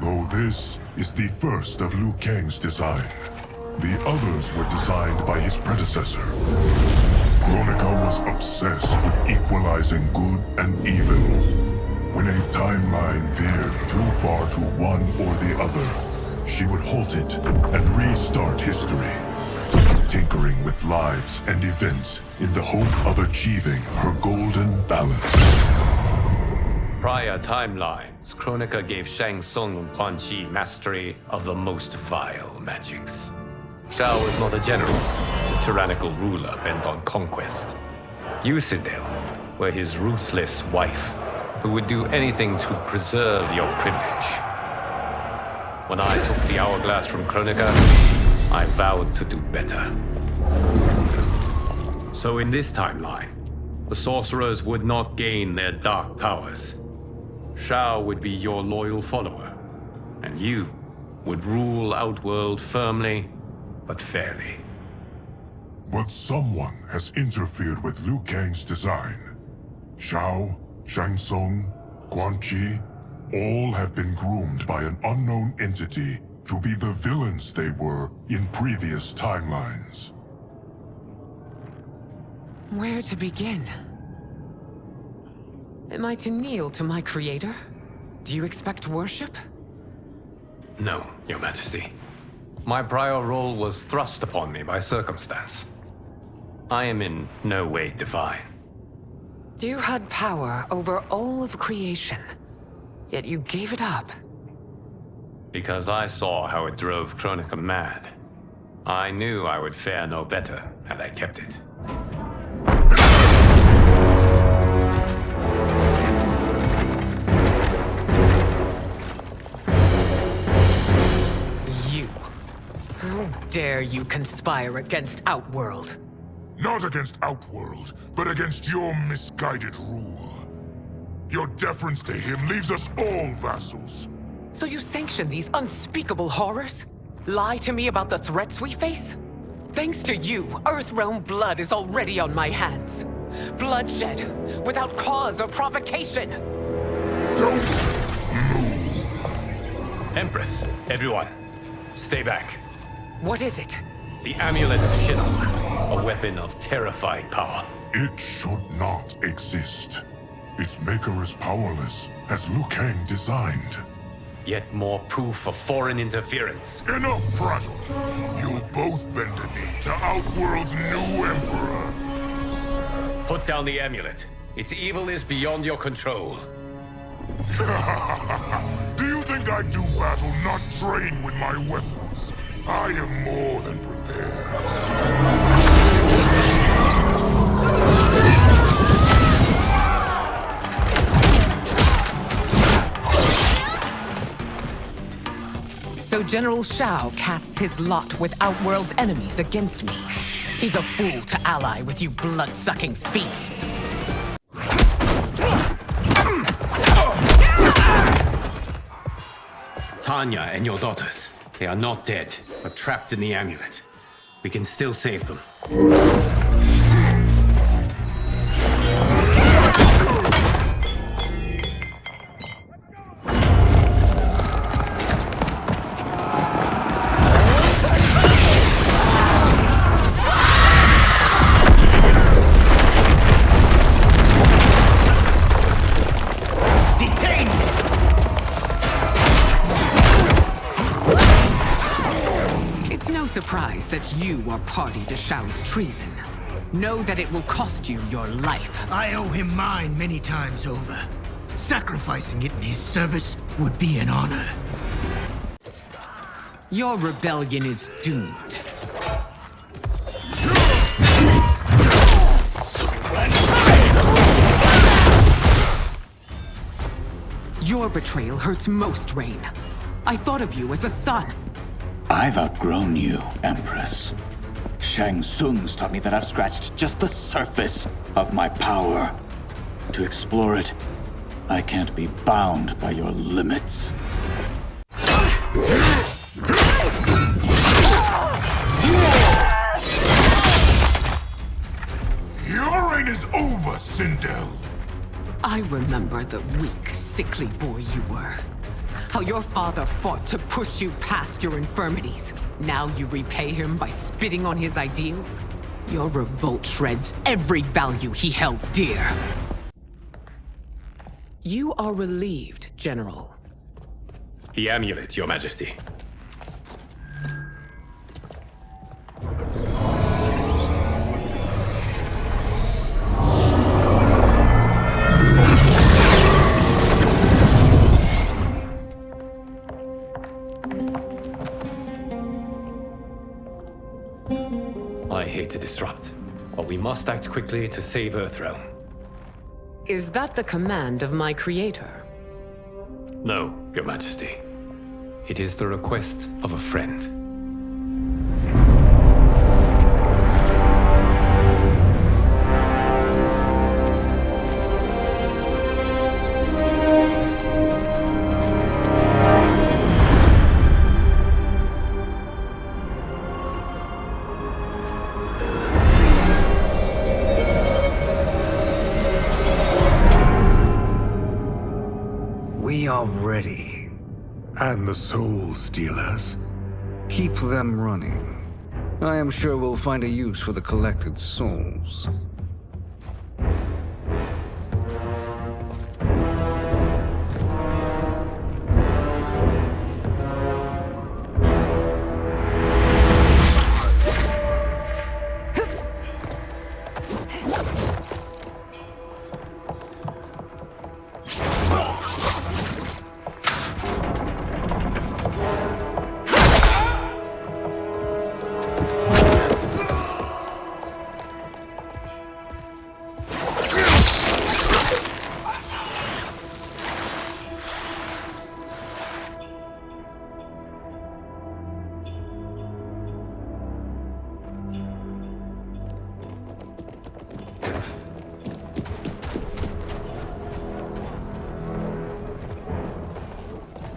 S1: Though this is the first of Liu Kang's design. The others were designed by his predecessor. Kronika was obsessed with equalizing good and evil. When a timeline veered too far to one or the other, she would halt it and restart history, tinkering with lives and events in the hope of achieving her golden balance.
S3: Prior timelines, Kronika gave Shang Tsung and Quan Chi mastery of the most vile magics. Shao was not a general, a tyrannical ruler bent on conquest. You, Sindel, were his ruthless wife, who would do anything to preserve your privilege. When I took the Hourglass from Kronika, I vowed to do better. So in this timeline, the sorcerers would not gain their dark powers. Shao would be your loyal follower, and you would rule Outworld firmly, but fairly.
S1: But someone has interfered with Liu Kang's design. Shao, Shang Tsung, Quan Chi, all have been groomed by an unknown entity to be the villains they were in previous timelines.
S18: Where to begin? Am I to kneel to my creator? Do you expect worship?
S3: No, Your Majesty. My prior role was thrust upon me by circumstance. I am in no way divine.
S18: You had power over all of creation, yet you gave it up.
S3: Because I saw how it drove Kronika mad. I knew I would fare no better had I kept it.
S18: How dare you conspire against Outworld?
S1: Not against Outworld, but against your misguided rule. Your deference to him leaves us all vassals.
S18: So you sanction these unspeakable horrors? Lie to me about the threats we face? Thanks to you, Earthrealm blood is already on my hands. Bloodshed, without cause or provocation.
S1: Don't move.
S3: Empress, everyone, stay back.
S18: What is it?
S3: The Amulet of Shinnok, a weapon of terrifying power.
S1: It should not exist. Its maker is powerless, as Liu Kang designed.
S3: Yet more proof of foreign interference.
S1: Enough prattle! You both bend a knee to Outworld's new emperor.
S3: Put down the amulet. Its evil is beyond your control.
S1: Do you think I do battle not trained with my weapons? I am more than prepared.
S18: So General Shao casts his lot with Outworld's enemies against me. He's a fool to ally with you blood-sucking fiends.
S3: Tanya and your daughters. They are not dead, but trapped in the amulet. We can still save them.
S18: that you are party to Shao's treason. Know that it will cost you your life.
S2: I owe him mine many times over. Sacrificing it in his service would be an honor.
S18: Your rebellion is doomed. Your betrayal hurts most, Rain. I thought of you as a son.
S19: I've outgrown you, Empress. Shang Tsung's taught me that I've scratched just the surface of my power. To explore it, I can't be bound by your limits.
S1: Your reign is over, Sindel.
S18: I remember the weak, sickly boy you were. How your father fought to push you past your infirmities. Now you repay him by spitting on his ideals? Your revolt shreds every value he held dear. You are relieved, General.
S6: The amulet, Your Majesty.
S3: I hate to disrupt, but we must act quickly to save Earthrealm.
S18: Is that the command of my creator?
S3: No, Your Majesty. It is the request of a friend.
S4: We are ready.
S1: And the Soul Stealers?
S4: Keep them running. I am sure we'll find a use for the collected souls.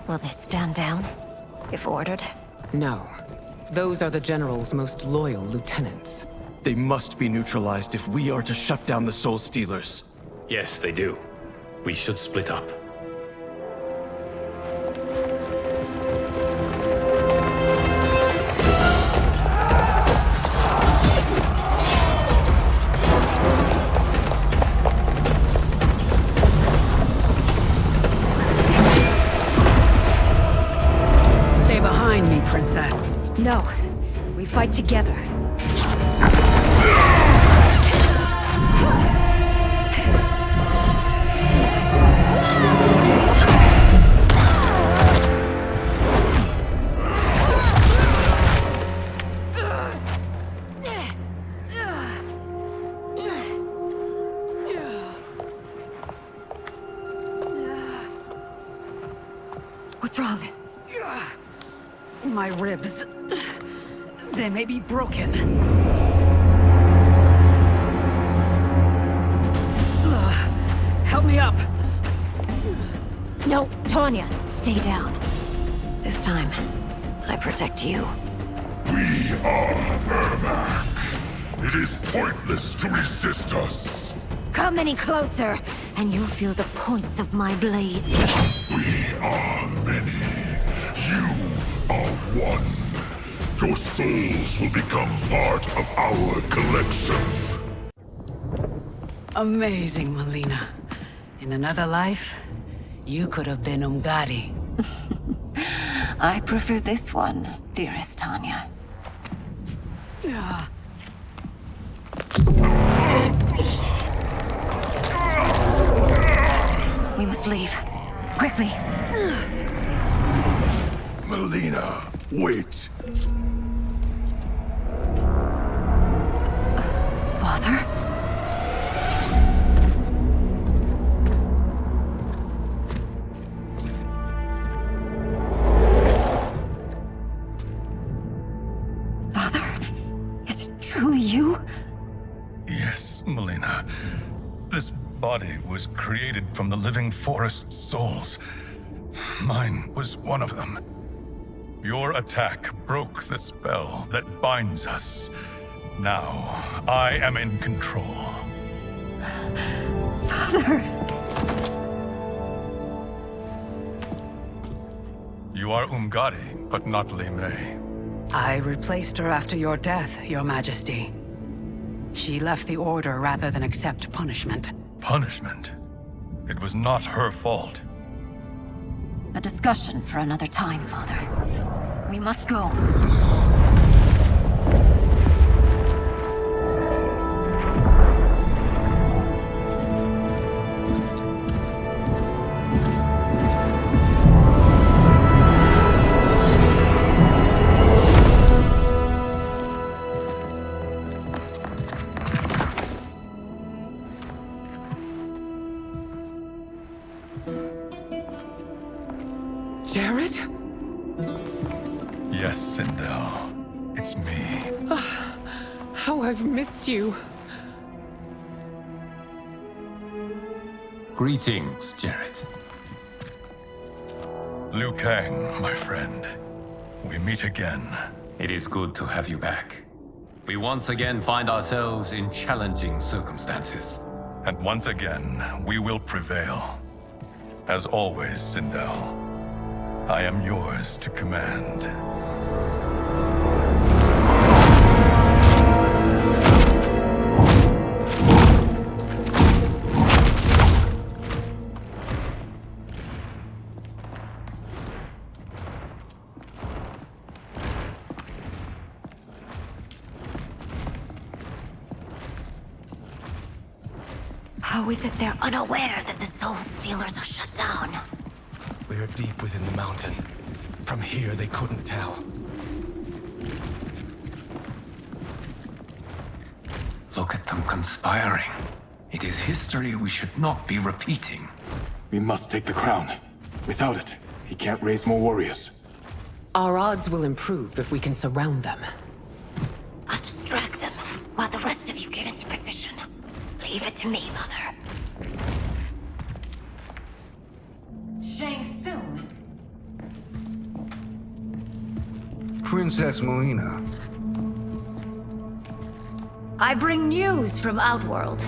S16: Will they stand down, if ordered?
S18: No. Those are the General's most loyal lieutenants.
S8: They must be neutralized if we are to shut down the Soul Stealers.
S6: Yes, they do. We should split up.
S17: Princess.
S16: No. We fight together.
S17: What's wrong? My ribs. They may be broken. Help me up.
S16: No, Tanya, stay down. This time, I protect you.
S1: We are Ermac. It is pointless to resist us.
S16: Come any closer, and you'll feel the points of my blades.
S1: We are many. You are one. Your souls will become part of our collection.
S17: Amazing, Melina. In another life, you could have been Umgadi.
S16: I prefer this one, dearest Tanya. We must leave. Quickly.
S14: Melina, wait.
S16: Father? Father? Is it truly you?
S14: Yes, Melina. This body was created from the living forest's souls. Mine was one of them. Your attack broke the spell that binds us. Now, I am in control.
S16: Father!
S14: You are Umgadi, but not Li Mei.
S15: I replaced her after your death, Your Majesty. She left the Order rather than accept punishment.
S14: Punishment? It was not her fault.
S16: A discussion for another time, Father. We must go.
S18: Jared?
S14: Yes, Sindel. It's me.
S18: How I've missed you.
S3: Greetings, Jared.
S14: Liu Kang, my friend. We meet again.
S3: It is good to have you back. We once again find ourselves in challenging circumstances.
S14: And once again, we will prevail. As always, Sindel, I am yours to command.
S16: How is it they're unaware that the Soul Stealers are shut down?
S5: We are deep within the mountain. From here, they couldn't tell.
S3: Look at them conspiring. It is history we should not be repeating.
S7: We must take the crown. Without it, he can't raise more warriors.
S18: Our odds will improve if we can surround them.
S16: I'll distract them while the rest of you get into position. Leave it to me, Mother. Shang Tsung.
S4: Princess Melina.
S16: I bring news from Outworld.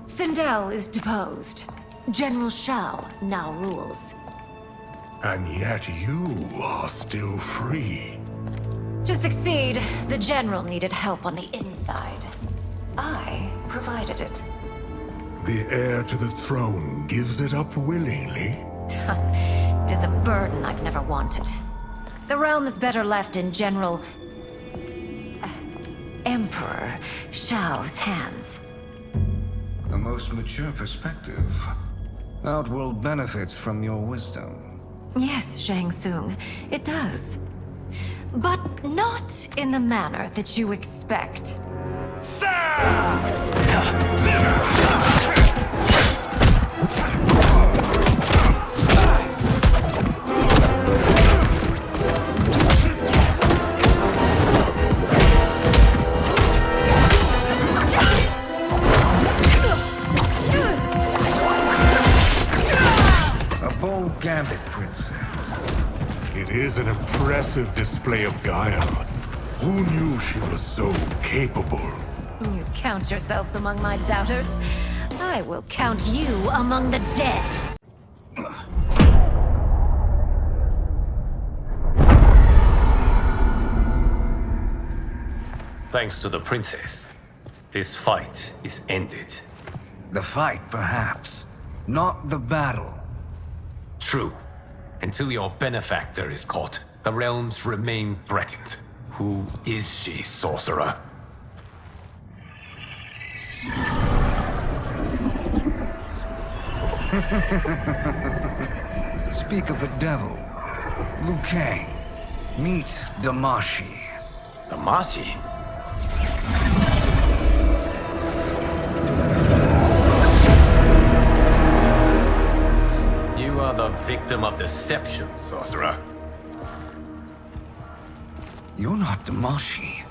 S16: Sindel is deposed. General Shao now rules.
S22: And yet you are still free.
S16: To succeed, the General needed help on the inside. I provided it.
S22: The heir to the throne gives it up willingly.
S16: It is a burden I've never wanted. The realm is better left in General... Emperor Shao's hands.
S4: A most mature perspective. Outworld benefits from your wisdom.
S16: Yes, Shang Tsung, it does. But not in the manner that you expect.
S4: A bold gambit, Princess.
S22: It is an impressive display of guile. Who knew she was so capable?
S16: You count yourselves among my doubters. I will count you among the dead.
S6: Thanks to the princess, this fight is ended.
S4: The fight, perhaps. Not the battle.
S3: True. Until your benefactor is caught, the realms remain threatened. Who is she, sorcerer?
S4: Speak of the devil. Liu Kang. Meet Damashi.
S3: Damashi? You are the victim of deception, sorcerer.
S4: You're not Damashi.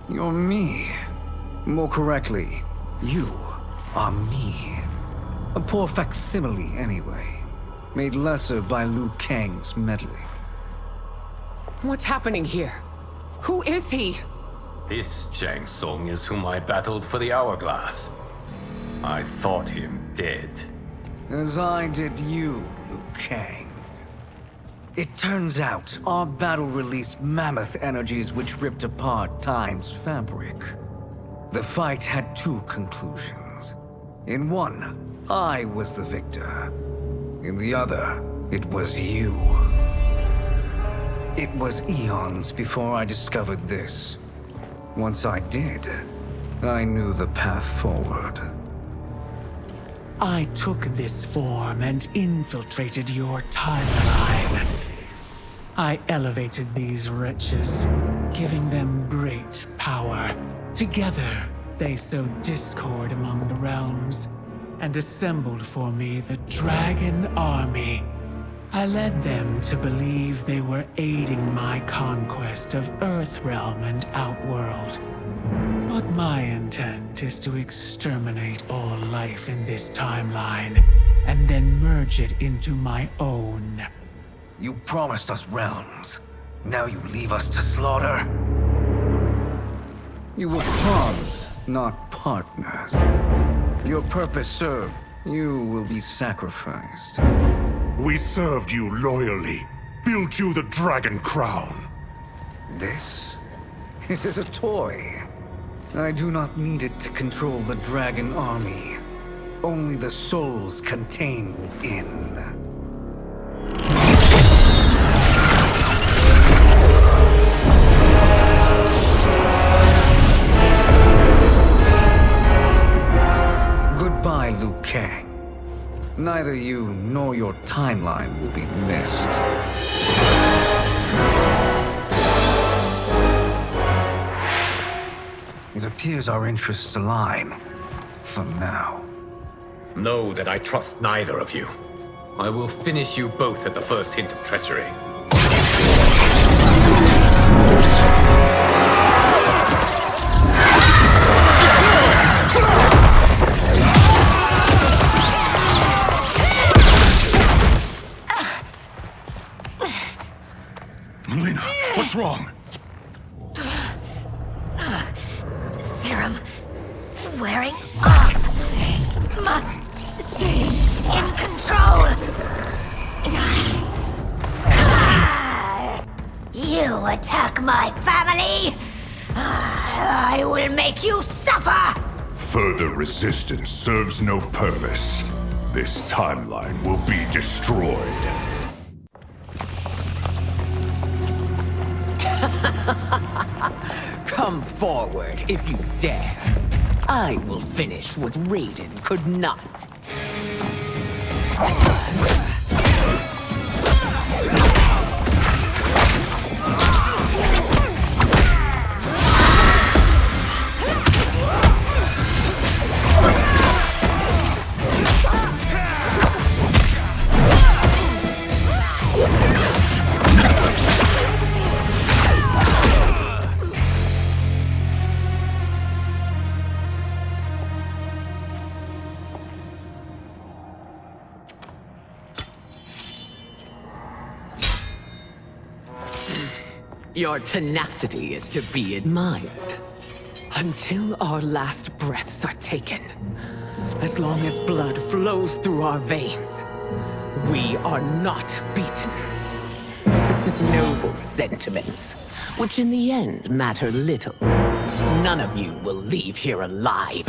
S4: You're me. More correctly, you are me. A poor facsimile, anyway. Made lesser by Liu Kang's meddling.
S18: What's happening here? Who is he?
S3: This Shang Tsung is whom I battled for the Hourglass. I thought him dead.
S4: As I did you, Liu Kang. It turns out our battle released mammoth energies which ripped apart time's fabric. The fight had two conclusions. In one, I was the victor. In the other, it was you. It was eons before I discovered this. Once I did, I knew the path forward.
S2: I took this form and infiltrated your timeline. I elevated these wretches, giving them great power. Together, they sowed discord among the realms, and assembled for me the Dragon Army. I led them to believe they were aiding my conquest of Earthrealm and Outworld. But my intent is to exterminate all life in this timeline, and then merge it into my own.
S4: You promised us realms. Now you leave us to slaughter? You were pawns, not partners. Your purpose served, you will be sacrificed.
S22: We served you loyally, built you the Dragon Crown.
S4: This? It is a toy. I do not need it to control the Dragon Army. Only the souls contained within. Goodbye, Liu Kang. Neither you nor your timeline will be missed. It appears our interests align. For now.
S3: Know that I trust neither of you. I will finish you both at the first hint of treachery.
S14: Melina, what's wrong?
S16: Serum wearing off. Must stay in control. You attack my family. I will make you suffer.
S22: Further resistance serves no purpose. This timeline will be destroyed.
S18: Come forward if you dare. I will finish what Raiden could not. Your tenacity is to be admired. Until our last breaths are taken, as long as blood flows through our veins, we are not beaten. Noble sentiments, which in the end matter little. None of you will leave here alive.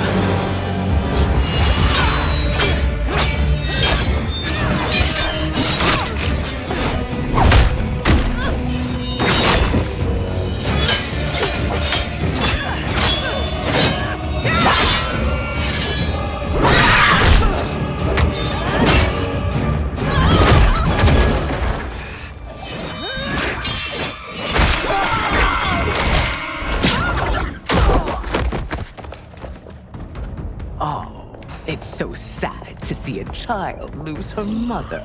S18: Oh, it's so sad to see a child lose her mother.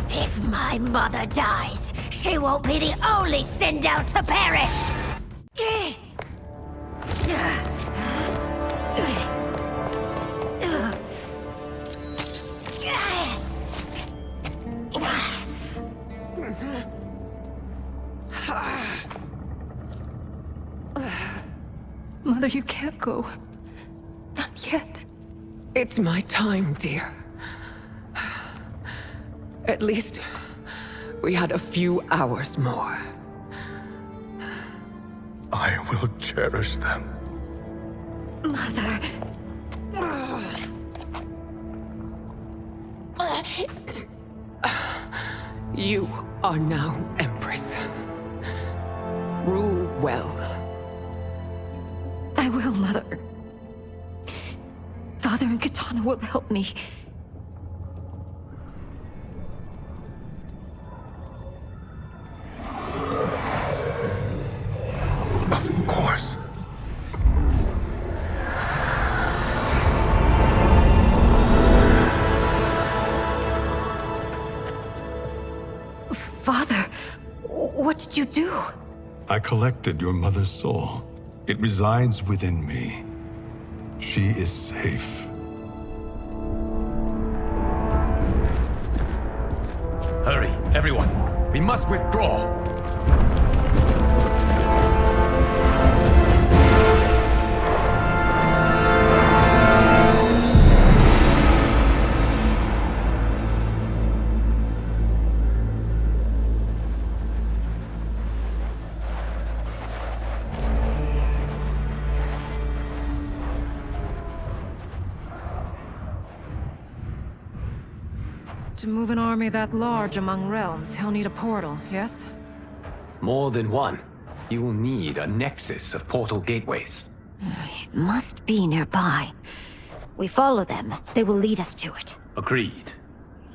S16: If my mother dies, she won't be the only Sindel to perish!
S17: Mother, you can't go. Not yet.
S18: It's my time, dear. At least, we had a few hours more.
S22: I will cherish them.
S16: Mother...
S18: You are now Empress. Rule well.
S17: I will, Mother. Father and Katana will help me.
S22: Of course.
S17: Father, what did you do?
S22: I collected your mother's soul. It resides within me. She is safe.
S3: Hurry, everyone. We must withdraw.
S17: To move an army that large among realms, he'll need a portal, yes?
S3: More than one. You will need a nexus of portal gateways.
S16: It must be nearby. We follow them, they will lead us to it.
S6: Agreed.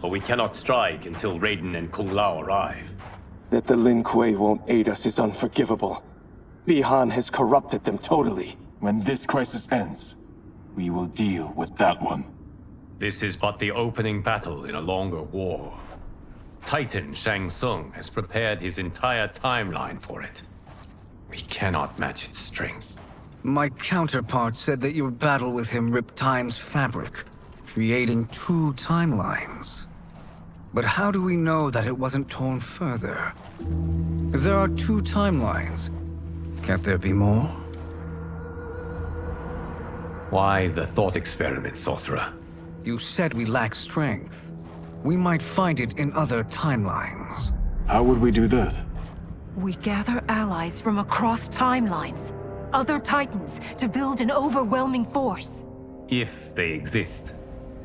S6: But we cannot strike until Raiden and Kung Lao arrive.
S10: That the Lin Kuei won't aid us is unforgivable. Bihan has corrupted them totally.
S7: When this crisis ends, we will deal with that one.
S6: This is but the opening battle in a longer war. Titan Shang Tsung has prepared his entire timeline for it. We cannot match its strength.
S4: My counterpart said that your battle with him ripped time's fabric, creating two timelines. But how do we know that it wasn't torn further? If there are two timelines, can't there be more?
S3: Why the thought experiment, sorcerer?
S4: You said we lack strength. We might find it in other timelines.
S7: How would we do that?
S17: We gather allies from across timelines, other titans, to build an overwhelming force.
S6: If they exist.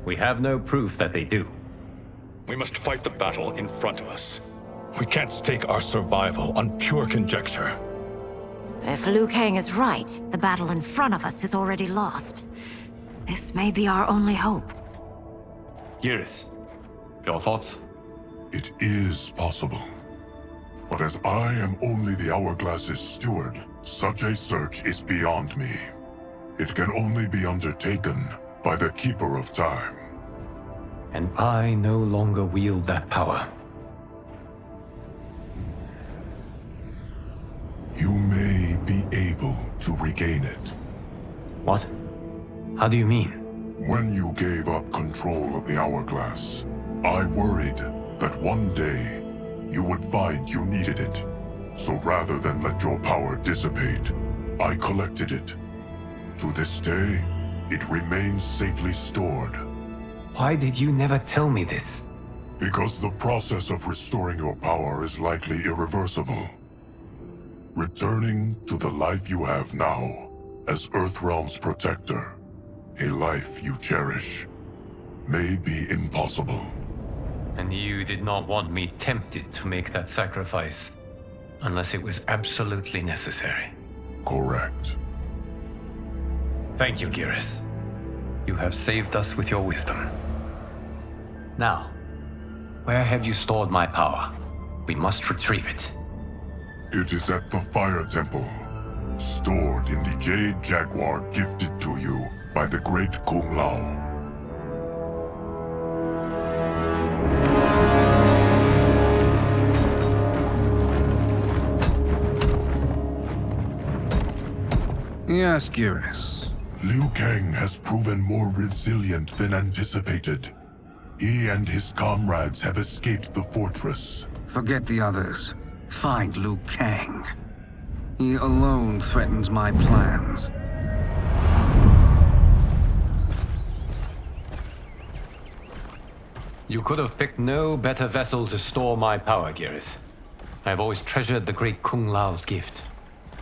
S6: We have no proof that they do.
S22: We must fight the battle in front of us. We can't stake our survival on pure conjecture.
S16: If Liu Kang is right, the battle in front of us is already lost. This may be our only hope.
S6: Geras, your thoughts?
S1: It is possible. But as I am only the Hourglass's steward, such a search is beyond me. It can only be undertaken by the Keeper of Time.
S3: And I no longer wield that power.
S1: You may be able to regain it.
S3: What? How do you mean?
S1: When you gave up control of the Hourglass, I worried that one day you would find you needed it. So rather than let your power dissipate, I collected it. To this day, it remains safely stored.
S3: Why did you never tell me this?
S1: Because the process of restoring your power is likely irreversible. Returning to the life you have now, as Earthrealm's protector, a life you cherish, may be impossible.
S6: And you did not want me tempted to make that sacrifice, unless it was absolutely necessary.
S1: Correct.
S6: Thank you, Geras. You have saved us with your wisdom. Now, where have you stored my power? We must retrieve it.
S1: It is at the Fire Temple, stored in the Jade Jaguar gifted to you by by the great Kung Lao.
S4: Yes, Geras.
S1: Liu Kang has proven more resilient than anticipated. He and his comrades have escaped the fortress.
S4: Forget the others. Find Liu Kang. He alone threatens my plans.
S6: You could have picked no better vessel to store my power, Geras. I have always treasured the great Kung Lao's gift.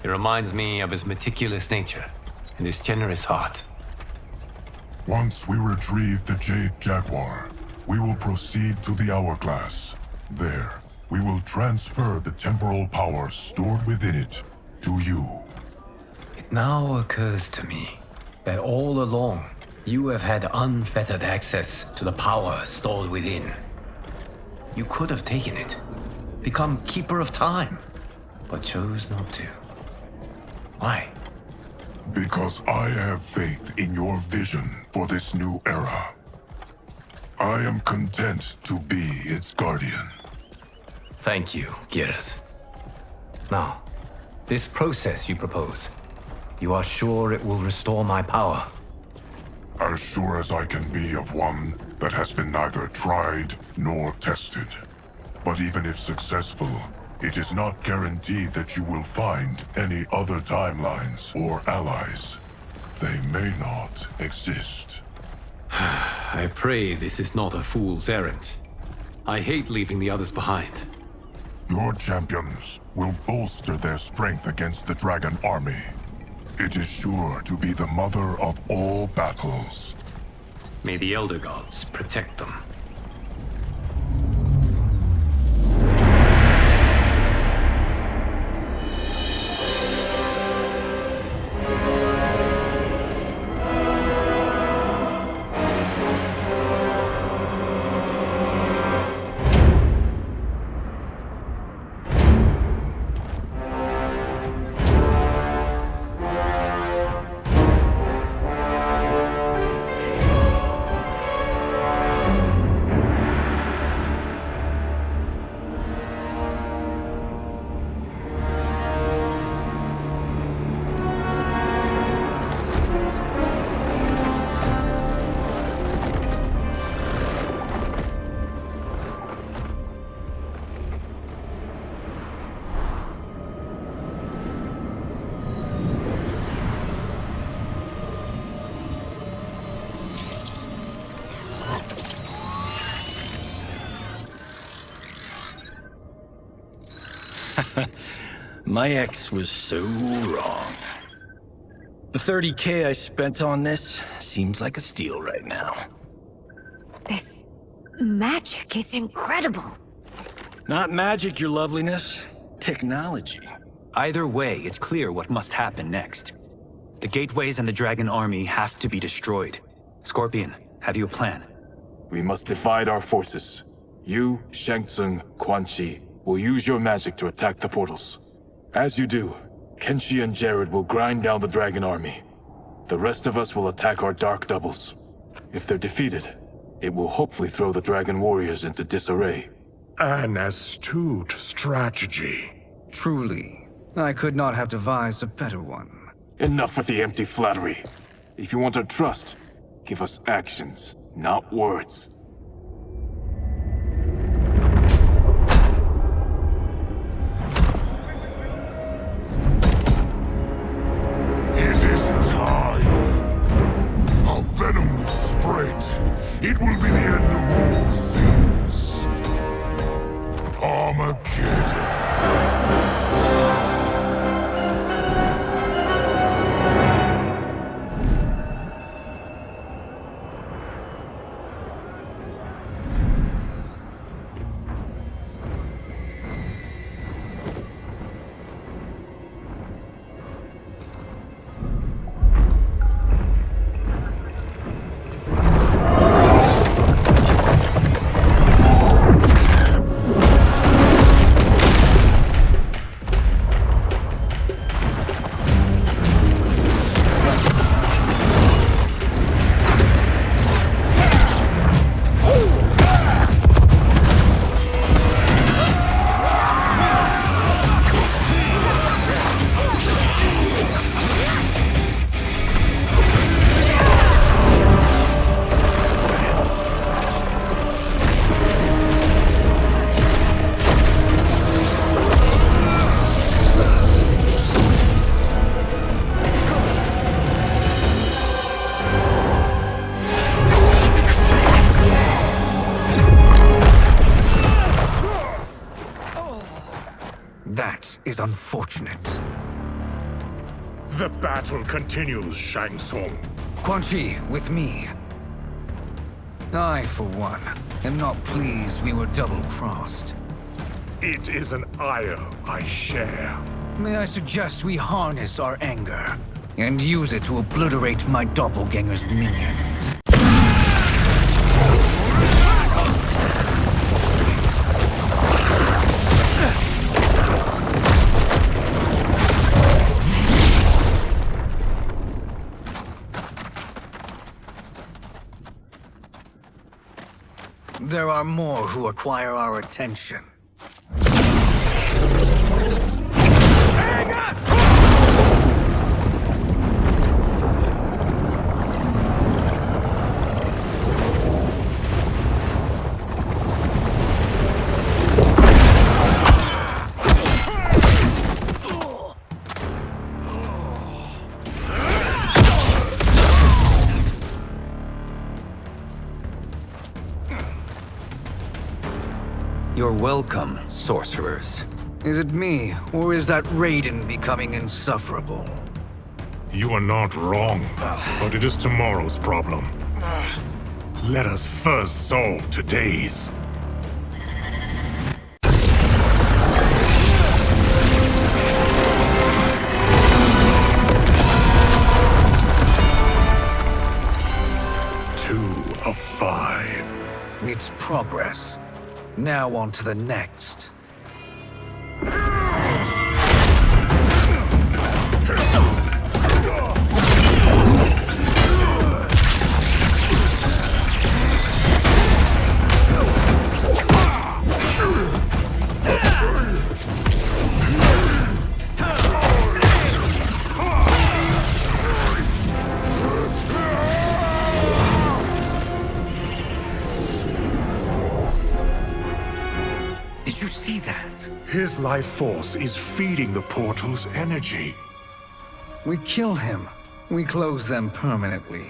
S6: It reminds me of his meticulous nature and his generous heart.
S1: Once we retrieve the Jade Jaguar, we will proceed to the Hourglass. There, we will transfer the temporal power stored within it to you.
S3: It now occurs to me that all along, you have had unfettered access to the power stored within. You could have taken it, become Keeper of Time, but chose not to. Why?
S1: Because I have faith in your vision for this new era. I am content to be its guardian.
S3: Thank you, Geras. Now, this process you propose, you are sure it will restore my power?
S1: As sure as I can be of one that has been neither tried nor tested. But even if successful, it is not guaranteed that you will find any other timelines or allies. They may not exist.
S6: I pray this is not a fool's errand. I hate leaving the others behind.
S1: Your champions will bolster their strength against the Dragon Army. It is sure to be the mother of all battles.
S6: May the Elder Gods protect them.
S11: My ex was so wrong. The 30K I spent on this seems like a steal right now.
S16: This magic is incredible.
S11: Not magic, your loveliness. Technology.
S13: Either way, it's clear what must happen next. The gateways and the Dragon Army have to be destroyed. Scorpion, have you a plan?
S20: We must divide our forces. You, Shang Tsung, Quan Chi will use your magic to attack the portals. As you do, Kenshi and Jared will grind down the Dragon Army. The rest of us will attack our dark doubles. If they're defeated, it will hopefully throw the Dragon Warriors into disarray.
S22: An astute strategy.
S4: Truly, I could not have devised a better one.
S20: Enough with the empty flattery. If you want our trust, give us actions, not words.
S1: It is time. A venom will spread. It will be the end of all things. Armageddon.
S4: is unfortunate.
S22: The battle continues, Shang Tsung.
S4: Quan Chi, with me. I, for one, am not pleased we were double-crossed.
S22: It is an ire I share.
S4: May I suggest we harness our anger and use it to obliterate my doppelganger's minions? There are more who acquire our attention.
S13: You're welcome, sorcerers.
S4: Is it me, or is that Raiden becoming insufferable?
S22: You are not wrong, but it is tomorrow's problem. Let us first solve today's. Two of 5.
S4: It's progress. Now on to the next.
S22: His life force is feeding the portal's energy.
S4: We kill him. We close them permanently.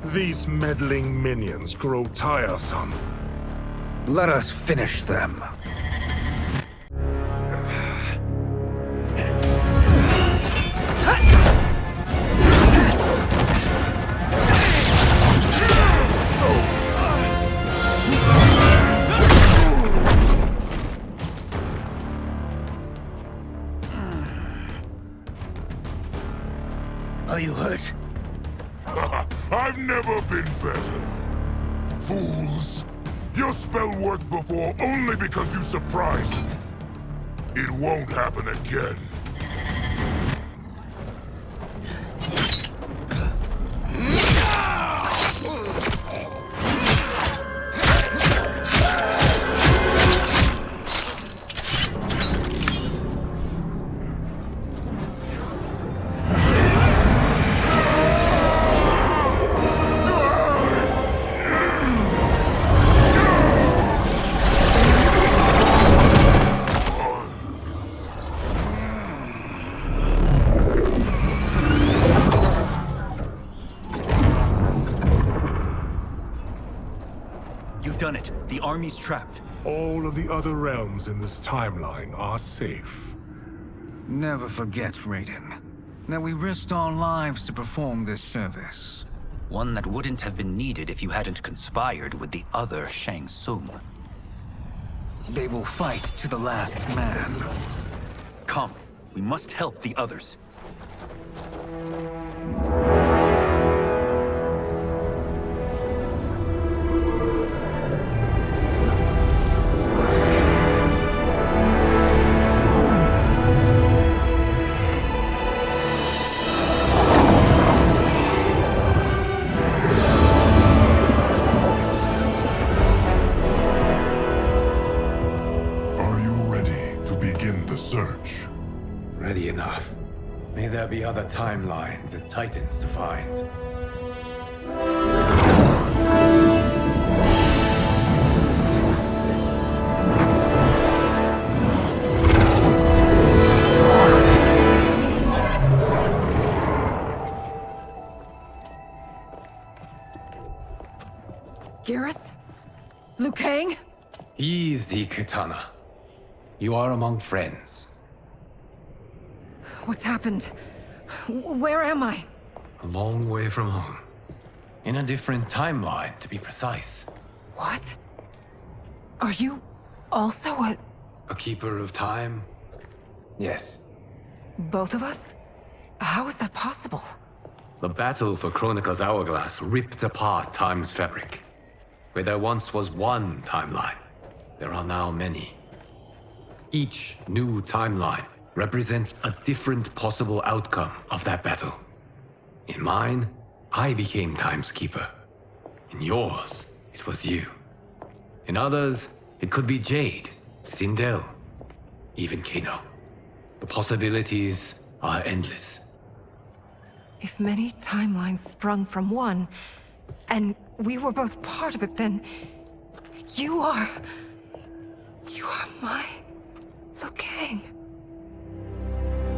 S22: These meddling minions grow tiresome.
S4: Let us finish them.
S22: Are you hurt? I've never been better. Fools! Your spell worked before only because you surprised me. It won't happen again.
S13: Done it. The army's trapped.
S22: All of the other realms in this timeline are safe.
S4: Never forget, Raiden, that we risked our lives to perform this service.
S13: One that wouldn't have been needed if you hadn't conspired with the other Shang Tsung.
S4: They will fight to the last man.
S13: Come, we must help the others.
S6: Ready enough. May there be other timelines and titans to find.
S17: Kang?
S3: Easy, Kitana. You are among friends.
S17: What's happened? Where am I?
S3: A long way from home. In a different timeline, to be precise.
S17: What? Are you also
S3: a keeper of time? Yes.
S17: both of us? How is that possible?
S3: The battle for Chronica's Hourglass ripped apart time's fabric. Where there once was one timeline, there are now many. Each new timeline represents a different possible outcome of that battle. In mine, I became Time's Keeper. In yours, it was you. In others, it could be Jade, Sindel, even Kano. The possibilities are endless.
S17: If many timelines sprung from one, and we were both part of it, then you are my Liu Kang.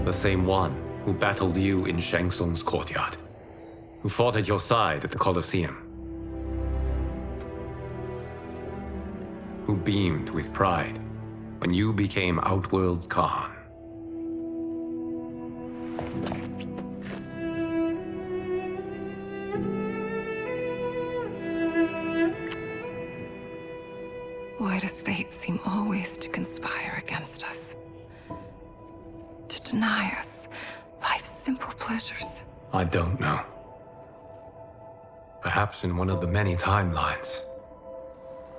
S6: The same one who battled you in Shang Tsung's courtyard. Who fought at your side at the Colosseum. Who beamed with pride when you became Outworld's Khan.
S17: Why does fate seem always to conspire against us? To deny us life's simple pleasures?
S3: I don't know. Perhaps in one of the many timelines,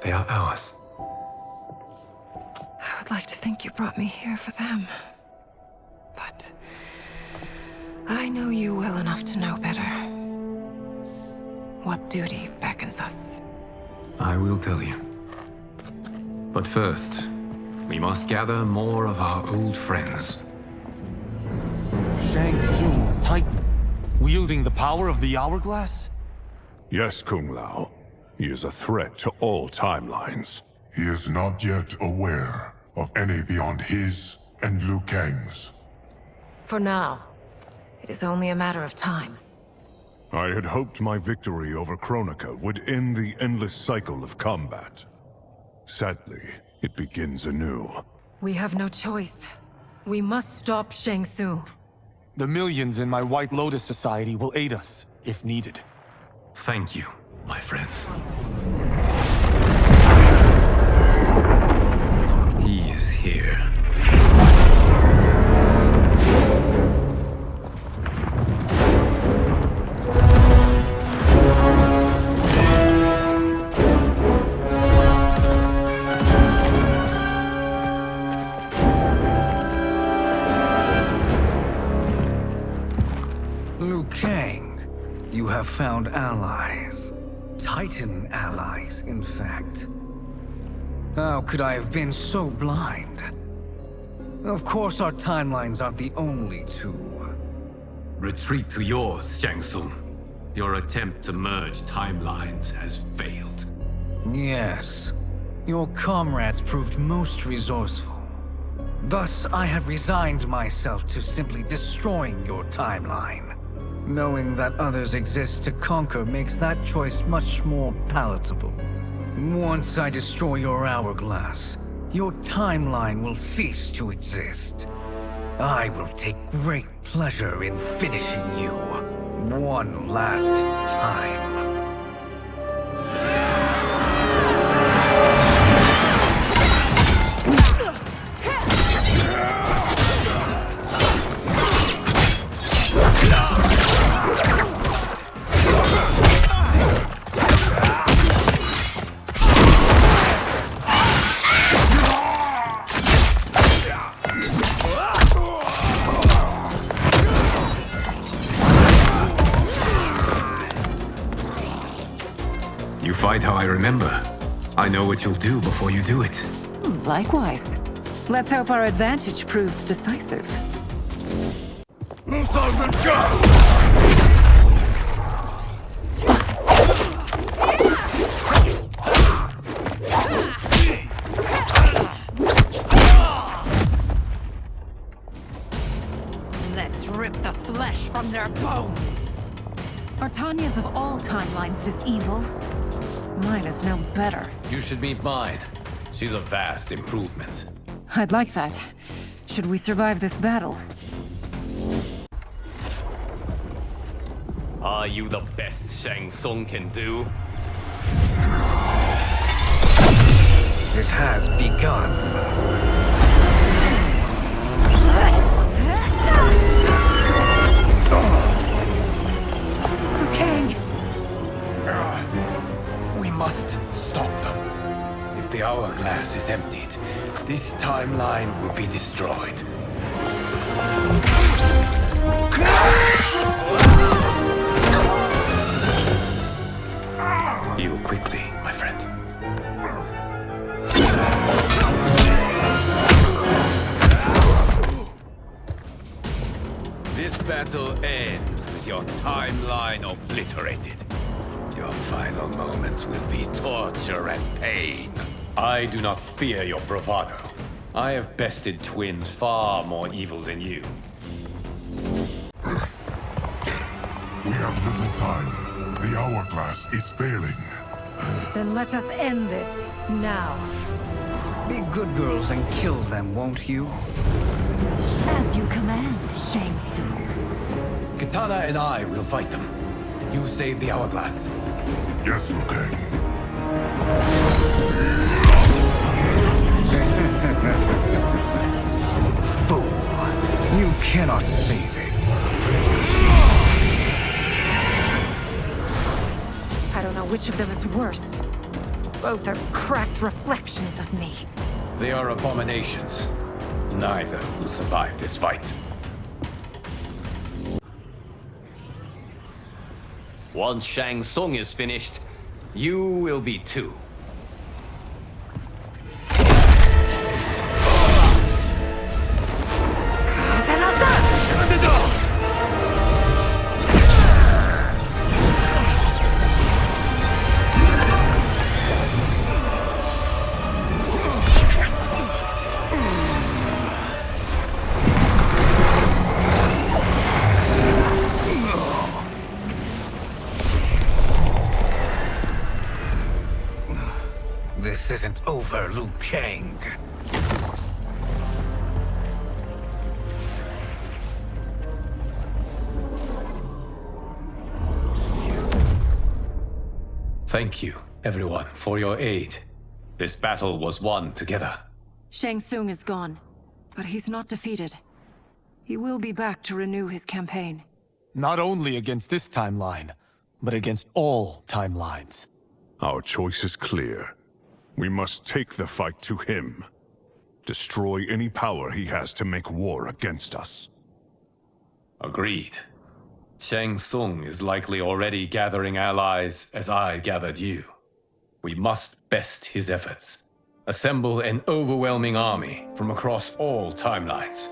S3: they are ours.
S17: I would like to think you brought me here for them. But I know you well enough to know better. What duty beckons us?
S3: I will tell you. But first, we must gather more of our old friends.
S5: Shang Tsung, Titan, wielding the power of the Hourglass?
S22: Yes, Kung Lao. He is a threat to all timelines.
S1: He is not yet aware of any beyond his and Liu Kang's.
S16: For now, it is only a matter of time.
S22: I had hoped my victory over Kronika would end the endless cycle of combat. Sadly, it begins anew.
S17: We have no choice. We must stop Shang Tsung.
S5: The millions in my White Lotus Society will aid us, if needed.
S3: Thank you, my friends. He is here.
S4: Liu Kang. You have found allies. Titan allies, in fact. How could I have been so blind? Of course our timelines aren't the only two.
S3: Retreat to yours, Shang Tsung. Your attempt to merge timelines has failed.
S4: Yes. Your comrades proved most resourceful. Thus, I have resigned myself to simply destroying your timeline. Knowing that others exist to conquer makes that choice much more palatable. Once I destroy your hourglass, your timeline will cease to exist. I will take great pleasure in finishing you one last time.
S3: Fight how I remember. I know what you'll do before you do it.
S15: Likewise. Let's hope our advantage proves decisive.
S16: Let's rip the flesh from their bones.
S17: Are Tanya's of all timelines this evil?
S16: Mine is no better.
S6: You should meet mine. She's a vast improvement.
S17: I'd like that. Should we survive this battle?
S6: Are you the best Shang Tsung can do?
S4: It has begun.
S17: Liu Kang!
S3: We must stop them. If the hourglass is emptied, this timeline will be destroyed. Heal quickly, my friend. This battle ends with your timeline obliterated. Your final moments will be torture and pain.
S6: I do not fear your bravado. I have bested twins far more evil than you.
S1: We have little time. The hourglass is failing.
S17: Then let us end this, now.
S4: Be good girls and kill them, won't you?
S17: As you command, Shang Tsung.
S3: Katana and I will fight them. You save the hourglass.
S1: Yes, Liu Kang.
S4: Fool. You cannot save it.
S17: I don't know which of them is worse. Both are cracked reflections of me.
S3: They are abominations. Neither will survive this fight.
S6: Once Shang Tsung is finished, you will be too.
S4: This isn't over, Liu Kang.
S6: Thank you, everyone, for your aid. This battle was won together.
S17: Shang Tsung is gone, but he's not defeated. He will be back to renew his campaign.
S5: Not only against this timeline, but against all timelines.
S22: Our choice is clear. We must take the fight to him. Destroy any power he has to make war against us.
S6: Agreed. Shang Tsung is likely already gathering allies as I gathered you. We must best his efforts. Assemble an overwhelming army from across all timelines.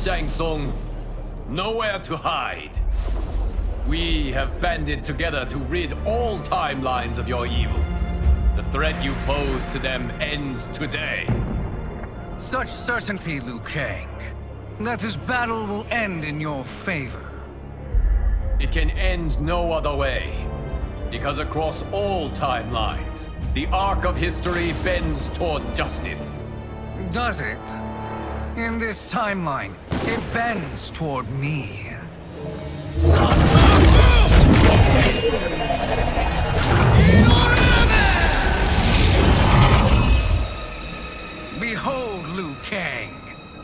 S6: Shang Tsung, nowhere to hide. We have banded together to rid all timelines of your evil. The threat you pose to them ends today.
S4: Such certainty, Liu Kang, that this battle will end in your favor.
S6: It can end no other way. Because across all timelines, the arc of history bends toward justice.
S4: Does it? In this timeline, it bends toward me. Behold, Liu Kang,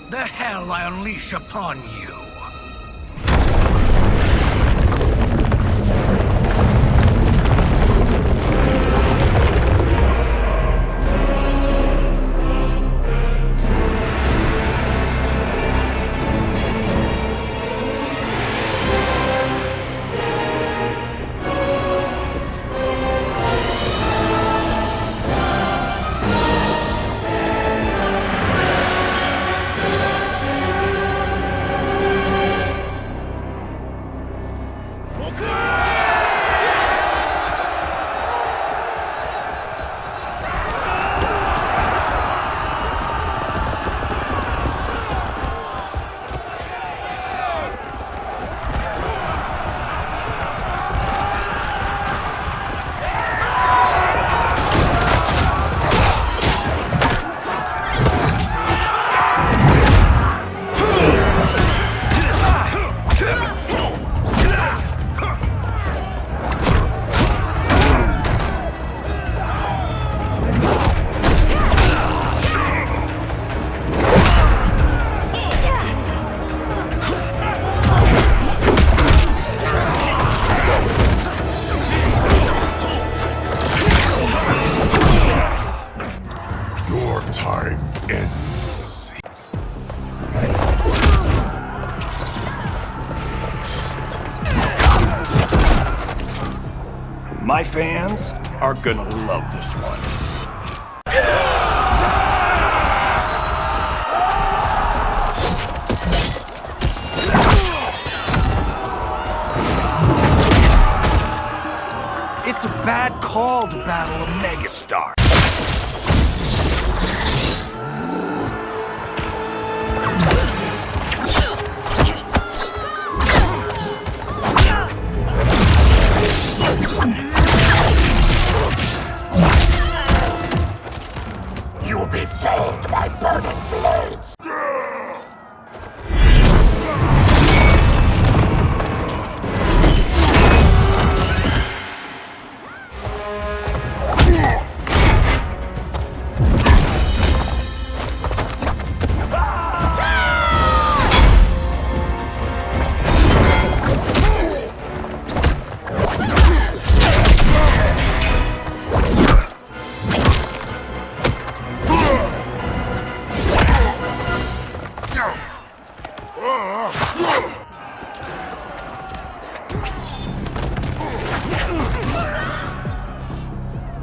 S4: the hell I unleash upon you.
S11: My fans are gonna love this one. It's a bad call to battle a megastar.
S22: You'll be felled by burning blades!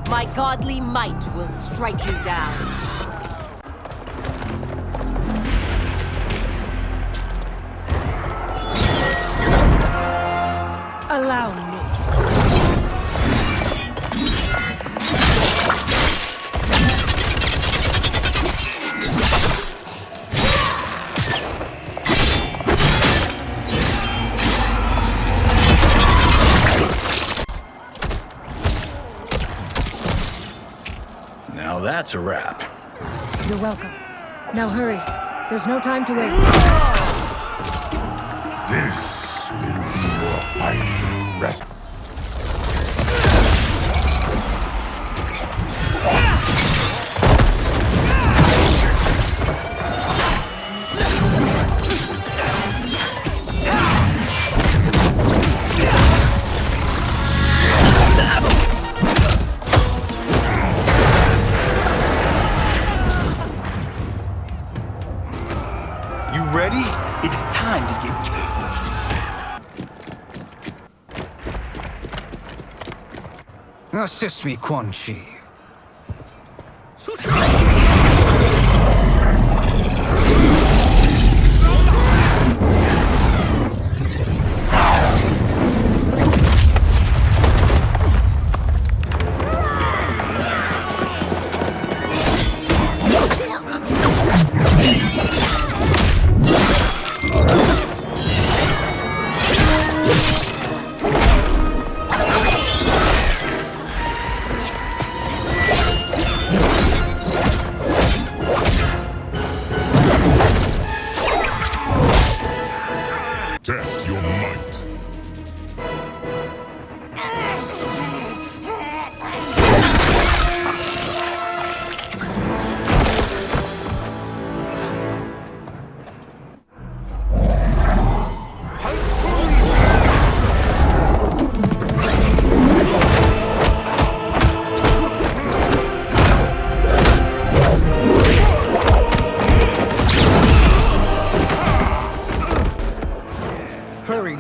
S9: My godly might will strike you down.
S17: Allow me.
S11: Now that's a wrap.
S17: You're welcome. Now hurry. There's no time to waste.
S22: This will be your final rest.
S11: Ready? It's time to get caged.
S4: Assist me, Quan Chi.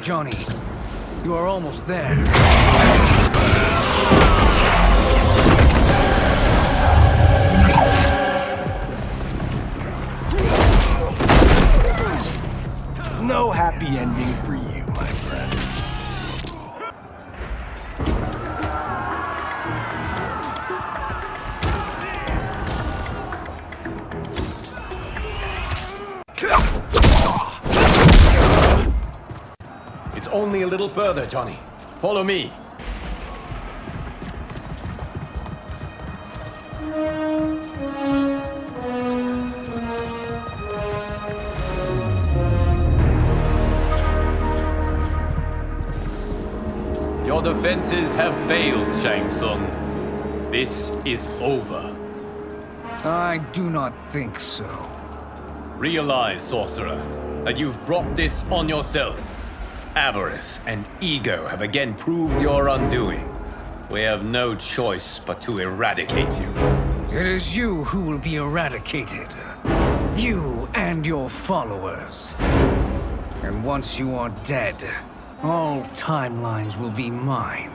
S4: Johnny. You are almost there.
S11: No happy ending for you, my friend.
S6: It's only a little further, Johnny. Follow me. Your defenses have failed, Shang Tsung. This is over.
S4: I do not think so.
S6: Realize, sorcerer, that you've brought this on yourself. Avarice and ego have again proved your undoing. We have no choice but to eradicate you.
S4: It is you who will be eradicated. You and your followers. And once you are dead, all timelines will be mine.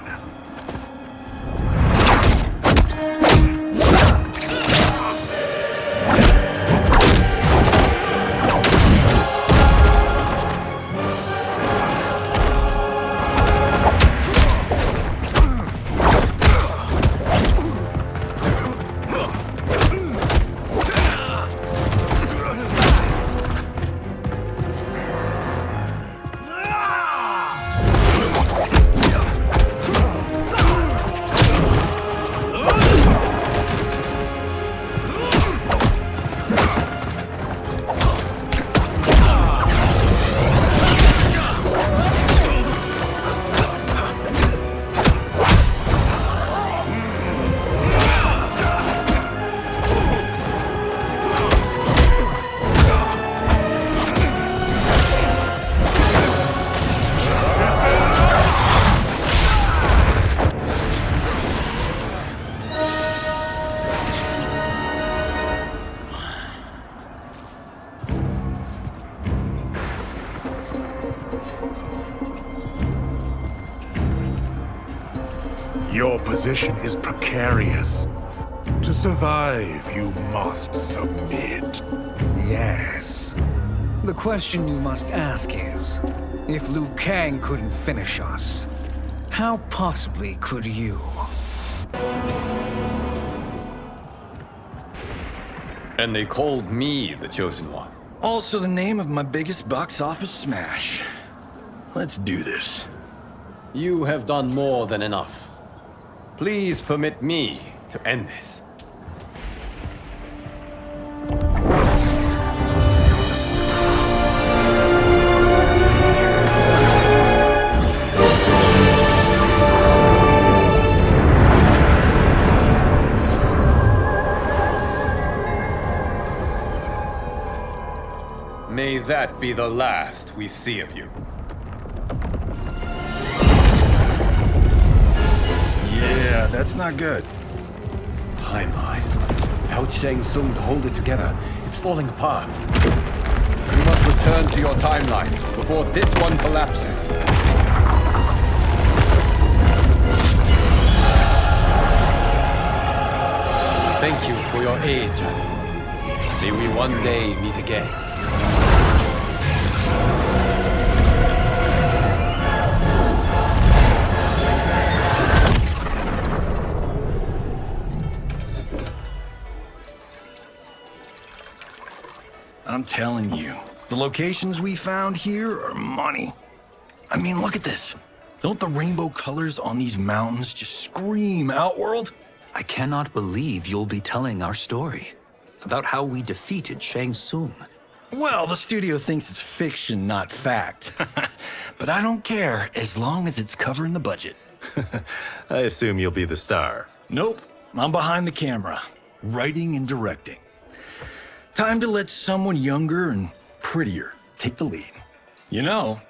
S22: Your position is precarious. To survive, you must submit.
S4: Yes. The question you must ask is, if Liu Kang couldn't finish us, how possibly could you?
S6: And they called me the Chosen One.
S11: Also the name of my biggest box office smash. Let's do this.
S6: You have done more than enough. Please permit me to end this. May that be the last we see of you.
S11: Yeah, that's not good.
S6: Timeline. Without Shang Tsung to hold it together, it's falling apart. You must return to your timeline before this one collapses. Thank you for your aid, Johnny. May we one day meet again.
S11: I'm telling you, the locations we found here are money. I mean, look at this. Don't the rainbow colors on these mountains just scream Outworld?
S13: I cannot believe you'll be telling our story about how we defeated Shang Tsung.
S11: Well, the studio thinks it's fiction, not fact. But I don't care, as long as it's covering the budget.
S12: I assume you'll be the star.
S11: Nope, I'm behind the camera, writing and directing. Time to let someone younger and prettier take the lead. You know,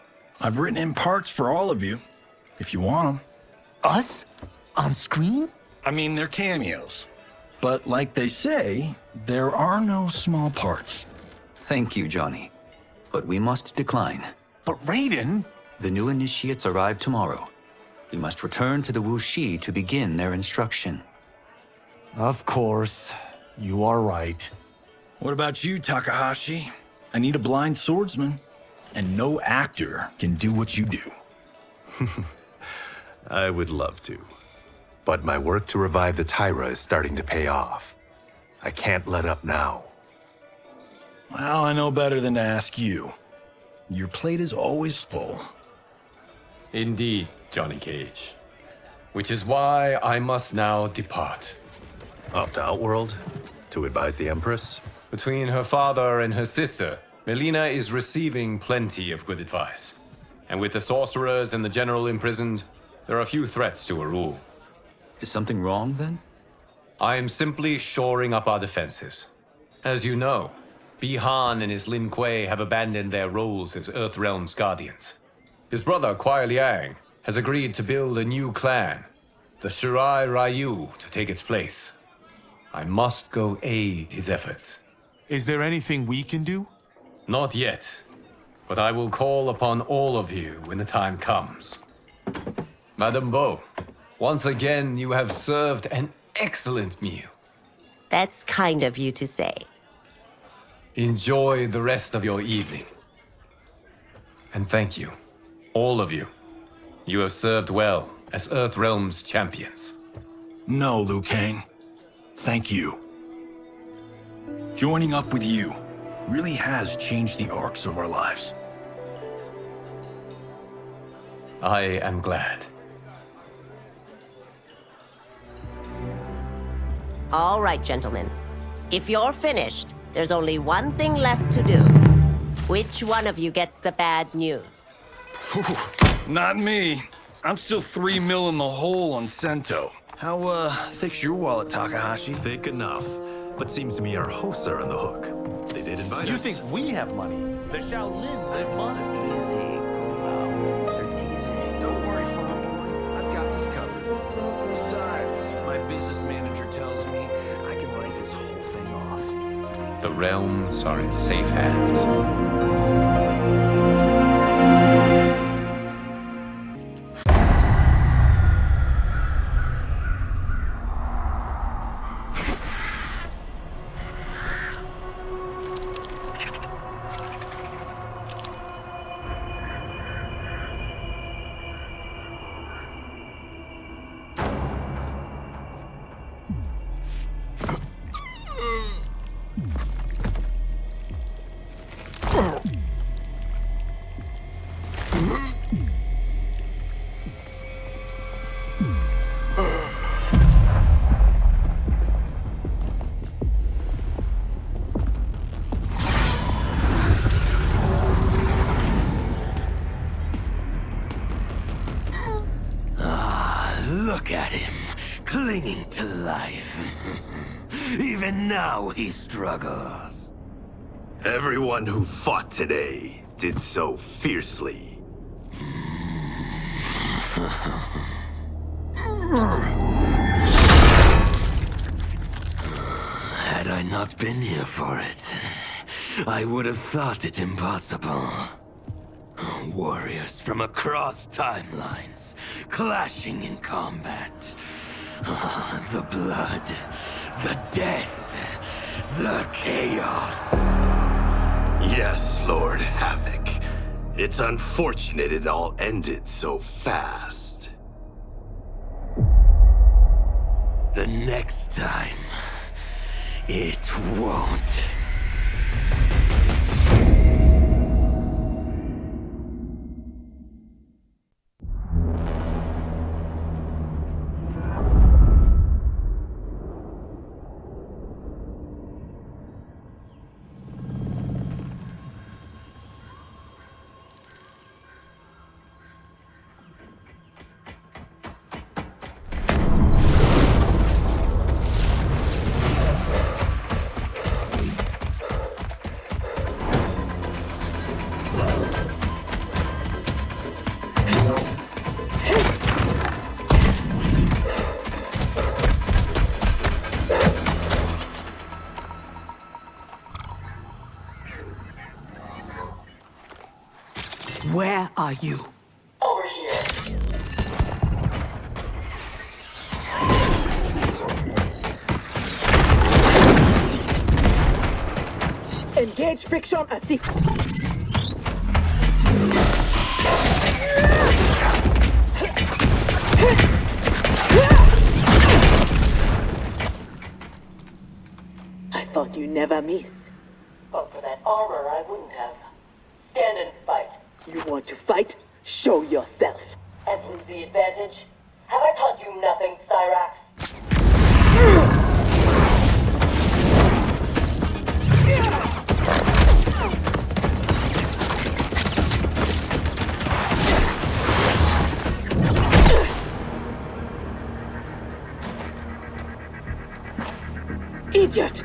S11: I've written in parts for all of you, if you want them.
S8: Us? On screen?
S11: I mean, they're cameos. But like they say, there are no small parts.
S13: Thank you, Johnny. But we must decline.
S8: But Raiden,
S13: The new initiates arrive tomorrow. We must return to the Wuxi to begin their instruction.
S19: Of course. You are right.
S11: What about you, Takahashi? I need a blind swordsman. And no actor can do what you do.
S12: I would love to. But my work to revive the Tyra is starting to pay off. I can't let up now.
S11: Well, I know better than to ask you. Your plate is always full.
S6: Indeed, Johnny Cage. Which is why I must now depart.
S12: Off to Outworld? To advise the Empress?
S6: Between her father and her sister, Melina is receiving plenty of good advice. And with the sorcerers and the general imprisoned, there are few threats to her rule.
S13: Is something wrong, then?
S6: I am simply shoring up our defenses. As you know, Bi-Han and his Lin Kuei have abandoned their roles as Earthrealm's guardians. His brother, Kuai Liang, has agreed to build a new clan, the Shirai Ryu, to take its place. I must go aid his efforts.
S5: Is there anything we can do?
S6: Not yet, but I will call upon all of you when the time comes. Madame Bo, once again you have served an excellent meal.
S9: That's kind of you to say.
S6: Enjoy the rest of your evening. And thank you, all of you. You have served well as Earthrealm's champions.
S11: No, Liu Kang. Thank you. Joining up with you really has changed the arcs of our lives.
S6: I am glad.
S9: All right, gentlemen. If you're finished, there's only one thing left to do. Which one of you gets the bad news?
S11: Not me. I'm still 3 mil in the hole on Sento. How, thick's your wallet, Takahashi?
S12: Thick enough. But seems to me our hosts are on the hook. They did invite us.
S5: You think we have money? The Shaolin live modestly.
S11: They're teasing. Don't worry, farm boy. I've got this covered. Besides, my business manager tells me I can write this whole thing off.
S6: The realms are in safe hands.
S21: Look at him, clinging to life. Even now he struggles.
S12: Everyone who fought today did so fiercely.
S21: Had I not been here for it, I would have thought it impossible. Warriors from across timelines, clashing in combat. The blood, the death, the chaos.
S12: Yes, Lord Havoc. It's unfortunate it all ended so fast.
S21: The next time, it won't.
S18: Where are you?
S2: Engage friction assist. I thought you never miss.
S14: But for that armor, I wouldn't have. Stand and fight.
S2: You want to fight? Show yourself.
S14: And lose the advantage? Have I taught you nothing, Cyrax?
S2: Idiot!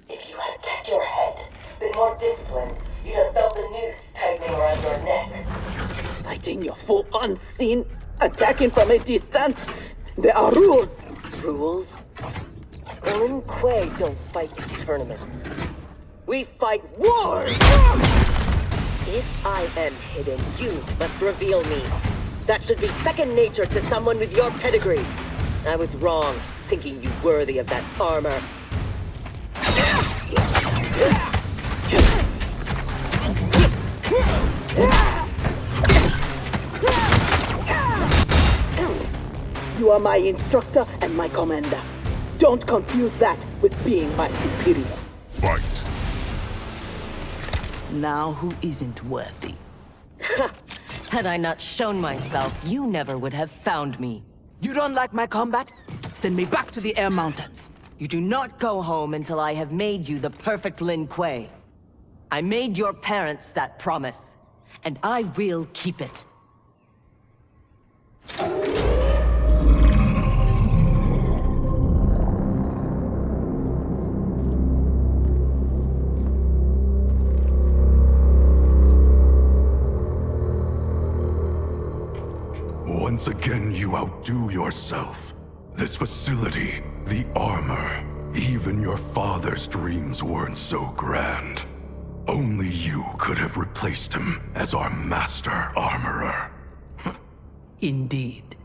S14: If you had kept your head, been more disciplined, you'd have felt the noose tightening around your neck.
S2: Fighting your foe unseen, attacking from a distance. There are rules.
S14: Rules? Lin Kuei don't fight in tournaments. We fight wars! If I am hidden, you must reveal me. That should be second nature to someone with your pedigree. I was wrong, thinking you worthy of that armor.
S2: You are my instructor and my commander. Don't confuse that with being my superior.
S22: Fight.
S2: Now who isn't worthy?
S9: Had I not shown myself, you never would have found me.
S2: You don't like my combat? Send me back to the Air Mountains.
S9: You do not go home until I have made you the perfect Lin Kuei. I made your parents that promise, and I will keep it.
S1: Once again, you outdo yourself. This facility, the armor, even your father's dreams weren't so grand. Only you could have replaced him as our master armorer.
S2: Indeed.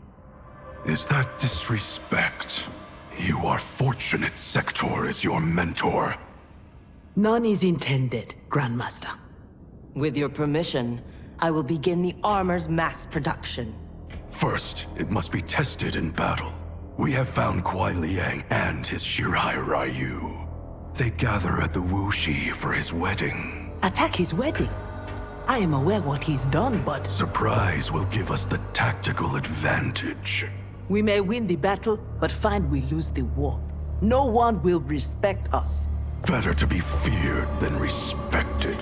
S1: Is that disrespect? You are fortunate Sektor is your mentor.
S2: None is intended, Grandmaster.
S9: With your permission, I will begin the armor's mass production.
S1: First, it must be tested in battle. We have found Kuai Liang and his Shirai Ryu. They gather at the Wuxi for his wedding.
S2: Attack his wedding? I am aware what he's done, but...
S1: Surprise will give us the tactical advantage.
S2: We may win the battle, but find we lose the war. No one will respect us.
S1: Better to be feared than respected.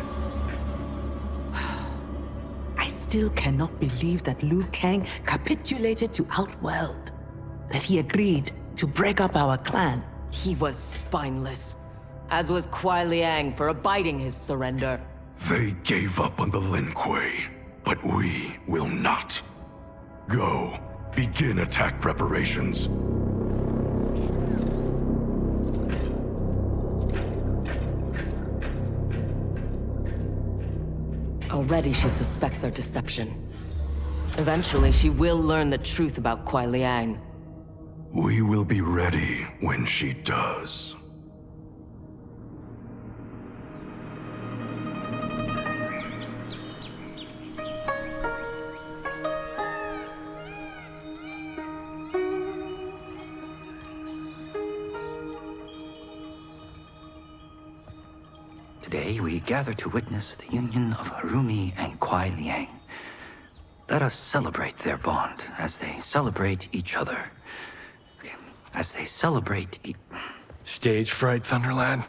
S2: I still cannot believe that Liu Kang capitulated to Outworld. That he agreed to break up our clan.
S9: He was spineless, as was Kuai Liang for abiding his surrender.
S1: They gave up on the Lin Kuei, but we will not. Go, begin attack preparations.
S9: Already she suspects our deception. Eventually she will learn the truth about Kuai Liang.
S1: We will be ready when she does.
S13: Today we gather to witness the union of Harumi and Kuai Liang. Let us celebrate their bond as they celebrate each other. As they celebrate
S20: Stage fright, Thunderlad?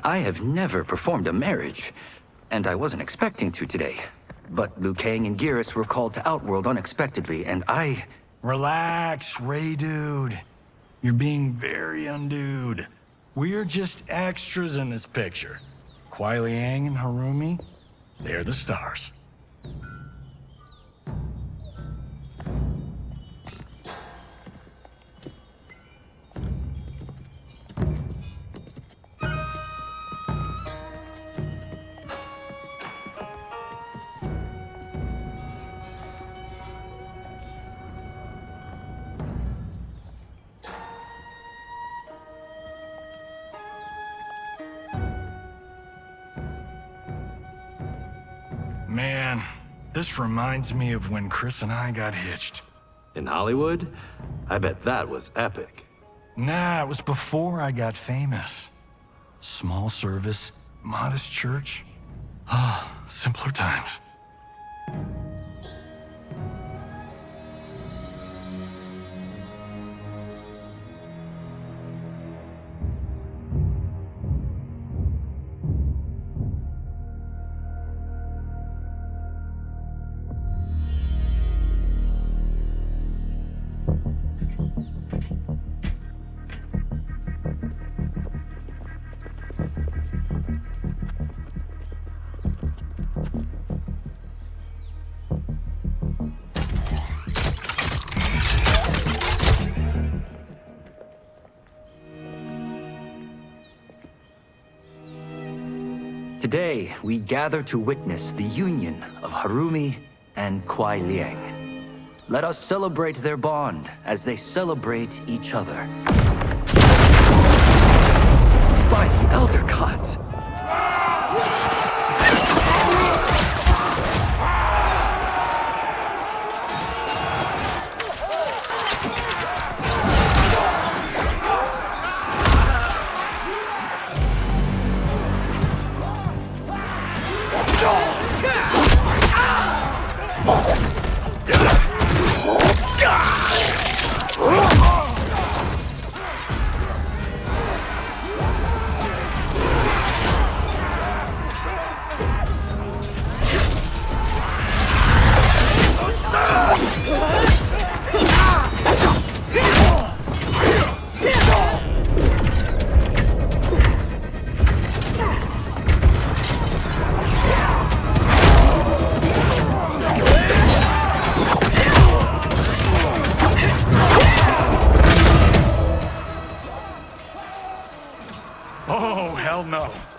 S13: I have never performed a marriage, and I wasn't expecting to today. But Liu Kang and Geras were called to Outworld unexpectedly, and I...
S11: Relax, Ray dude. You're being very undude. We're just extras in this picture. Kuai Liang and Harumi, they're the stars. Man, this reminds me of when Chris and I got hitched.
S12: In Hollywood? I bet that was epic.
S11: Nah, it was before I got famous. Small service, modest church. Ah, simpler times.
S13: Today, we gather to witness the union of Harumi and Kuai Liang. Let us celebrate their bond as they celebrate each other. By the Elder Gods!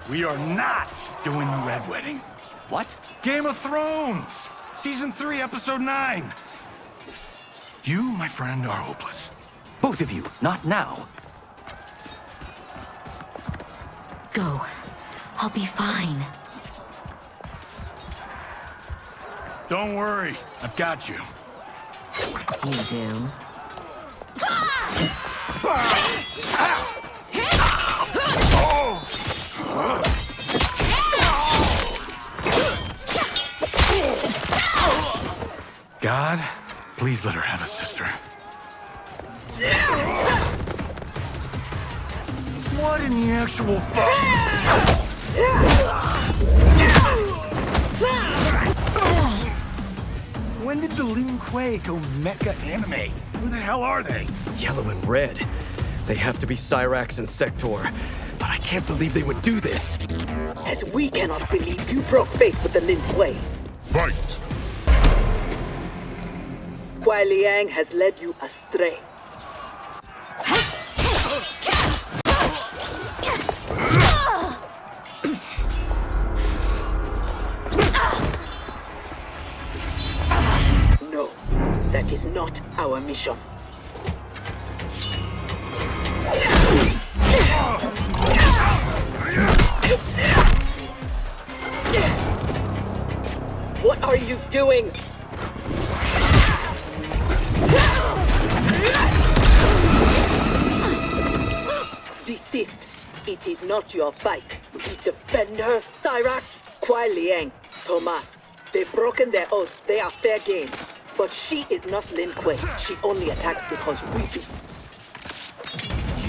S11: We are not doing the Red Wedding.
S13: What?
S11: Game of Thrones! Season 3, Episode 9. You, my friend, are hopeless.
S13: Both of you, not now.
S16: Go. I'll be fine.
S11: Don't worry, I've got you.
S16: You do?
S11: God, please let her have a sister. What in the actual fuck? When did the Lin Kuei go mecha anime? Who the hell are they?
S8: Yellow and red. They have to be Cyrax and Sektor. But I can't believe they would do this.
S2: As we cannot believe you broke faith with the Lin Kuei.
S22: Fight!
S2: Kuai Liang has led you astray. No, that is not our mission. What are you doing? Desist. It is not your fight. We defend her, Cyrax. Kuai Liang, Thomas. They've broken their oath. They are fair game. But she is not Lin Kuei. She only attacks because we do.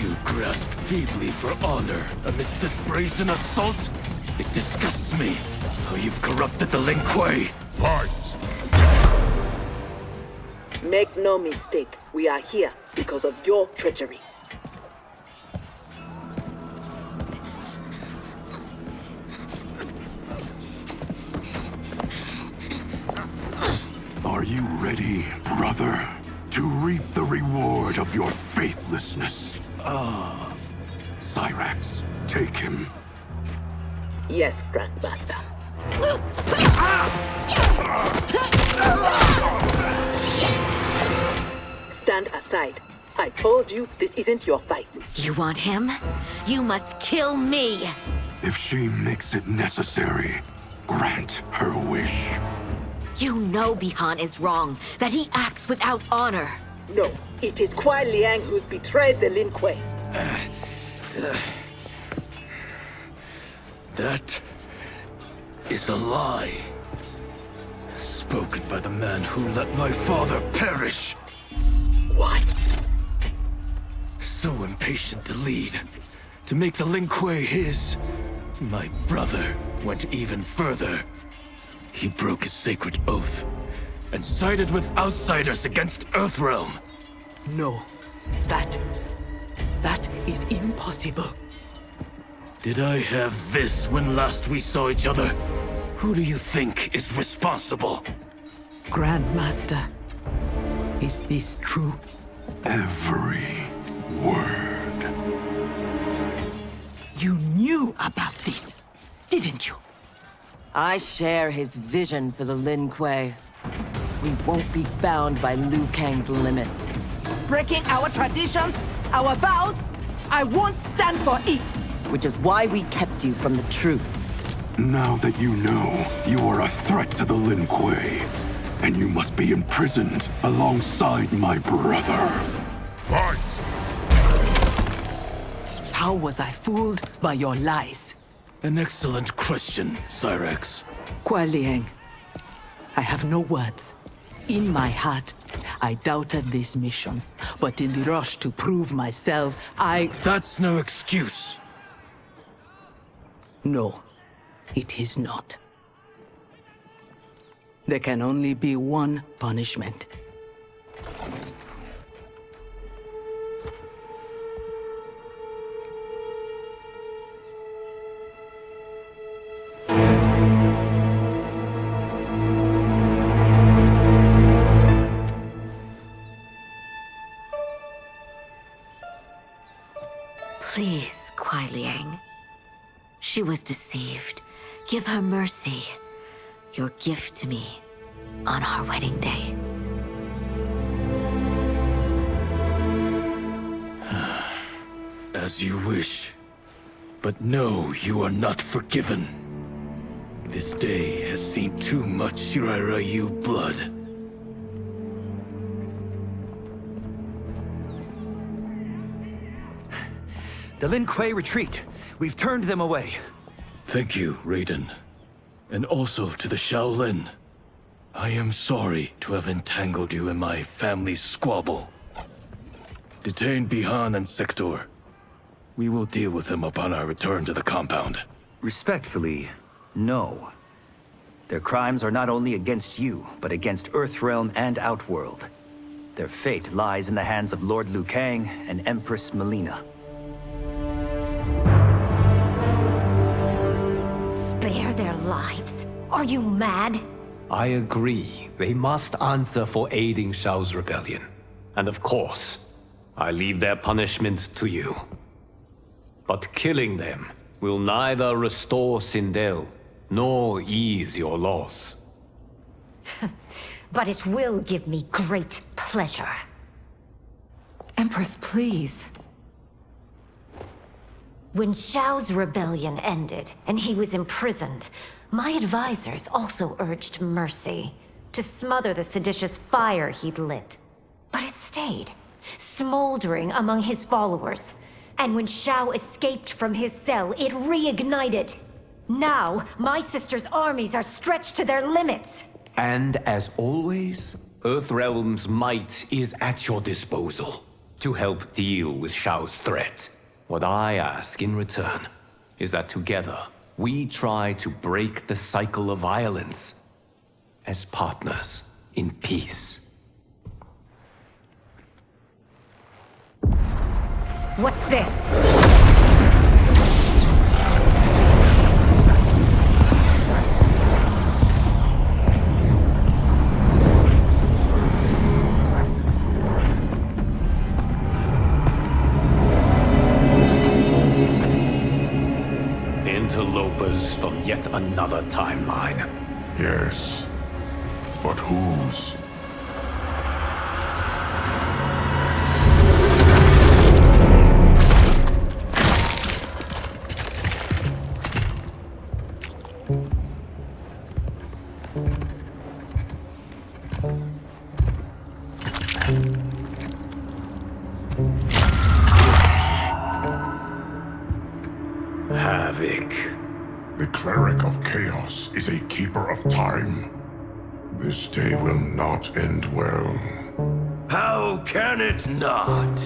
S21: You grasp feebly for honor amidst this brazen assault? It disgusts me how you've corrupted the Lin Kuei.
S22: Fight!
S2: Make no mistake. We are here because of your treachery.
S22: Are you ready, brother, to reap the reward of your faithlessness? Cyrax, take him.
S2: Yes, Grandmaster. Stand aside. I told you this isn't your fight.
S16: You want him? You must kill me.
S22: If she makes it necessary,
S7: grant her wish.
S16: You know Bihan is wrong, that he acts without honor.
S2: No, it is Kuai Liang who's betrayed the Lin Kuei.
S21: That is a lie. Spoken by the man who let my father perish.
S2: What?
S21: So impatient to lead, to make the Lin Kuei his. My brother went even further. He broke his sacred oath and sided with outsiders against Earthrealm.
S18: No, that is impossible.
S21: Did I have this when last we saw each other? Who do you think is responsible?
S18: Grandmaster, is this true?
S7: Every word.
S18: You knew about this, didn't you?
S14: I share his vision for the Lin Kuei. We won't be bound by Liu Kang's limits.
S2: Breaking our traditions, our vows, I won't stand for it.
S14: Which is why we kept you from the truth.
S7: Now that you know, you are a threat to the Lin Kuei, and you must be imprisoned alongside my brother.
S22: Fight!
S18: How was I fooled by your lies?
S21: An excellent question, Cyrax.
S18: Kuai Liang, I have no words. In my heart, I doubted this mission, but in the rush to prove myself,
S21: That's no excuse.
S18: No, it is not. There can only be one punishment.
S16: Please, Kuai Liang. She was deceived. Give her mercy. Your gift to me on our wedding day.
S21: As you wish. But no, you are not forgiven. This day has seen too much Shirairayu blood.
S13: The Lin Kuei retreat. We've turned them away.
S21: Thank you, Raiden. And also to the Shaolin. I am sorry to have entangled you in my family's squabble. Detain Bihan and Sektor. We will deal with them upon our return to the compound.
S13: Respectfully, no. Their crimes are not only against you, but against Earthrealm and Outworld. Their fate lies in the hands of Lord Liu Kang and Empress Melina.
S16: Spare their lives? Are you mad?
S3: I agree. They must answer for aiding Shao's rebellion. And of course, I leave their punishment to you. But killing them will neither restore Sindel, nor ease your loss.
S16: But it will give me great pleasure.
S17: Empress, please.
S16: When Shao's rebellion ended, and he was imprisoned, my advisors also urged mercy, to smother the seditious fire he'd lit. But it stayed, smoldering among his followers. And when Shao escaped from his cell, it reignited. Now, my sister's armies are stretched to their limits.
S3: And as always, Earthrealm's might is at your disposal to help deal with Shao's threat. What I ask in return is that together we try to break the cycle of violence as partners in peace.
S16: What's this?
S3: Interlopers from yet another timeline.
S1: Yes, but whose? The Cleric of Chaos is a keeper of time. This day will not end well.
S21: How can it not?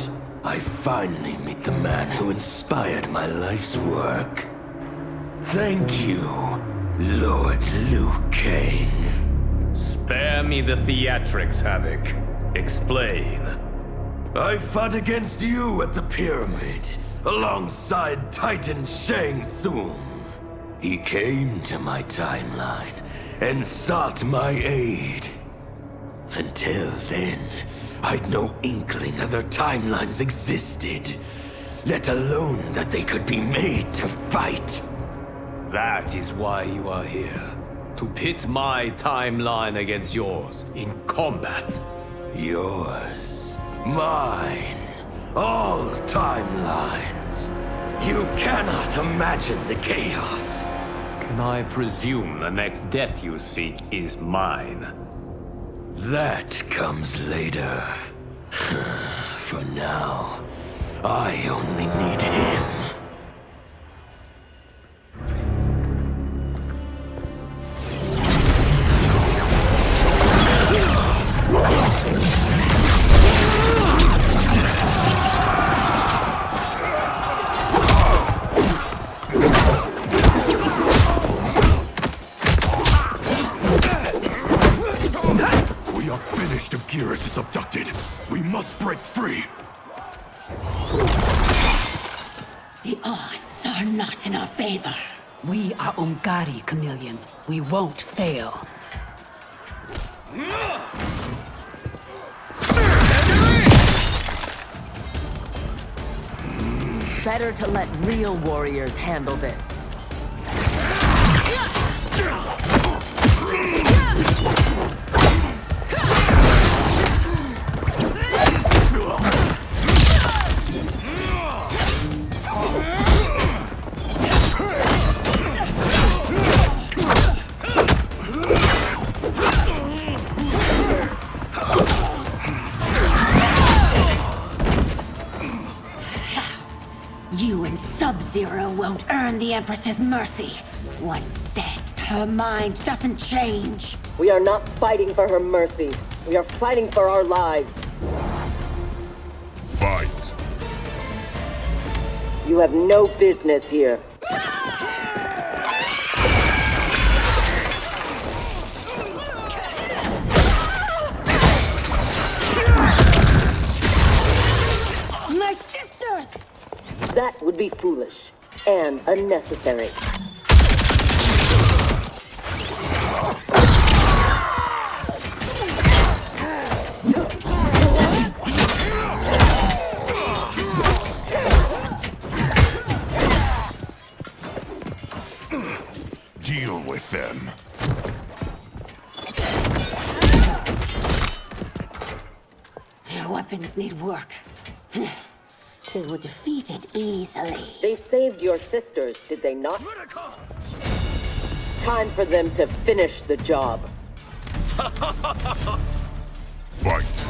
S21: I finally meet the man who inspired my life's work. Thank you, Lord Liu Kang.
S6: Spare me the theatrics, Havoc. Explain.
S21: I fought against you at the pyramid, alongside Titan Shang Tsung. He came to my timeline and sought my aid. Until then, I'd no inkling other timelines existed, let alone that they could be made to fight.
S6: That is why you are here. To pit my timeline against yours in combat.
S21: Yours, mine, all timelines. You cannot imagine the chaos.
S6: Can I presume the next death you seek is mine?
S21: That comes later. For now, I only need him.
S7: If Geras is abducted, we must break free.
S10: The odds are not in our favor. We are Ungari, Chameleon. We won't fail.
S14: Better to let real warriors handle this.
S10: You and Sub-Zero won't earn the Empress's mercy. Once set, her mind doesn't change.
S14: We are not fighting for her mercy. We are fighting for our lives.
S1: Fight.
S14: You have no business here.
S10: My sisters!
S14: That would be foolish and unnecessary.
S1: Deal with them.
S10: Their weapons need work. They were defeated easily.
S14: They saved your sisters, did they not? Time for them to finish the job.
S1: Fight.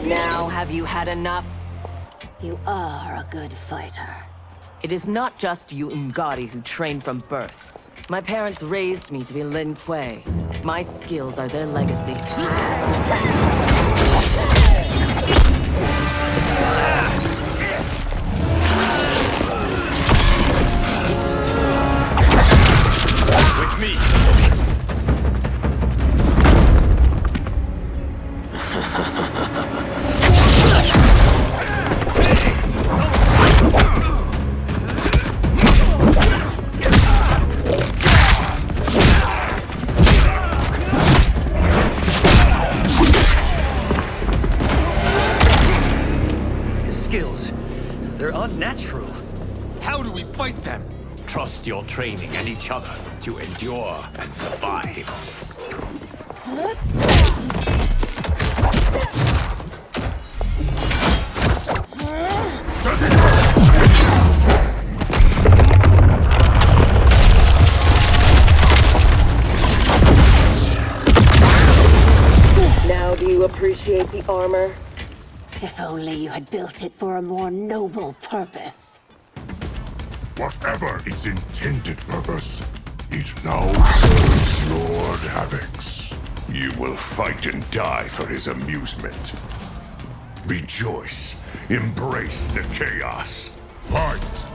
S14: Now have you had enough?
S10: You are a good fighter.
S2: It is not just you Ungari who trained from birth. My parents raised me to be Lin Kuei. My skills are their legacy.
S6: With me!
S13: Unnatural.
S20: How do we fight them?
S6: Trust your training and each other to endure and survive.
S14: Now do you appreciate the armor?
S10: If only you had built it for a more noble purpose.
S1: Whatever its intended purpose, it now serves Lord Havoc's.
S4: You will fight and die for his amusement. Rejoice. Embrace the chaos.
S1: Fight!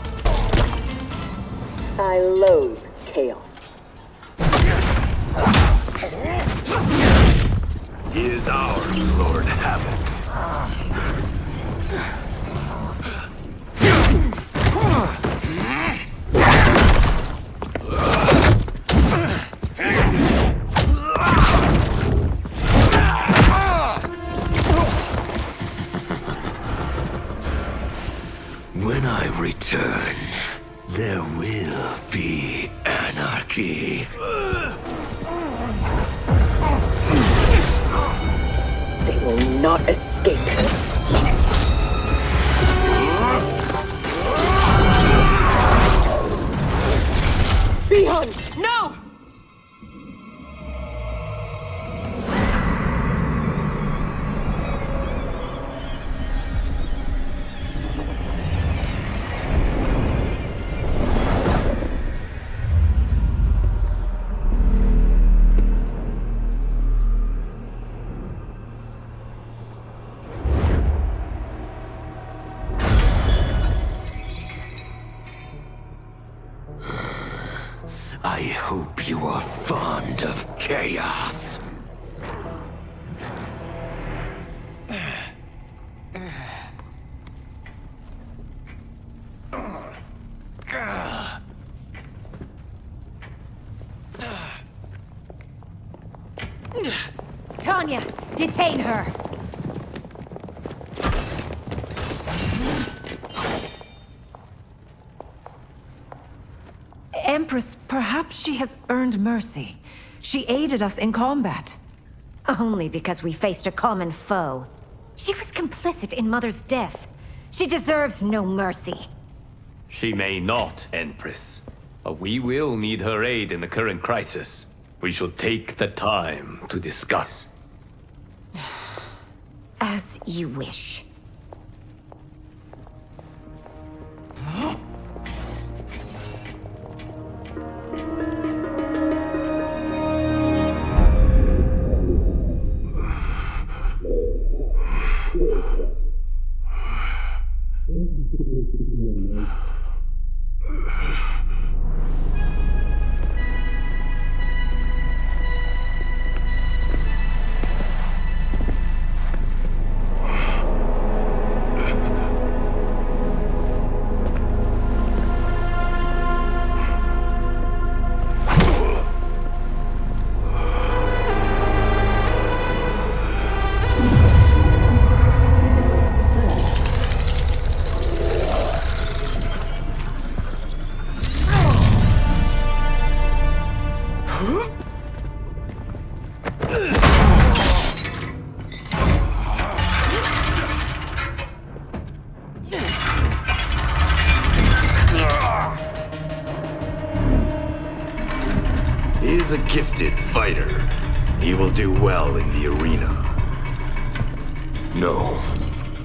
S14: I loathe chaos.
S4: He is ours, Lord Havoc.
S11: When I return, there will be anarchy.
S14: They will not escape. Behind!
S18: No!
S11: I hope you are fond of chaos.
S10: Tanya, detain her!
S17: Empress, perhaps she has earned mercy. She aided us in combat.
S16: Only because we faced a common foe. She was complicit in Mother's death. She deserves no mercy.
S6: She may not, Empress. But we will need her aid in the current crisis. We should take the time to discuss.
S16: As you wish.
S7: He is a gifted fighter. He will do well in the arena.
S11: No.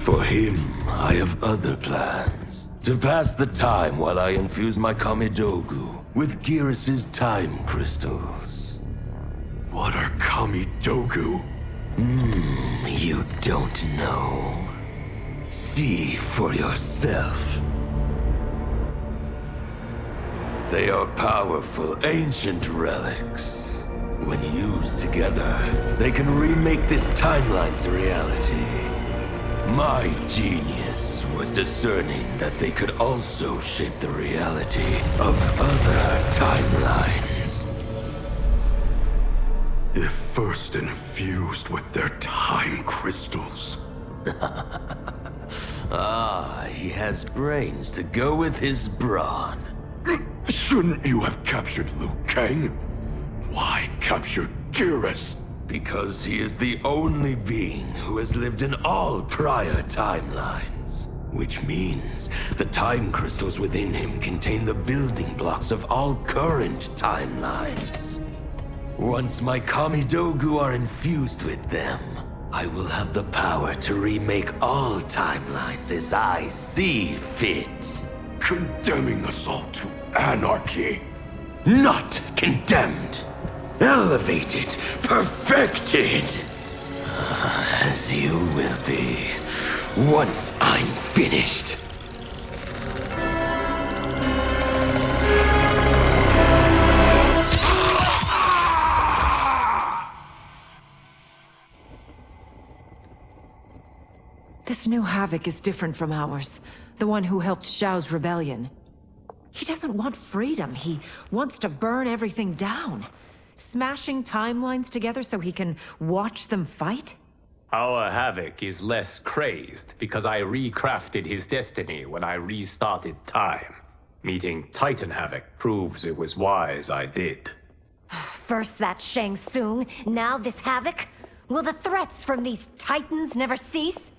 S11: For him, I have other plans. To pass the time while I infuse my Kamidogu with Gearus's time crystals.
S7: What are Kamidogu?
S11: You don't know. See for yourself. They are powerful, ancient relics. When used together, they can remake this timeline's reality. My genius was discerning that they could also shape the reality of other timelines.
S7: If first infused with their time crystals.
S11: He has brains to go with his brawn.
S7: Shouldn't you have captured Liu Kang? Why capture Gearus?
S11: Because he is the only being who has lived in all prior timelines. Which means the time crystals within him contain the building blocks of all current timelines. Once my Kamidogu are infused with them, I will have the power to remake all timelines as I see fit.
S7: condemning us all to anarchy. Not condemned. Elevated, perfected. As you will be, once I'm finished.
S17: This new Havoc is different from ours. The one who helped Xiao's rebellion. He doesn't want freedom. He wants to burn everything down. Smashing timelines together so he can watch them fight?
S6: Our Havoc is less crazed because I recrafted his destiny when I restarted time. Meeting Titan Havoc proves it was wise I did.
S16: First that Shang Tsung, now this Havoc? Will the threats from these Titans never cease?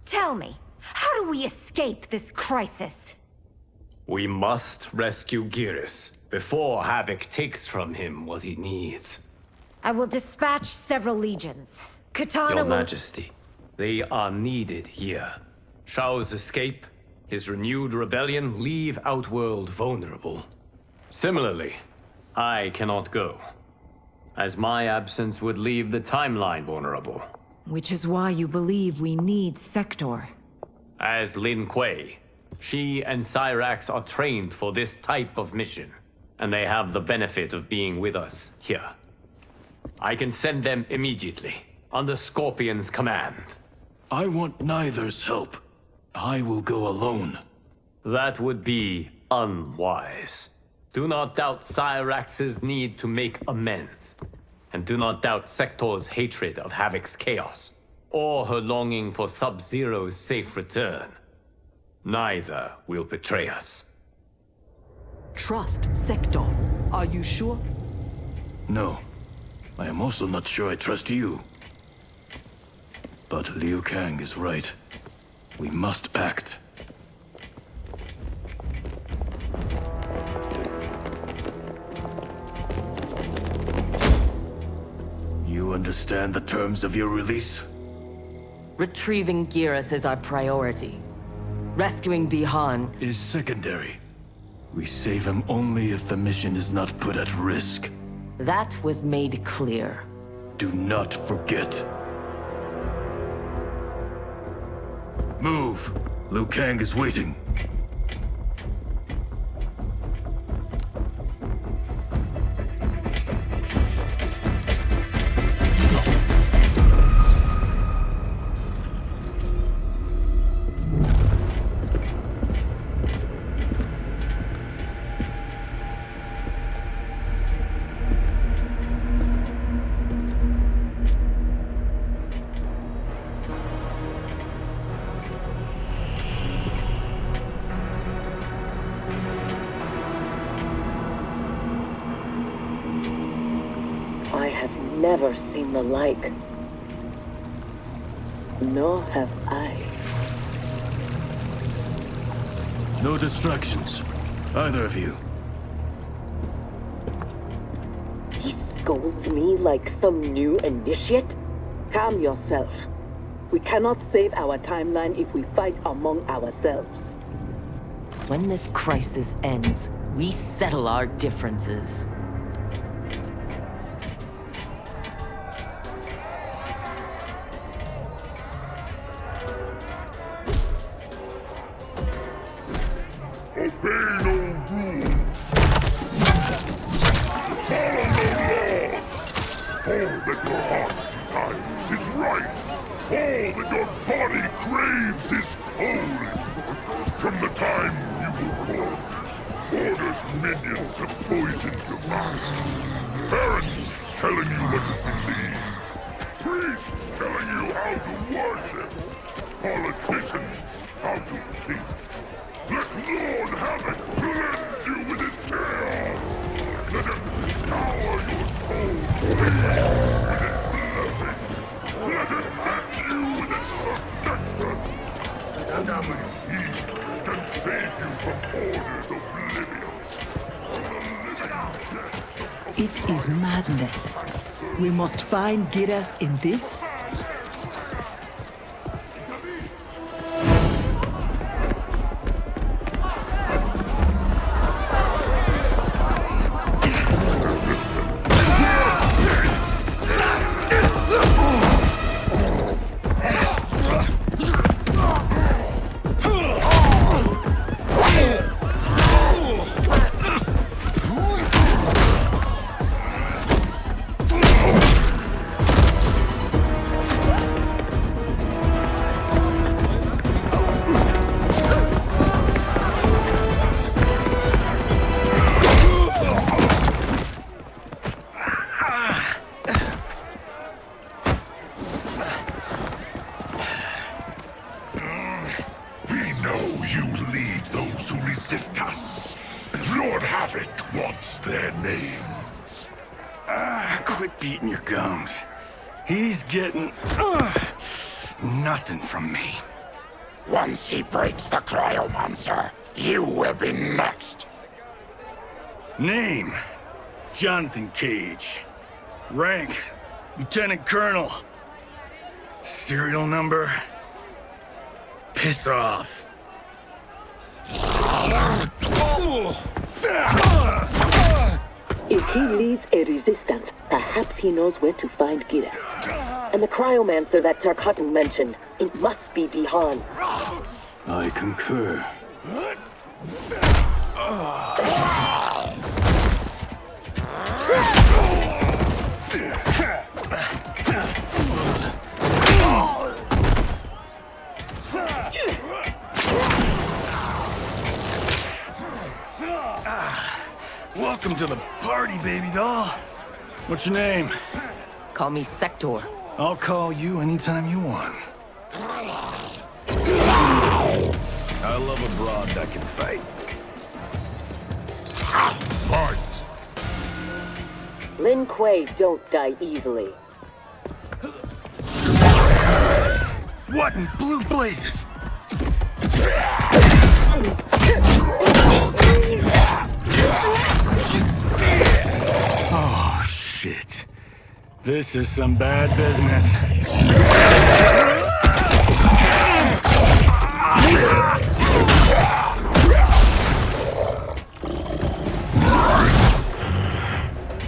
S16: Tell me, how do we escape this crisis?
S6: We must rescue Geras before Havoc takes from him what he needs.
S16: I will dispatch several legions. Katana
S6: Your
S16: will...
S6: Majesty, they are needed here. Xiao's escape, his renewed rebellion leave Outworld vulnerable. Similarly, I cannot go, as my absence would leave the timeline vulnerable.
S17: Which is why you believe we need Sektor.
S6: As Lin Kuei, she and Cyrax are trained for this type of mission, and they have the benefit of being with us here. I can send them immediately, under Scorpion's command.
S21: I want neither's help. I will go alone.
S6: That would be unwise. Do not doubt Cyrax's need to make amends. And do not doubt Sektor's hatred of Havoc's chaos, or her longing for Sub-Zero's safe return. Neither will betray us.
S18: Trust Sektor. Are you sure?
S21: No. I am also not sure I trust you. But Liu Kang is right. We must act. You understand the terms of your release?
S14: Retrieving Geras is our priority. Rescuing Bihan
S21: is secondary. We save him only if the mission is not put at risk.
S14: That was made clear.
S21: Do not forget. Move! Liu Kang is waiting.
S14: Never seen the like. Nor have I.
S21: No distractions. Either of you.
S2: He scolds me like some new initiate? Calm yourself. We cannot save our timeline if we fight among ourselves.
S14: When this crisis ends, we settle our differences.
S2: It is madness. We must find Geras in this.
S22: resist us. Lord Havoc wants their names.
S11: Quit beating your gums. He's getting nothing from me.
S22: Once he breaks the cryomonster, you will be next.
S11: Name: Jonathan Cage. Rank: Lieutenant Colonel. Serial number: piss off.
S14: If he leads a resistance, perhaps he knows where to find Giras. And the cryomancer that Tarkatan mentioned, it must be Bihan.
S21: I concur.
S11: Welcome to the party, baby doll. What's your name?
S18: Call me Sektor.
S11: I'll call you anytime you want.
S22: I love a broad that can fight. Fight!
S14: Lin Kuei don't die easily.
S11: What in blue blazes? Oh, shit. This is some bad business.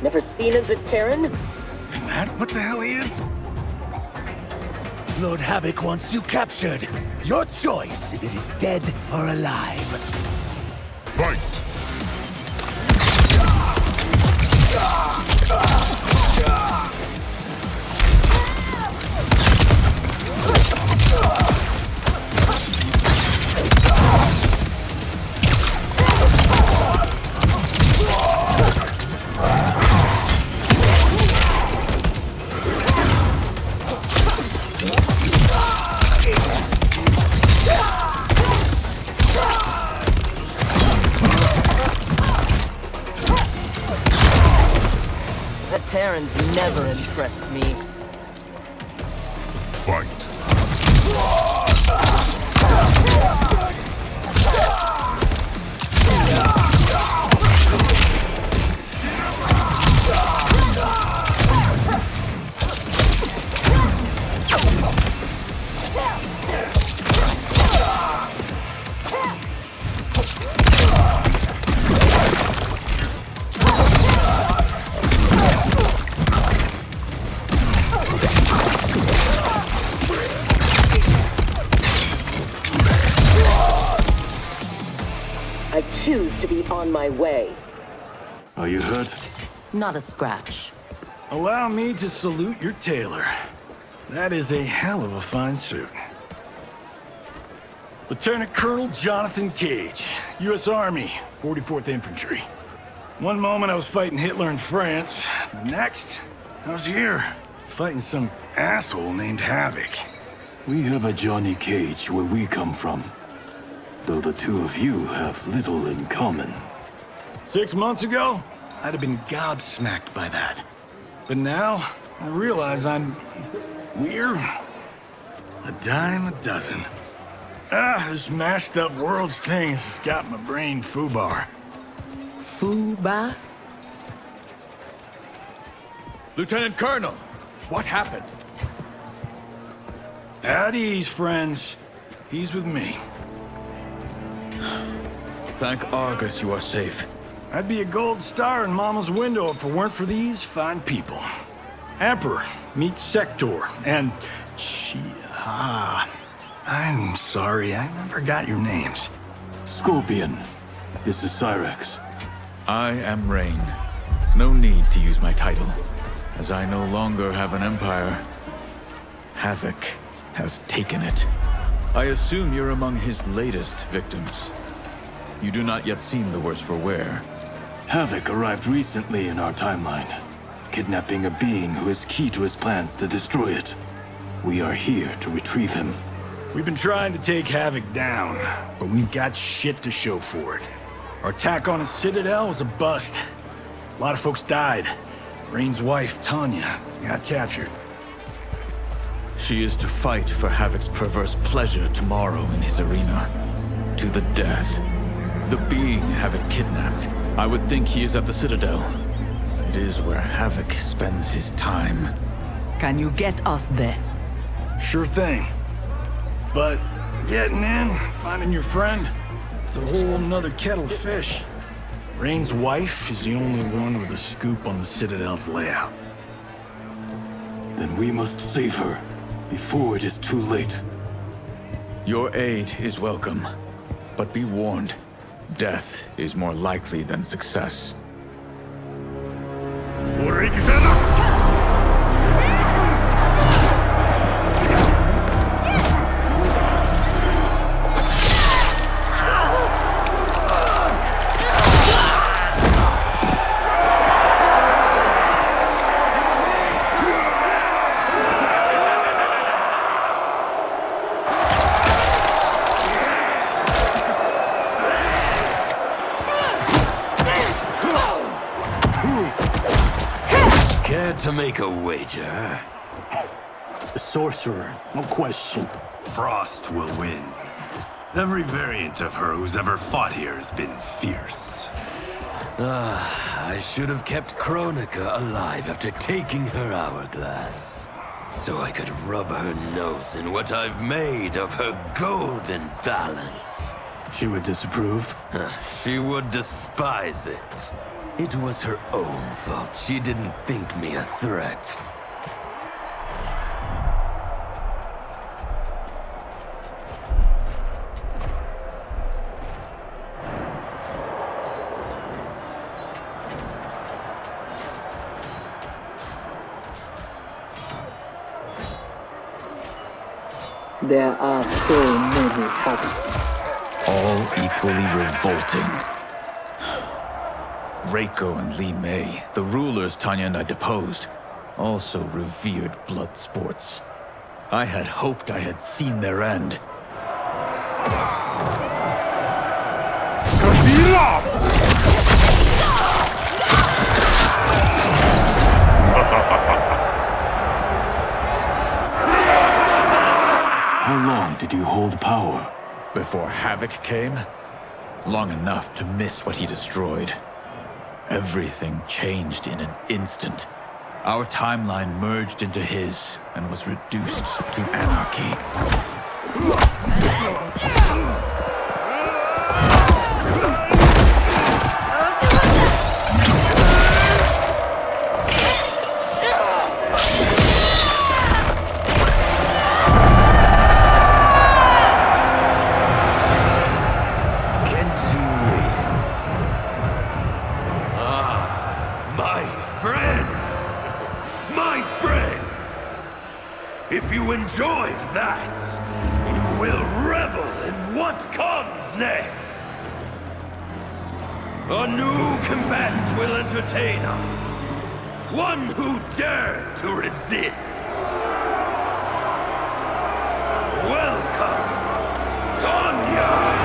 S14: Never seen as a Terran?
S11: Is that what the hell he is?
S15: Lord Havoc wants you captured. Your choice if it is dead or alive.
S22: Fight!
S14: Terrans never impressed me.
S22: Fight.
S14: I choose to be on my way.
S21: Are you hurt?
S9: Not a scratch.
S11: Allow me to salute your tailor. That is a hell of a fine suit. Lieutenant Colonel Jonathan Cage, U.S. Army, 44th Infantry. One moment I was fighting Hitler in France. The next, I was here, fighting some asshole named Havoc.
S21: We have a Johnny Cage where we come from. Though the two of you have little in common.
S11: 6 months ago, I'd have been gobsmacked by that. But now, I realize I'm weird. A dime a dozen. This mashed up world's thing has got my brain foobar.
S18: Foobar?
S8: Lieutenant Colonel, what happened?
S11: At ease, friends. He's with me.
S21: Thank Argus you are safe.
S11: I'd be a gold star in Mama's window if it weren't for these fine people. Emperor, meet Sektor, and... I'm sorry, I never got your names.
S21: Scorpion, this is Cyrax.
S19: I am Rain. No need to use my title, as I no longer have an empire. Havoc has taken it. I assume you're among his latest victims. You do not yet seem the worse for wear.
S21: Havoc arrived recently in our timeline, kidnapping a being who is key to his plans to destroy it. We are here to retrieve him.
S11: We've been trying to take Havoc down, but we've got shit to show for it. Our attack on his citadel was a bust. A lot of folks died. Reigns' wife, Tanya, got captured.
S19: She is to fight for Havoc's perverse pleasure tomorrow in his arena. To the death. The being Havoc kidnapped. I would think he is at the Citadel. It is where Havoc spends his time.
S2: Can you get us there?
S11: Sure thing. But getting in, finding your friend, it's a whole nother kettle of fish. Reigns' wife is the only one with a scoop on the Citadel's layout.
S7: Then we must save her before it is too late.
S19: Your aid is welcome, but be warned. Death is more likely than success.
S15: To make a wager?
S7: The sorcerer, no question.
S5: Frost will win. Every variant of her who's ever fought here has been fierce.
S15: I should have kept Kronika alive after taking her hourglass. So I could rub her nose in what I've made of her golden balance.
S7: She would disapprove?
S15: She would despise it. It was her own fault. She didn't think me a threat.
S2: There are so many Havocs.
S19: All equally revolting. Reiko and Li Mei, the rulers Tanya and I deposed, also revered blood sports. I had hoped I had seen their end.
S7: How long did you hold power?
S19: Before Havoc came? Long enough to miss what he destroyed. Everything changed in an instant. Our timeline merged into his and was reduced to anarchy.
S4: If you enjoyed that, you will revel in what comes next. A new combatant will entertain us. One who dared to resist. Welcome, Tanya!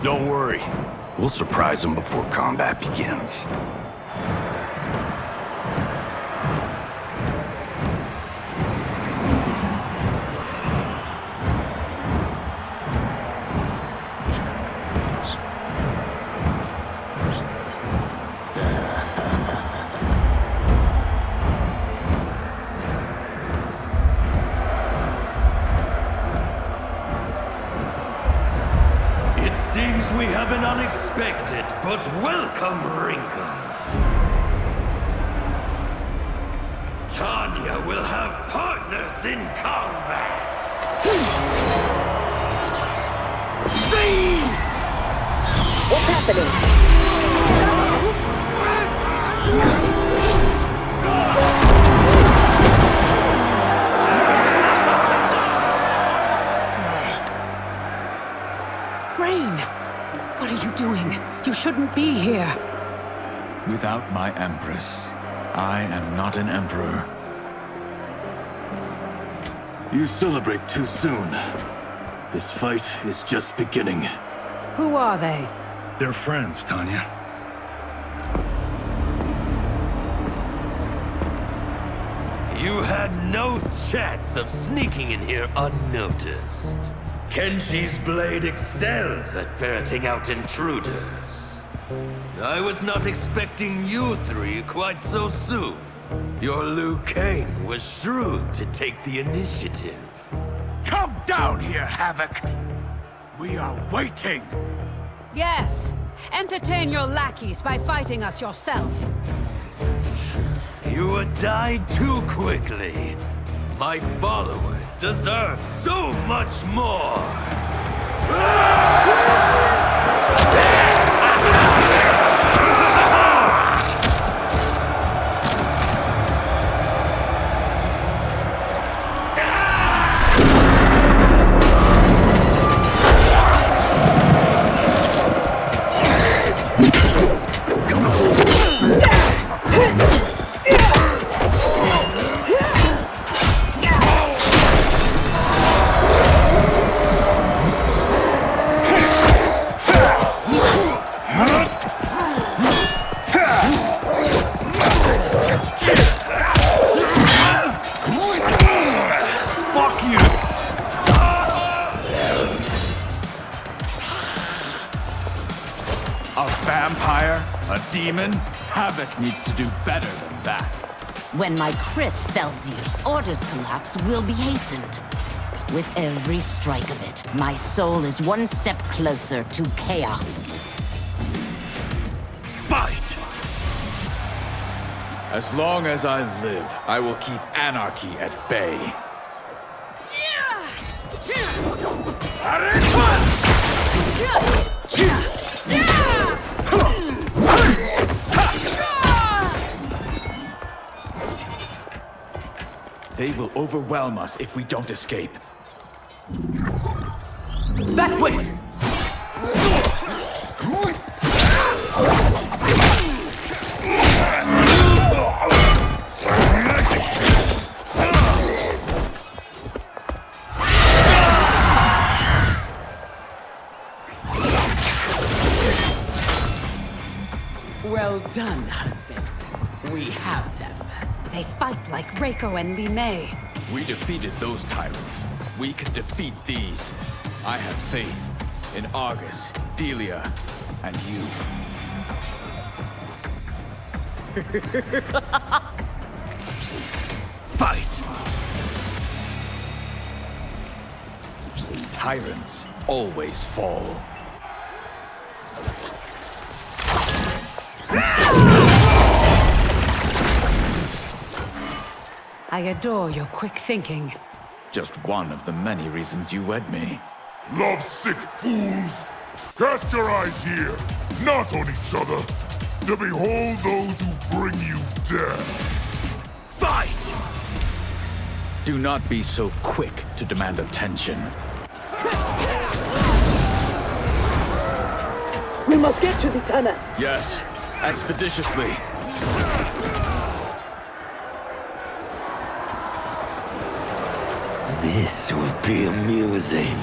S5: Don't worry. We'll surprise them before combat begins.
S4: We have an unexpected but welcome wrinkle.
S15: Tanya will have partners in combat!
S14: What's happening?
S17: Rain! What are you doing? You shouldn't be here.
S19: Without my Empress, I am not an Emperor.
S21: You celebrate too soon. This fight is just beginning.
S17: Who are they?
S11: They're friends, Tanya.
S15: You had no chance of sneaking in here unnoticed. Kenshi's blade excels at ferreting out intruders. I was not expecting you three quite so soon. Your Liu Kang was shrewd to take the initiative.
S3: Come down here, Havoc! We are waiting!
S17: Yes! Entertain your lackeys by fighting us yourself.
S15: You would die too quickly. My followers deserve so much more!
S19: Demon, Havoc needs to do better than that.
S9: When my Chris fells you, Order's collapse will be hastened. With every strike of it, my soul is one step closer to chaos.
S19: Fight! As long as I live, I will keep anarchy at bay. They will overwhelm us if we don't escape.
S3: That way!
S18: Well done, husband. We have them.
S17: They fight like Reiko and Li Mei.
S19: We defeated those tyrants. We can defeat these. I have faith in Argus, Delia, and you. Fight! Tyrants always fall.
S17: I adore your quick thinking.
S19: Just one of the many reasons you wed me.
S22: Love-sick fools! Cast your eyes here, not on each other, to behold those who bring you death.
S19: Fight! Do not be so quick to demand attention.
S2: We must get to the tunnel.
S19: Yes, expeditiously.
S15: This will be amusing.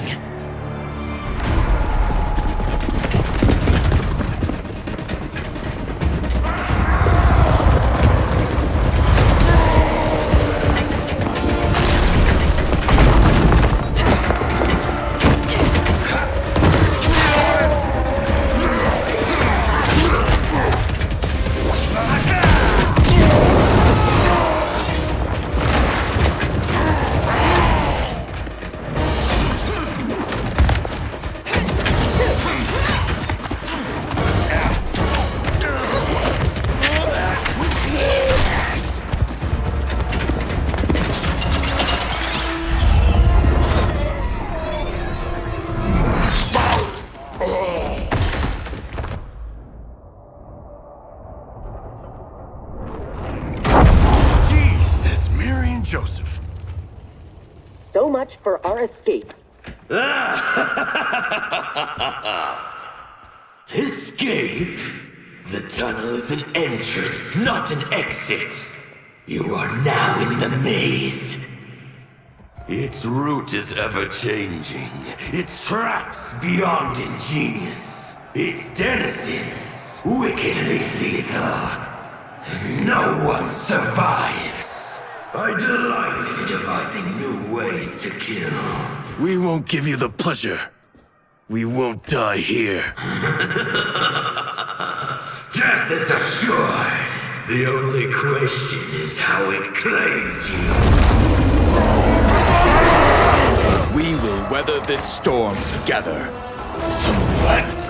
S21: Joseph.
S14: So much for our escape.
S15: Escape? The tunnel is an entrance, not an exit. You are now in the maze. Its route is ever-changing. Its traps beyond ingenious. Its denizens wickedly lethal. No one survives. I delight in devising new ways to kill.
S21: We won't give you the pleasure. We won't die here.
S15: Death is assured. The only question is how it claims you.
S19: We will weather this storm together.
S15: So let's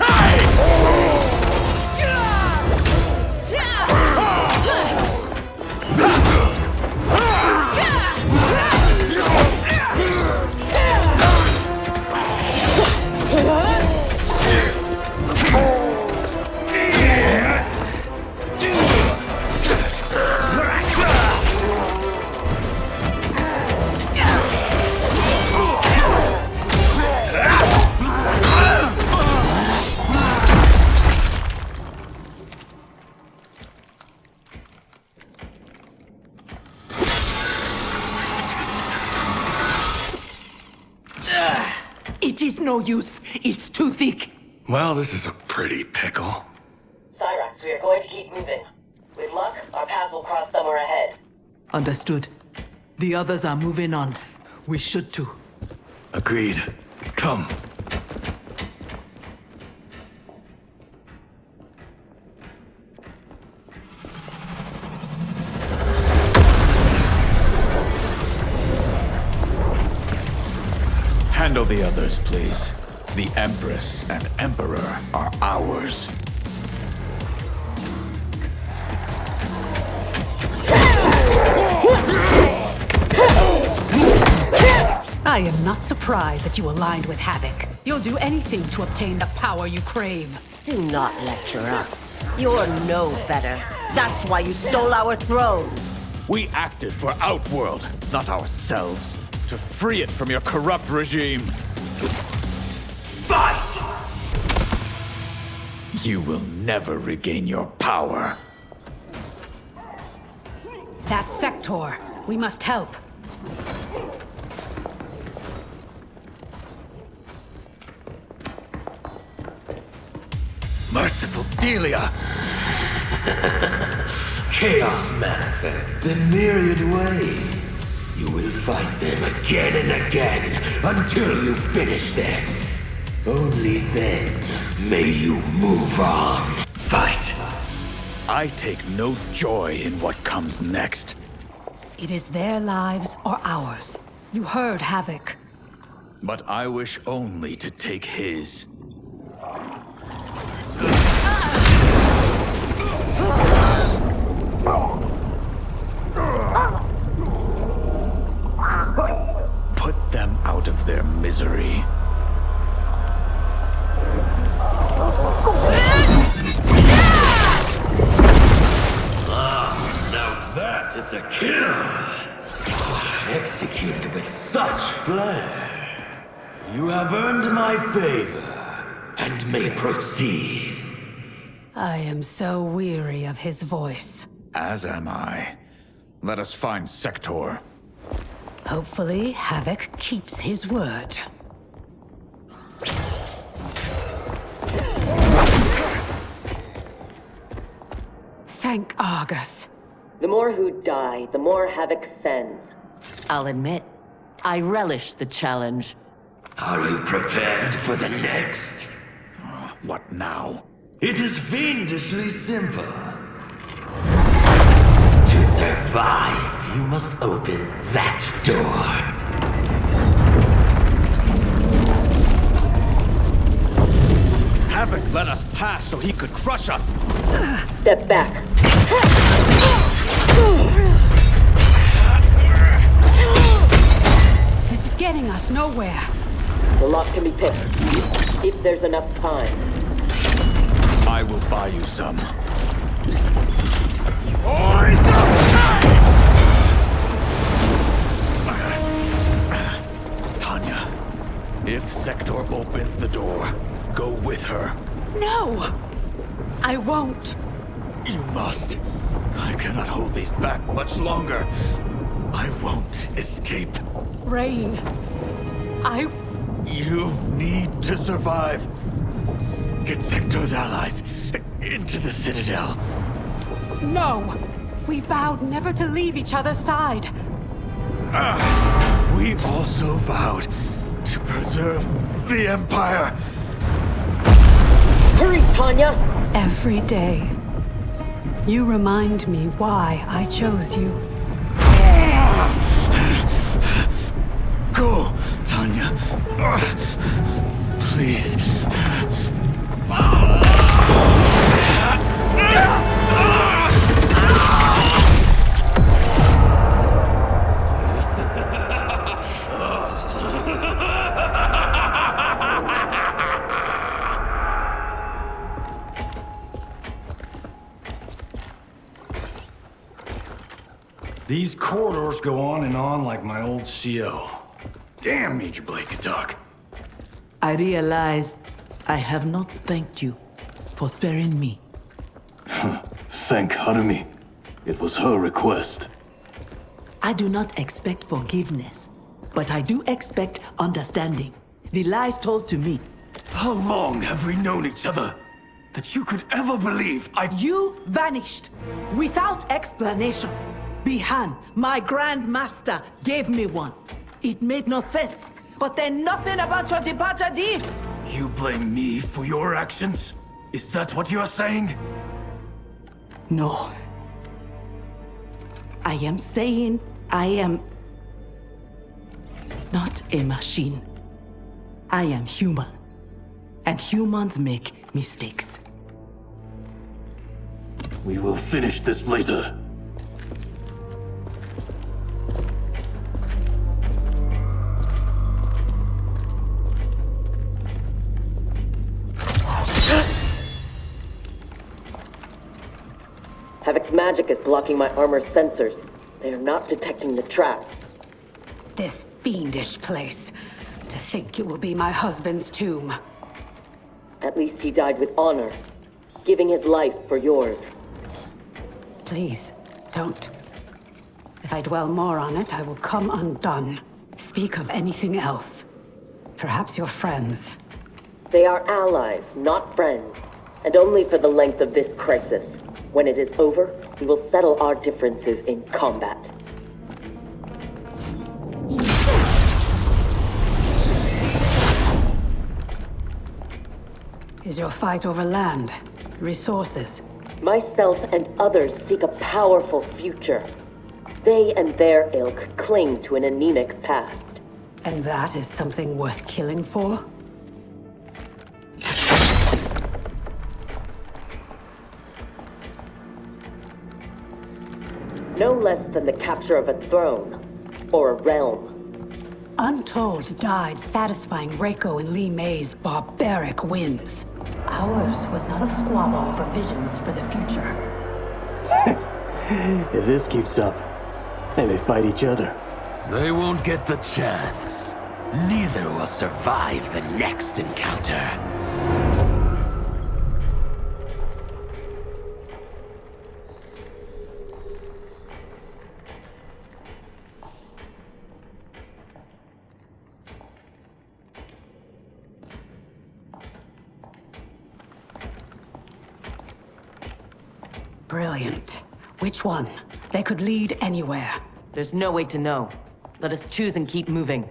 S2: It is no use. It's too thick.
S21: Well, this is a pretty pickle.
S14: Cyrax, we are going to keep moving. With luck, our paths will cross somewhere ahead.
S2: Understood. The others are moving on. We should too.
S21: Agreed. Come.
S19: Handle the others, please. The Empress and Emperor are ours.
S12: I am not surprised that you aligned with Havoc. You'll do anything to obtain the power you crave.
S9: Do not lecture us. You're no better. That's why you stole our throne.
S19: We acted for Outworld, not ourselves. To free it from your corrupt regime.
S15: Fight!
S19: You will never regain your power.
S12: That's Sektor. We must help.
S19: Merciful Delia!
S15: Chaos manifests in myriad ways. You will fight them again and again until you finish them. Only then may you move on.
S19: Fight! I take no joy in what comes next.
S12: It is their lives or ours. You heard Havoc.
S19: But I wish only to take his. Put them out of their misery.
S15: Now that is a kill. Executed with such flair. You have earned my favor and may proceed.
S12: I am so weary of his voice.
S19: As am I. Let us find Sektor.
S12: Hopefully, Havoc keeps his word. Thank Argus.
S14: The more who die, the more Havoc sends.
S9: I'll admit, I relish the challenge.
S15: Are you prepared for the next?
S19: What now?
S15: It is fiendishly simple. To survive, you must open that door.
S19: Havoc let us pass so he could crush us.
S14: Step back.
S12: This is getting us nowhere.
S14: The lock can be picked, if there's enough time.
S19: I will buy you some. opens the door, go with her.
S12: No! I won't.
S19: You must. I cannot hold these back much longer. I won't escape.
S12: Rain.
S19: You need to survive. Get Sektor's allies into the Citadel.
S12: No! We vowed never to leave each other's side.
S19: We also vowed to preserve the Empire.
S14: Hurry, Tanya!
S12: Every day, you remind me why I chose you.
S19: Go, Tanya. Please.
S11: These corridors go on and on like my old CO. Damn, Major Blade could talk.
S13: I realize I have not thanked you for sparing me.
S21: Thank Harumi. It was her request.
S13: I do not expect forgiveness, but I do expect understanding. The lies told to me.
S11: How long have we known each other that you could ever believe
S13: You vanished without explanation. Bihan, my Grand Master, gave me one. It made no sense, but then nothing about your departure did.
S11: You blame me for your actions? Is that what you're saying?
S13: No. I am saying I am not a machine. I am human. And humans make mistakes.
S21: We will finish this later.
S14: Havoc's magic is blocking my armor's sensors. They are not detecting the traps.
S12: This fiendish place. To think it will be my husband's tomb.
S14: At least he died with honor, giving his life for yours.
S12: Please, don't. If I dwell more on it, I will come undone. Speak of anything else. Perhaps your friends.
S14: They are allies, not friends. And only for the length of this crisis. When it is over, we will settle our differences in combat.
S12: Is your fight over land? Resources?
S14: Myself and others seek a powerful future. They and their ilk cling to an anemic past.
S12: And that is something worth killing for?
S14: No less than the capture of a throne, or a realm.
S12: Untold died satisfying Reiko and Li Mei's barbaric whims. Ours was not a squabble over visions for the future.
S21: If this keeps up, they may fight each other.
S15: They won't get the chance. Neither will survive the next encounter.
S12: Brilliant. Which one? They could lead anywhere.
S14: There's no way to know. Let us choose and keep moving.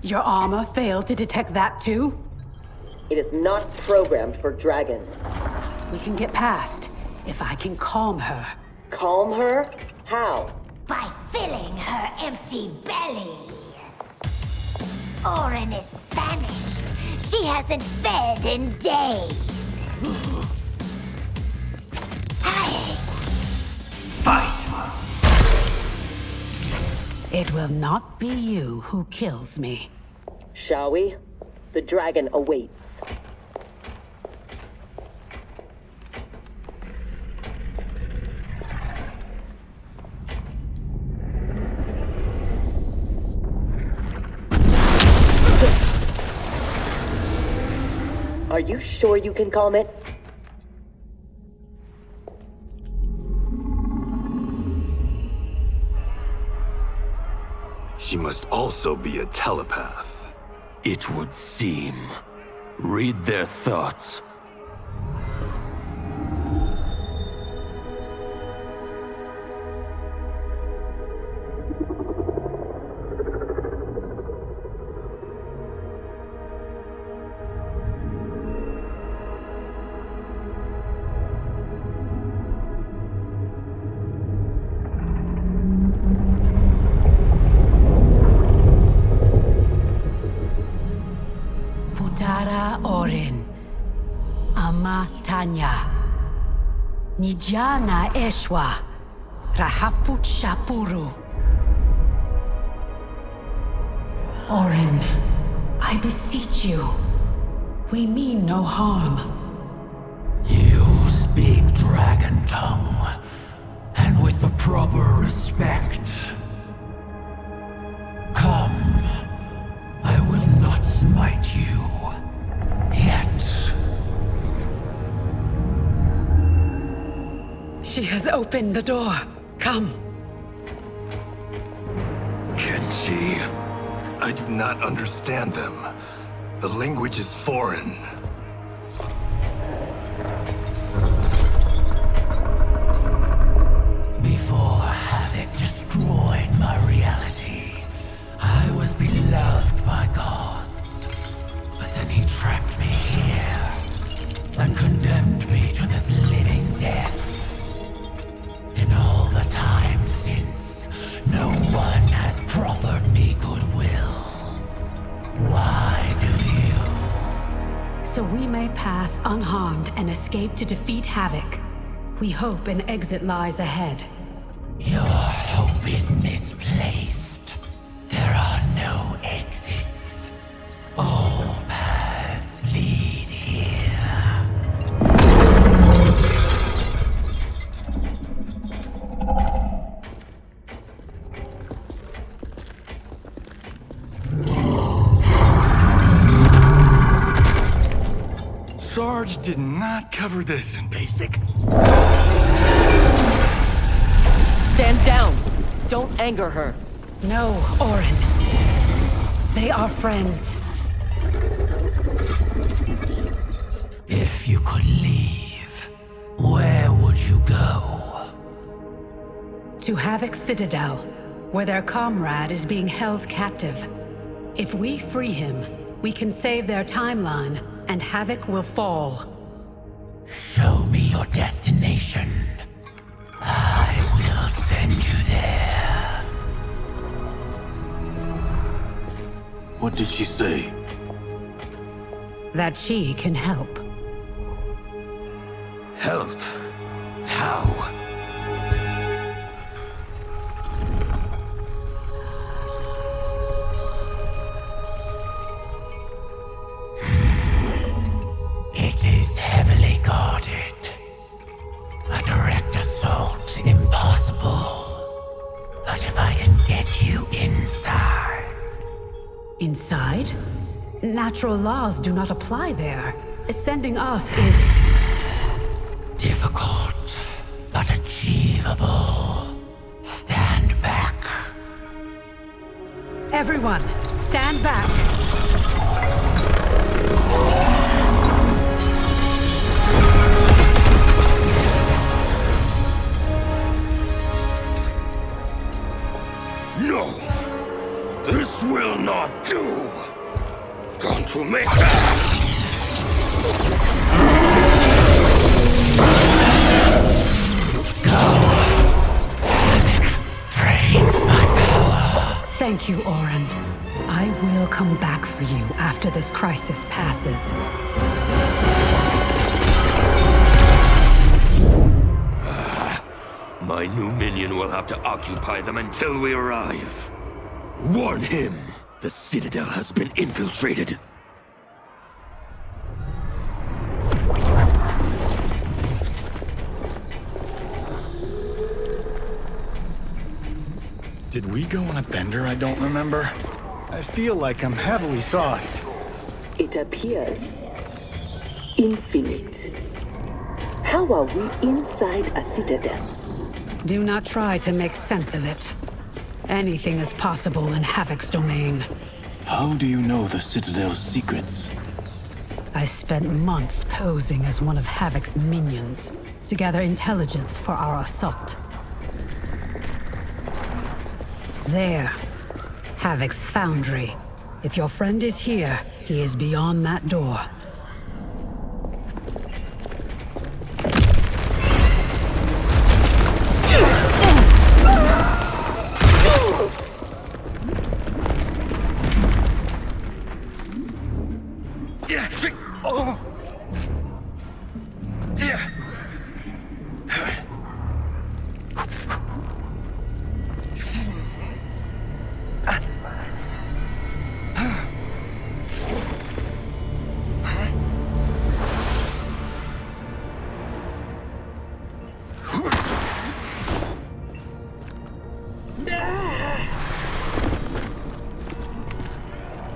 S12: Your armor failed to detect that too?
S14: It is not programmed for dragons.
S12: We can get past, if I can calm her.
S14: Calm her? How?
S10: By filling her empty belly. Orin is famished. She hasn't fed in days.
S12: Fight! It will not be you who kills me.
S14: Shall we? The dragon awaits. Are you sure you can calm it?
S5: She must also be a telepath.
S15: It would seem. Read their thoughts.
S12: Putara Orin, Ama Tanya, Nijana Eshwa, Rahaput Shapuru. Orin, I beseech you, we mean no harm.
S11: You speak dragon tongue, and with the proper respect. Come, I will not smite you. Yet.
S12: She has opened the door. Come.
S5: Can she? I do not understand them. The language is foreign.
S11: Before Havoc destroyed my reality, I was beloved by gods. But then he trapped me here and condemned me to this living death. In all the time since, no one has proffered me goodwill. Why do you?
S12: So we may pass unharmed and escape to defeat Havoc. We hope an exit lies ahead.
S11: Your hope is misplaced. There are no exits. All paths lead here.
S5: Sarge did not cover this in basic.
S14: Stand down! Don't anger her.
S12: No, Orin. They are friends.
S11: If you could leave, where would you go?
S12: To Havoc's Citadel, where their comrade is being held captive. If we free him, we can save their timeline, and Havoc will fall.
S11: Show me your destination. I will send you there.
S21: What did she say?
S12: That she can help.
S5: Help? How?
S11: It is heavily guarded. A direct assault impossible. But if I can get you inside...
S12: Inside? Natural laws do not apply there. Sending us is...
S11: difficult, but achievable. Stand back.
S12: Everyone, stand back.
S4: No! This will not do! Going to make that!
S12: Thank you, Orin. I will come back for you after this crisis passes.
S15: My new minion will have to occupy them until we arrive. Warn him! The Citadel has been infiltrated.
S19: Did we go on a bender I don't remember? I feel like I'm heavily sauced.
S2: It appears infinite. How are we inside a citadel?
S12: Do not try to make sense of it. Anything is possible in Havoc's domain.
S21: How do you know the Citadel's secrets?
S12: I spent months posing as one of Havoc's minions to gather intelligence for our assault. There. Havoc's foundry. If your friend is here, he is beyond that door.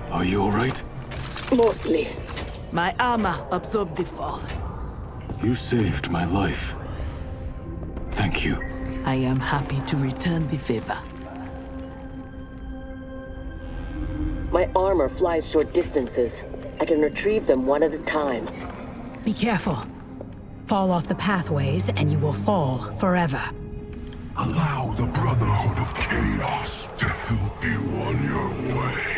S21: Are you alright?
S2: Mostly.
S13: My armor absorbed the fall.
S21: You saved my life. Thank you.
S13: I am happy to return the favor.
S14: My armor flies short distances. I can retrieve them one at a time.
S12: Be careful. Fall off the pathways and you will fall forever.
S7: Allow the Brotherhood of Chaos to help you on your way.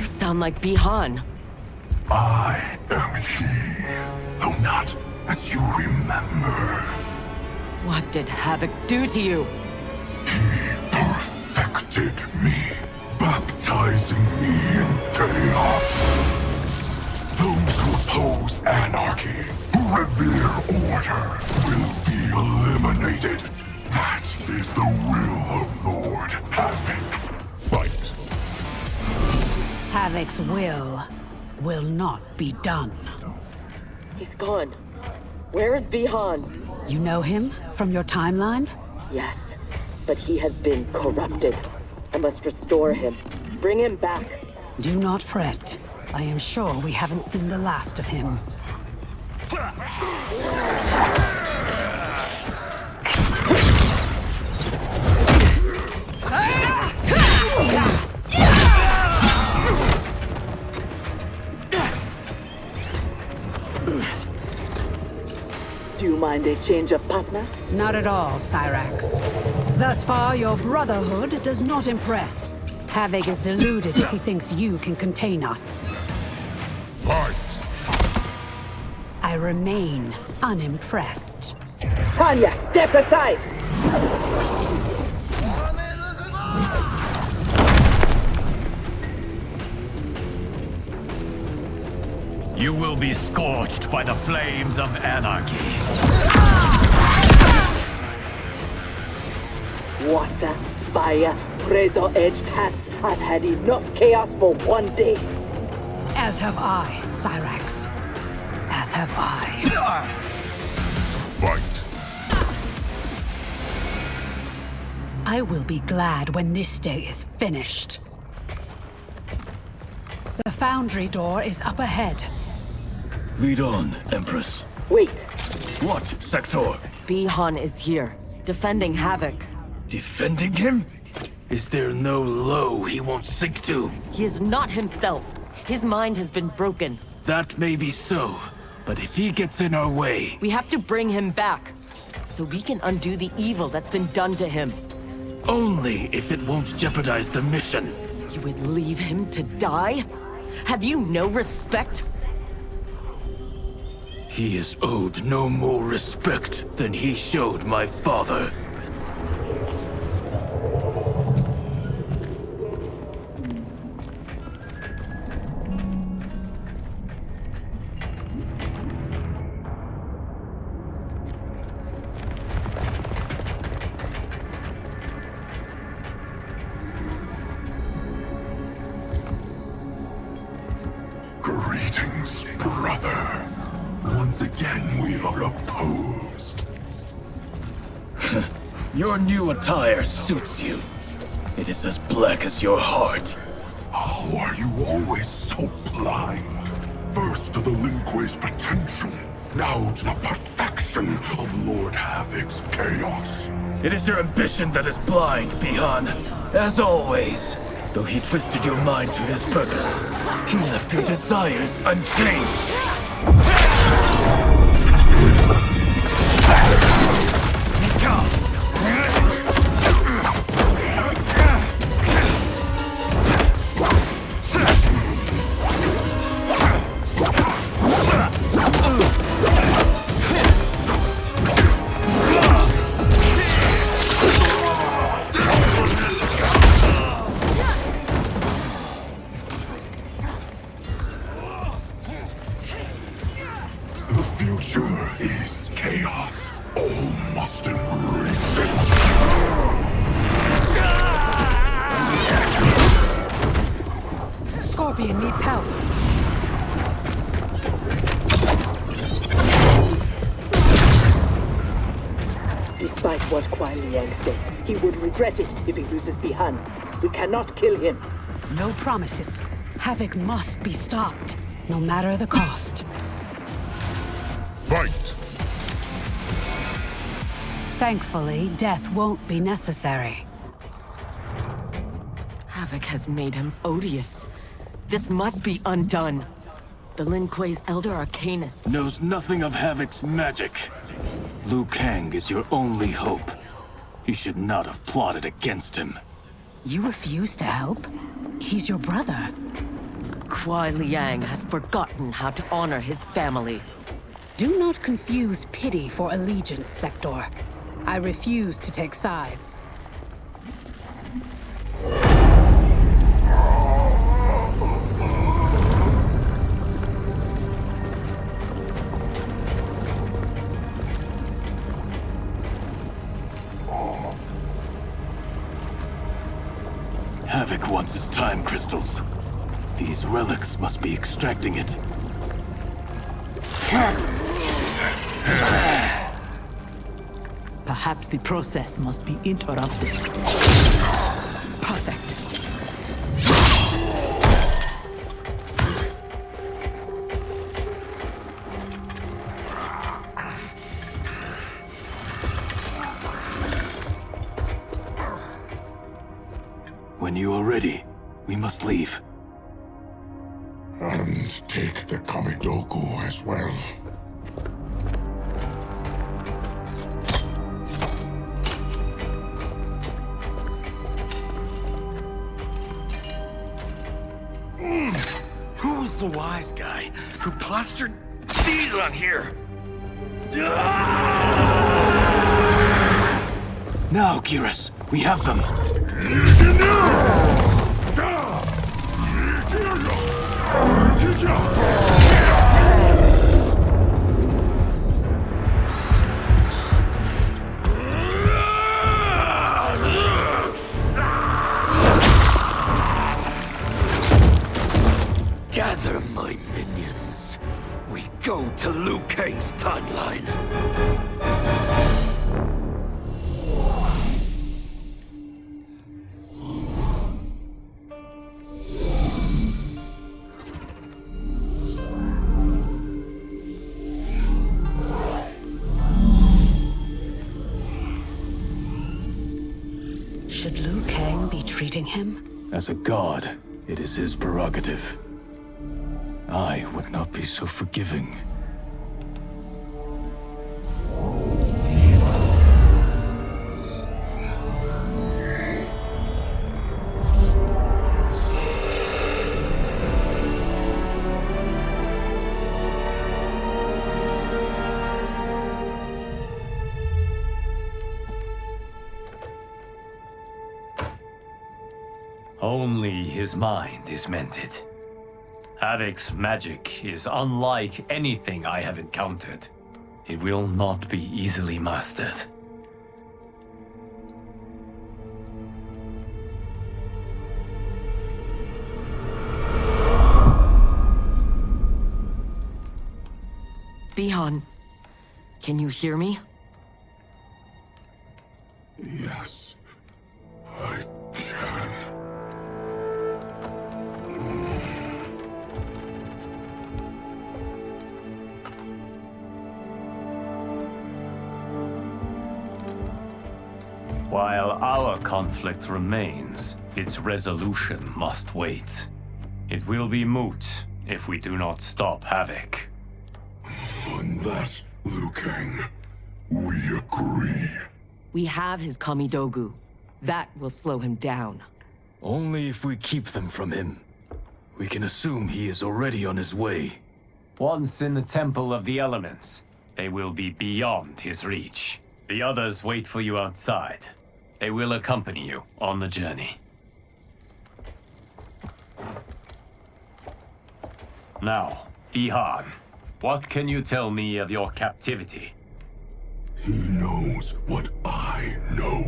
S14: Sound like Bihan.
S7: I am he, though not as you remember.
S14: What did Havoc do to you?
S7: He perfected me, baptizing me in chaos. Those who oppose anarchy, who revere order, will be eliminated. That is the will of Lord Havoc. Fight.
S12: Havoc's will not be done.
S14: He's gone. Where is Bihan?
S12: You know him from your timeline?
S14: Yes, but he has been corrupted. I must restore him. Bring him back.
S12: Do not fret. I am sure we haven't seen the last of him.
S2: Do you mind a change of partner?
S12: Not at all, Cyrax. Thus far, your Brotherhood does not impress. Havoc is deluded if he thinks you can contain us.
S22: Fight!
S12: I remain unimpressed.
S2: Tanya, step aside!
S6: You will be scorched by the flames of anarchy.
S2: Water, fire, razor-edged hats. I've had enough chaos for one day.
S12: As have I, Cyrax. As have I.
S22: Fight!
S12: I will be glad when this day is finished. The foundry door is up ahead.
S21: Lead on, Empress.
S14: Wait.
S21: What, Sektor?
S14: Bihan is here, defending Havoc.
S21: Defending him? Is there no low he won't sink to?
S14: He is not himself. His mind has been broken.
S21: That may be so, but if he gets in our way...
S14: We have to bring him back.
S18: so we can undo the evil that's been done to him.
S21: Only if it won't jeopardize the mission.
S18: You would leave him to die? Have you no respect?
S21: He is owed no more respect than he showed my father.
S7: Greetings, brother. Once again, we are opposed.
S21: Your new attire suits you. It is as black as your heart.
S7: How are you always so blind? First to the Lin Kuei's potential, now to the perfection of Lord Havoc's chaos.
S21: It is your ambition that is blind, Bihan. As always. Though he twisted your mind to his purpose, he left your desires unchanged.
S2: He would regret it if he loses Bihan. We cannot kill him.
S12: No promises. Havoc must be stopped, no matter the cost.
S4: Fight!
S12: Thankfully, death won't be necessary.
S18: Havoc has made him odious. This must be undone. The Lin Kuei's Elder Arcanist
S21: knows nothing of Havoc's magic. Liu Kang is your only hope. You should not have plotted against him.
S12: You refuse to help? He's your brother.
S18: Kuai Liang has forgotten how to honor his family.
S12: Do not confuse pity for allegiance, Sektor. I refuse to take sides.
S21: Havoc wants his time crystals. These relics must be extracting it.
S13: Perhaps the process must be interrupted. Perfect.
S21: When you are ready, we must leave.
S7: And take the Kamidogu as well.
S11: Who's the wise guy who plastered these on here?
S21: Now, Kiras, we have them.
S15: Gather my minions. We go to Liu Kang's timeline.
S12: Should Liu Kang be treating him?
S21: As a god, it is his prerogative. I would not be so forgiving.
S6: Only his mind is mended. Havoc's magic is unlike anything I have encountered. It will not be easily mastered.
S18: Bihan, can you hear me?
S7: Yes, I can.
S6: While our conflict remains, its resolution must wait. It will be moot if we do not stop Havoc.
S7: On that, Liu Kang, we agree.
S18: We have his Kamidogu. That will slow him down.
S21: Only if we keep them from him. We can assume he is already on his way.
S6: Once in the Temple of the Elements, they will be beyond his reach. The others wait for you outside. They will accompany you on the journey. Now, Bihan, what can you tell me of your captivity?
S7: He knows what I know.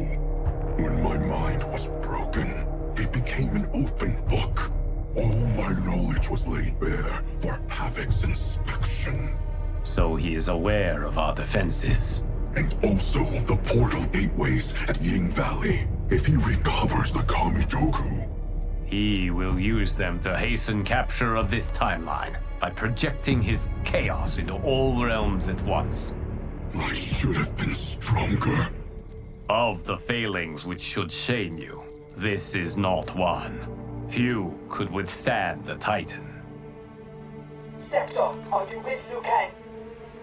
S7: When my mind was broken, it became an open book. All my knowledge was laid bare for Havoc's inspection.
S6: So he is aware of our defenses.
S7: And also of the portal gateways at Ying Valley. If he recovers the Kamidogu,
S6: he will use them to hasten capture of this timeline by projecting his chaos into all realms at once.
S7: I should have been stronger.
S6: Of the failings which should shame you, this is not one. Few could withstand the Titan.
S2: Sektor, are you with Liu Kang?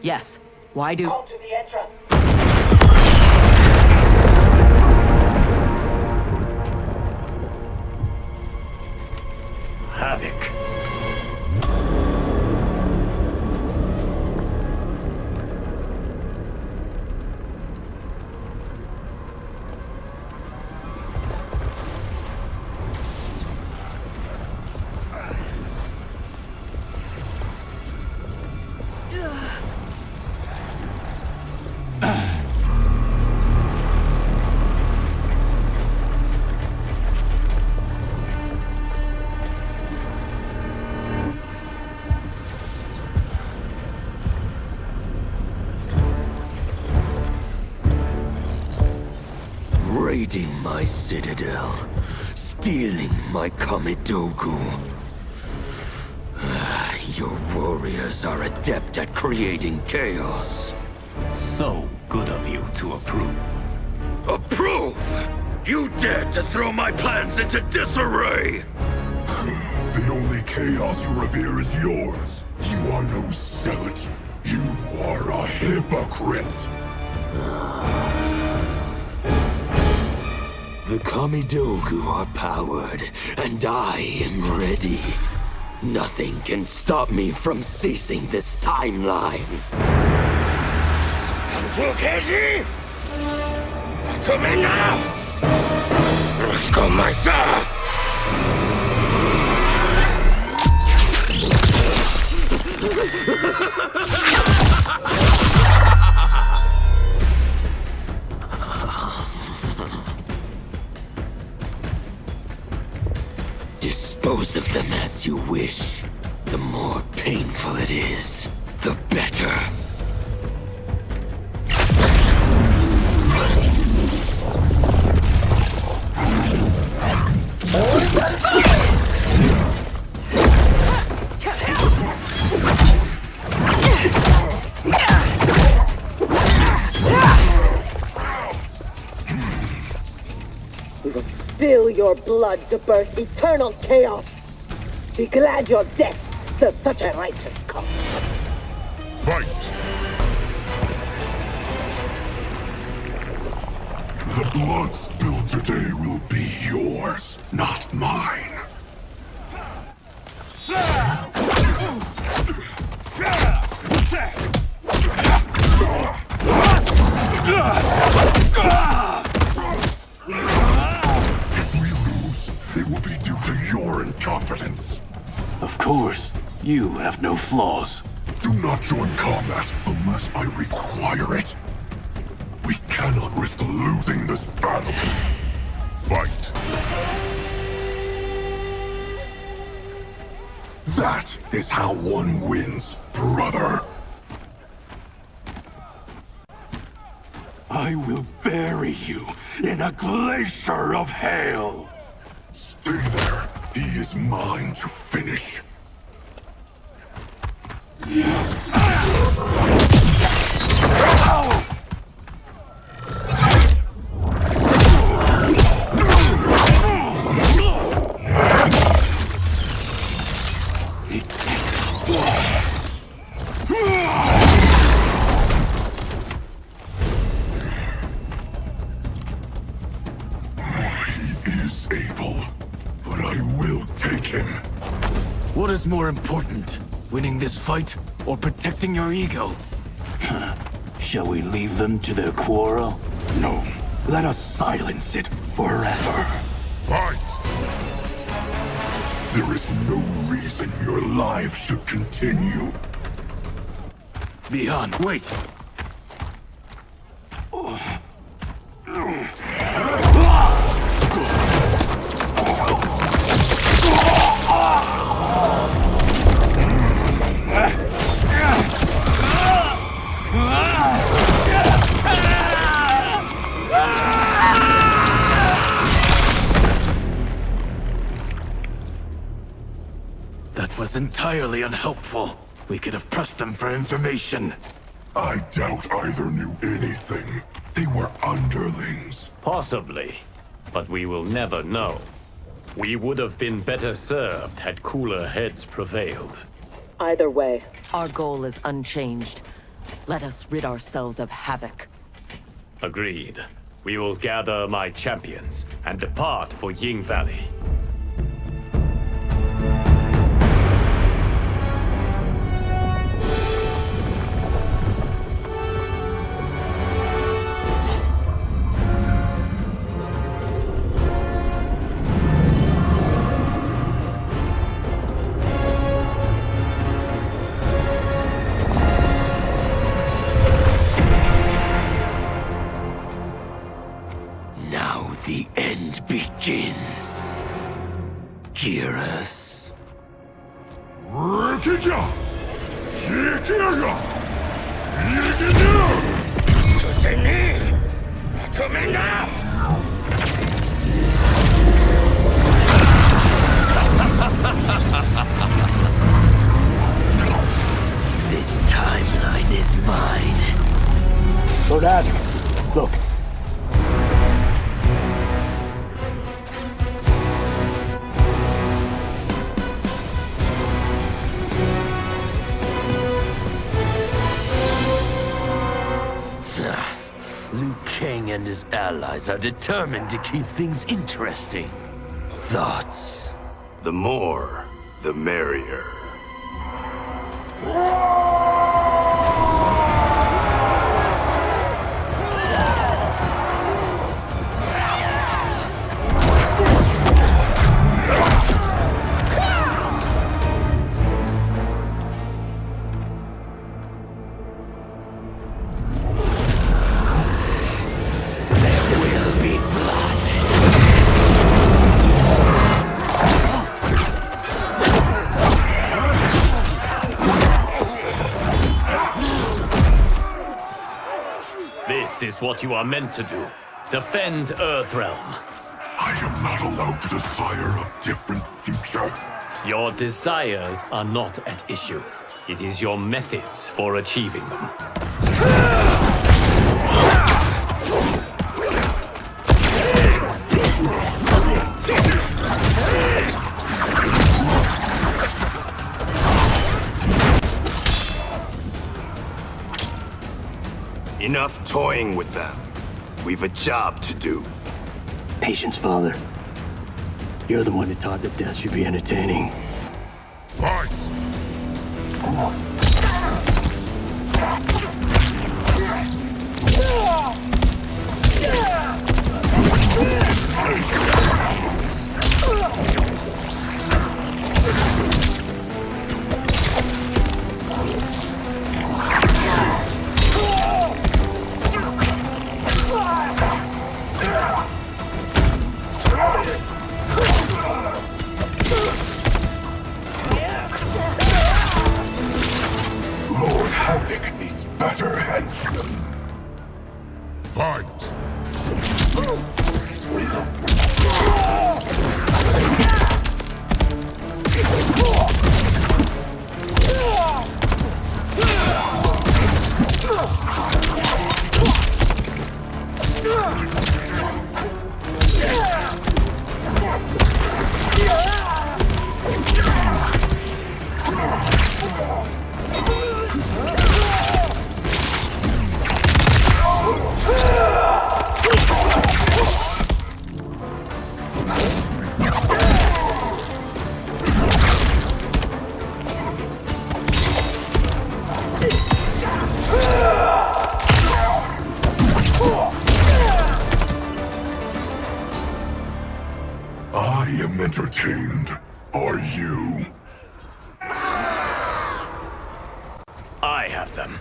S18: Yes. Why do...
S2: Come to the entrance.
S6: Havoc.
S15: Raiding my citadel, stealing my Kamidogu. Your warriors are adept at creating chaos.
S6: So good of you to approve.
S15: Approve? You dared to throw my plans into disarray!
S7: The only chaos you revere is yours. You are no zealot. You are a hypocrite.
S15: The Kamidogu are powered, and I am ready. Nothing can stop me from seizing this timeline. To me now! Dispose of them as you wish. The more painful it is, the better.
S2: We will spill your blood to birth eternal chaos. Be glad your deaths serve such a righteous cause.
S7: Fight! The blood spilled today will be yours, not mine. If we lose, it will be due to your incompetence.
S21: Of course, you have no flaws.
S7: Do not join combat unless I require it. We cannot risk losing this battle. Fight. That is how one wins, brother.
S11: I will bury you in a glacier of hail.
S7: Stay there. He is mine to finish.
S21: What is more important, winning this fight or protecting your ego?
S11: Shall we leave them to their quarrel?
S7: No, let us silence it forever. Fight! There is no reason your life should continue.
S21: Bihan, wait! That was entirely unhelpful. We could have pressed them for information.
S7: I doubt either knew anything. They were underlings.
S6: Possibly, but we will never know. We would have been better served had cooler heads prevailed.
S14: Either way, our goal is unchanged. Let us rid ourselves of Havoc.
S6: Agreed. We will gather my champions and depart for Ying Valley.
S15: The end begins. Hear us.
S7: Rikija! Yikiga!
S15: This timeline is mine.
S11: Lord Admiral, look.
S15: Liu Kang and his allies are determined to keep things interesting. Thoughts?
S5: The more, the merrier.
S6: This is what you are meant to do. Defend Earthrealm.
S7: I am not allowed to desire a different future.
S6: Your desires are not at issue. It is your methods for achieving them.
S5: Enough toying with them. We've a job to do.
S11: Patience, Father. You're the one who taught that death should be entertaining.
S7: Fight! I am entertained. Are you?
S21: I have them.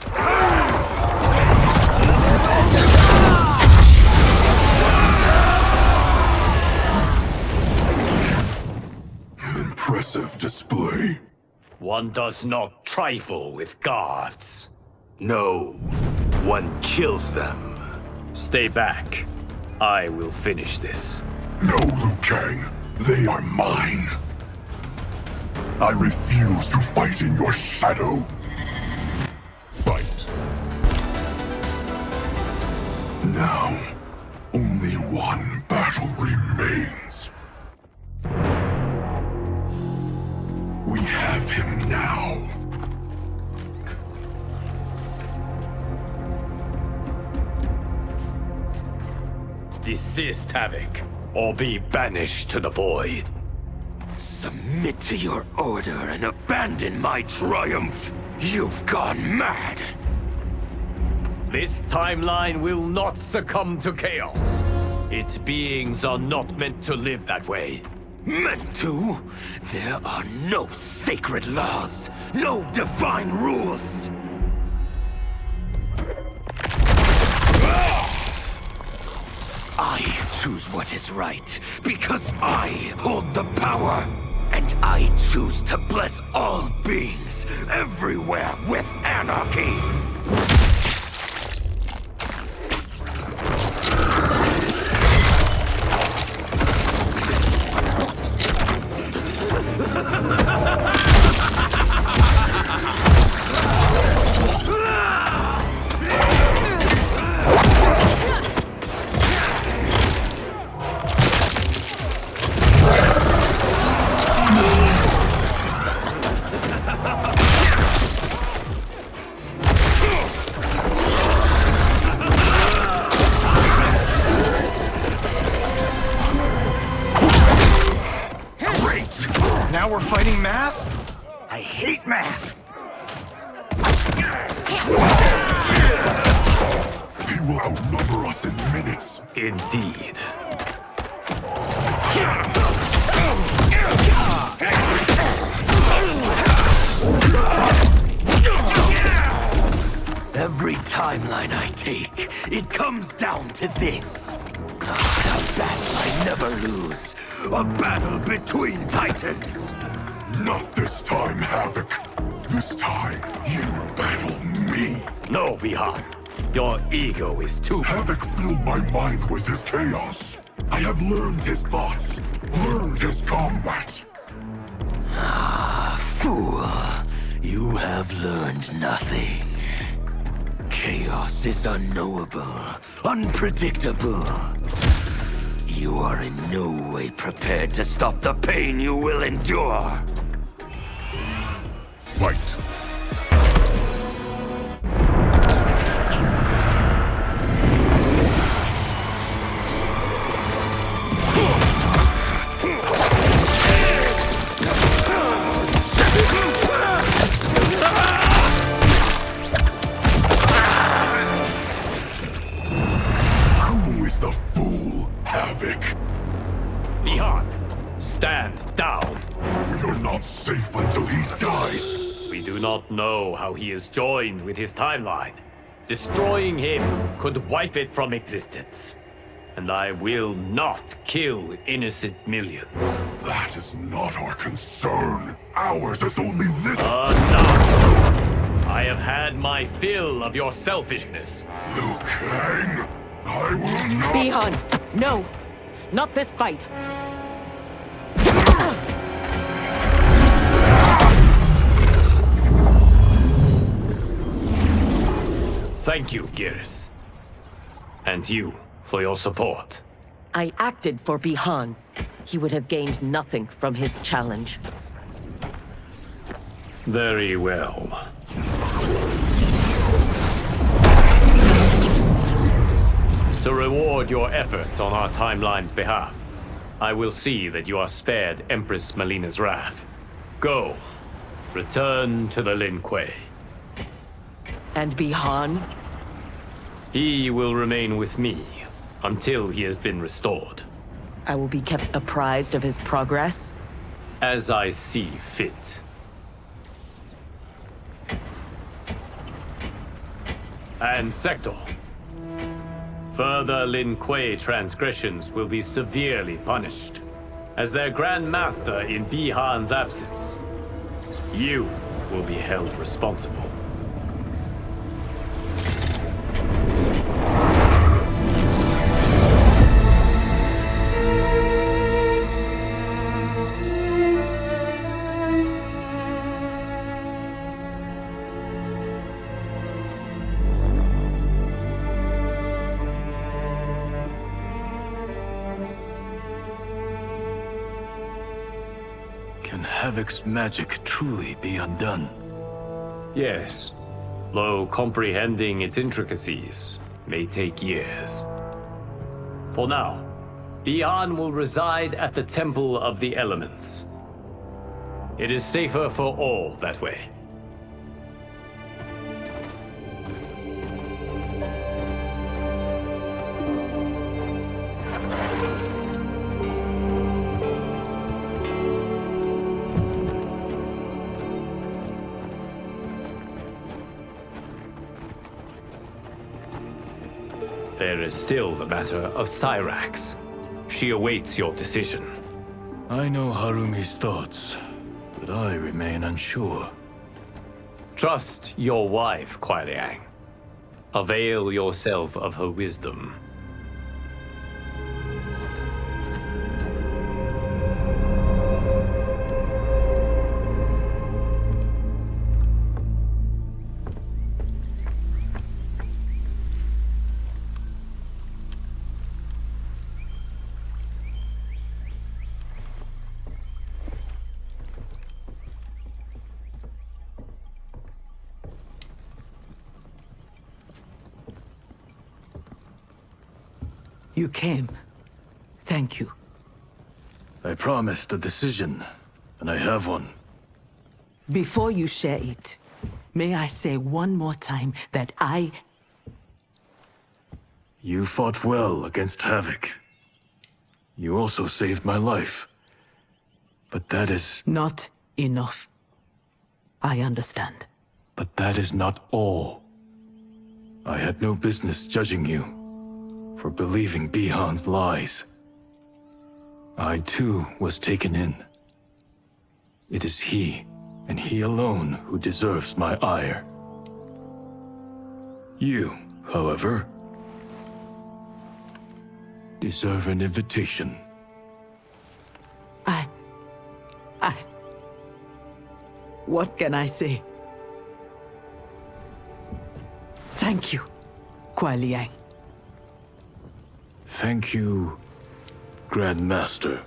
S7: Impressive display.
S21: One does not trifle with gods.
S5: No, one kills them.
S21: Stay back. I will finish this.
S7: No, Liu Kang. They are mine. I refuse to fight in your shadow. Fight. Now, only one battle remains. We have him now.
S21: Desist, Havoc, or be banished to the void.
S15: Submit to your order and abandon my triumph. You've gone mad.
S21: This timeline will not succumb to chaos. Its beings are not meant to live that way.
S15: Meant to? There are no sacred laws, no divine rules. I choose what is right, because I hold the power. And I choose to bless all beings, everywhere, with anarchy.
S11: Now we're fighting math? I hate math!
S7: He will outnumber us in minutes.
S21: Indeed.
S15: Every timeline I take, it comes down to this. A battle I never lose. A battle between titans.
S7: Not this time, Havoc. This time, you battle me.
S21: No, Bihan. Your ego is too...
S7: Havoc filled my mind with his chaos. I have learned his thoughts, learned his combat.
S15: Ah, fool. You have learned nothing. Chaos is unknowable, unpredictable. You are in no way prepared to stop the pain you will endure.
S7: Fight. Who is the fool, Havoc?
S21: Bihan, stand down.
S7: You're not safe until he dies.
S21: We do not know how he is joined with his timeline. Destroying him could wipe it from existence. And I will not kill innocent millions.
S7: That is not our concern. Ours is only this.
S21: Enough! I have had my fill of your selfishness.
S7: Liu Kang, I will not...
S18: Bihan, no! Not this fight!
S21: Thank you, Geras. And you, for your support.
S18: I acted for Bihan. He would have gained nothing from his challenge.
S21: Very well. To reward your efforts on our timeline's behalf, I will see that you are spared Empress Melina's wrath. Go. Return to the Lin Kuei.
S18: And Bihan?
S21: He will remain with me until he has been restored.
S1: I will be kept apprised of his progress?
S6: As I see fit. And Sektor. Further Lin Kuei transgressions will be severely punished. As their Grand Master in Bihan's absence, you will be held responsible.
S21: Can Havoc's magic truly be undone?
S6: Yes, though comprehending its intricacies may take years. For now, Bihan will reside at the Temple of the Elements. It is safer for all that way. There is still the matter of Cyrax. She awaits your decision.
S21: I know Harumi's thoughts, but I remain unsure.
S6: Trust your wife, Kuai Liang. Avail yourself of her wisdom.
S13: You came. Thank you.
S21: I promised a decision, and I have one.
S13: Before you share it, may I say one more time that
S21: You fought well against Havoc. You also saved my life. But that is...
S13: Not enough. I understand.
S21: But that is not all. I had no business judging you for believing Bihan's lies. I too was taken in. It is he, and he alone, who deserves my ire. You, however, deserve an invitation.
S13: What can I say? Thank you, Kuai Liang.
S21: Thank you, Grand Master.